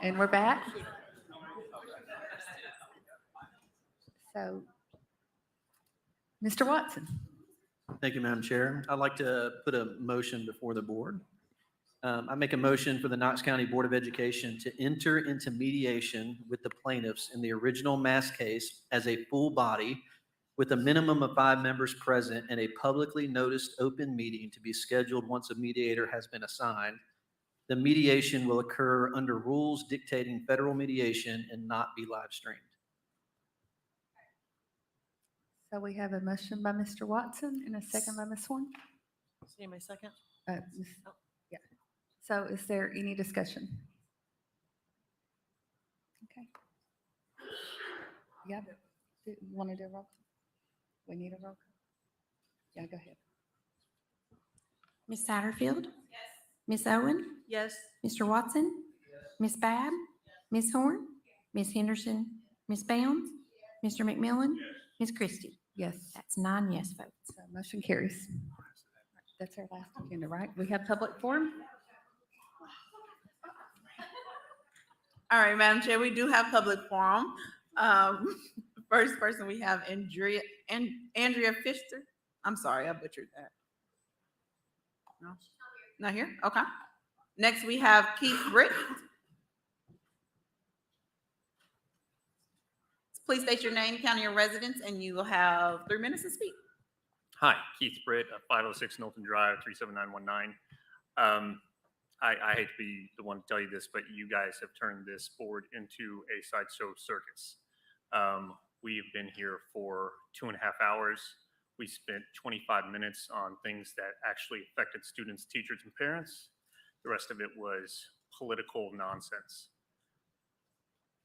And we're back. So, Mr. Watson. Thank you, Madam Chair. I'd like to put a motion before the board. I make a motion for the Knox County Board of Education to enter into mediation with the plaintiffs in the original mass case as a full body with a minimum of 5 members present and a publicly noticed open meeting to be scheduled once a mediator has been assigned. The mediation will occur under rules dictating federal mediation and not be live streamed. So we have a motion by Mr. Watson and a second by Ms. Horn. Anybody second? Yeah. So is there any discussion? Okay. Yeah. Do you want to do a roll call? We need a roll call. Yeah, go ahead. Ms. Satterfield? Yes. Ms. Owen? Yes. Mr. Watson? Ms. Babb? Ms. Horn? Ms. Henderson? Ms. Bounds? Mr. McMillan? Ms. Christie? Yes. That's 9 yes votes. So motion carries. That's our last agenda, right? We have public forum. All right, Madam Chair, we do have public forum. First person we have Andrea Pfister. I'm sorry, I butchered that. No, not here? Okay. Next, we have Keith Britt. Please state your name, county your residence, and you will have 3 minutes to speak. Hi, Keith Britt, 506 Knowlton Drive, 37919. I hate to be the one to tell you this, but you guys have turned this board into a sideshow circus. We've been here for 2.5 hours. We spent 25 minutes on things that actually affected students, teachers, and parents. The rest of it was political nonsense.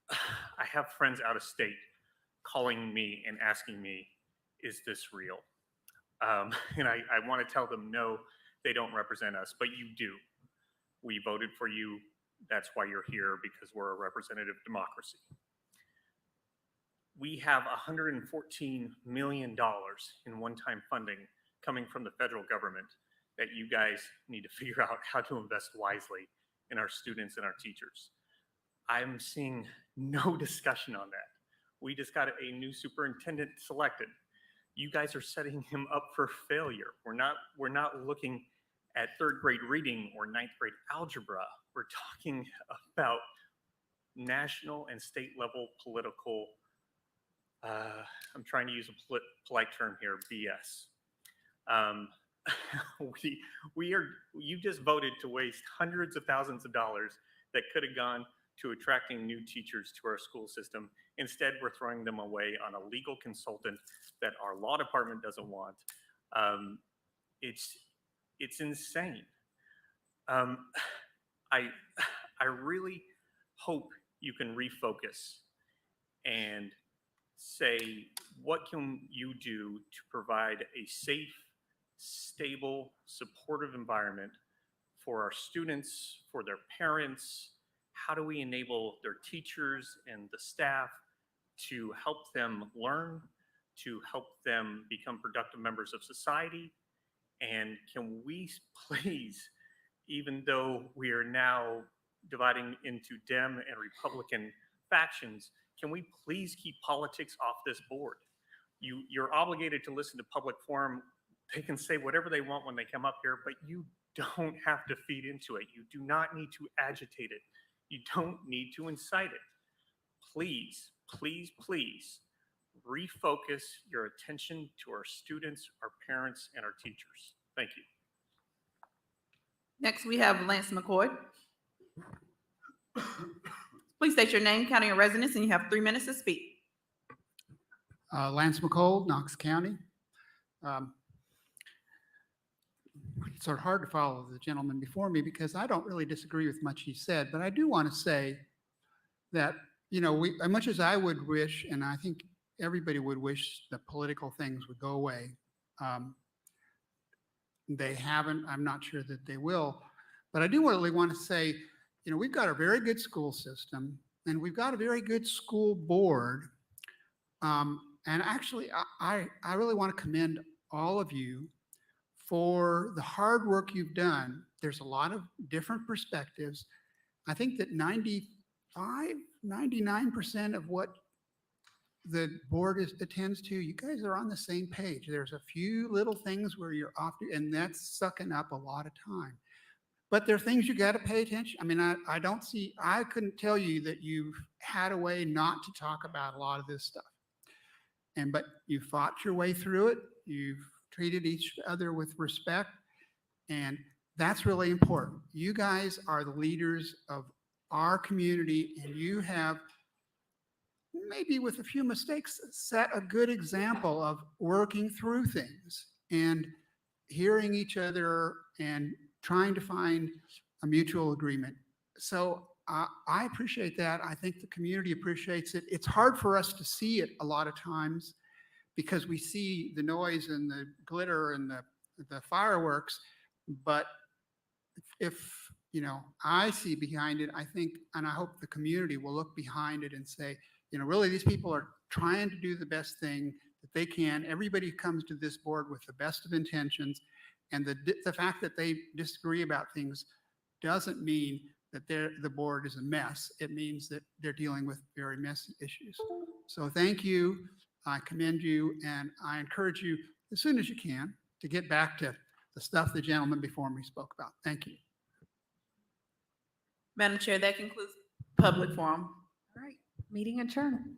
I have friends out of state calling me and asking me, is this real? And I want to tell them, no, they don't represent us, but you do. We voted for you. That's why you're here, because we're a representative democracy. We have $114 million in one-time funding coming from the federal government that you guys need to figure out how to invest wisely in our students and our teachers. I'm seeing no discussion on that. We just got a new superintendent selected. You guys are setting him up for failure. We're not looking at 3rd grade reading or 9th grade algebra. We're talking about national and state level political, I'm trying to use a polite term here, BS. You just voted to waste hundreds of thousands of dollars that could have gone to attracting new teachers to our school system. Instead, we're throwing them away on a legal consultant that our law department doesn't want. It's insane. I really hope you can refocus and say, what can you do to provide a safe, stable, supportive environment for our students, for their parents? How do we enable their teachers and the staff to help them learn, to help them become productive members of society? And can we please, even though we are now dividing into Dem and Republican factions, can we please keep politics off this board? You're obligated to listen to public forum. They can say whatever they want when they come up here, but you don't have to feed into it. You do not need to agitate it. You don't need to incite it. Please, please, please refocus your attention to our students, our parents, and our teachers. Thank you. Next, we have Lance McCoy. Please state your name, county, and residence, and you have 3 minutes to speak. Lance McCoy, Knox County. It's sort of hard to follow the gentleman before me because I don't really disagree with much he said, but I do want to say that, you know, as much as I would wish, and I think everybody would wish that political things would go away, they haven't. I'm not sure that they will, but I do really want to say, you know, we've got a very good school system and we've got a very good school board. And actually, I really want to commend all of you for the hard work you've done. There's a lot of different perspectives. I think that 95% 99% of what the board attends to, you guys are on the same page. There's a few little things where you're off, and that's sucking up a lot of time. But there are things you got to pay attention. I mean, I couldn't tell you that you've had a way not to talk about a lot of this stuff. But you fought your way through it. You've treated each other with respect. And that's really important. You guys are the leaders of our community, and you have, maybe with a few mistakes, set a good example of working through things and hearing each other and trying to find a mutual agreement. So I appreciate that. I think the community appreciates it. It's hard for us to see it a lot of times because we see the noise and the glitter and the fireworks. But if I see behind it, I think, and I hope the community will look behind it and say, really these people are trying to do the best thing that they can. Everybody comes to this board with the best of intentions. And the fact that they disagree about things doesn't mean that the board is a mess. It means that they're dealing with very messy issues. So thank you. I commend you, and I encourage you as soon as you can to get back to the stuff the gentleman before me spoke about. Thank you. Madam Chair, that concludes public forum. All right, meeting adjourned.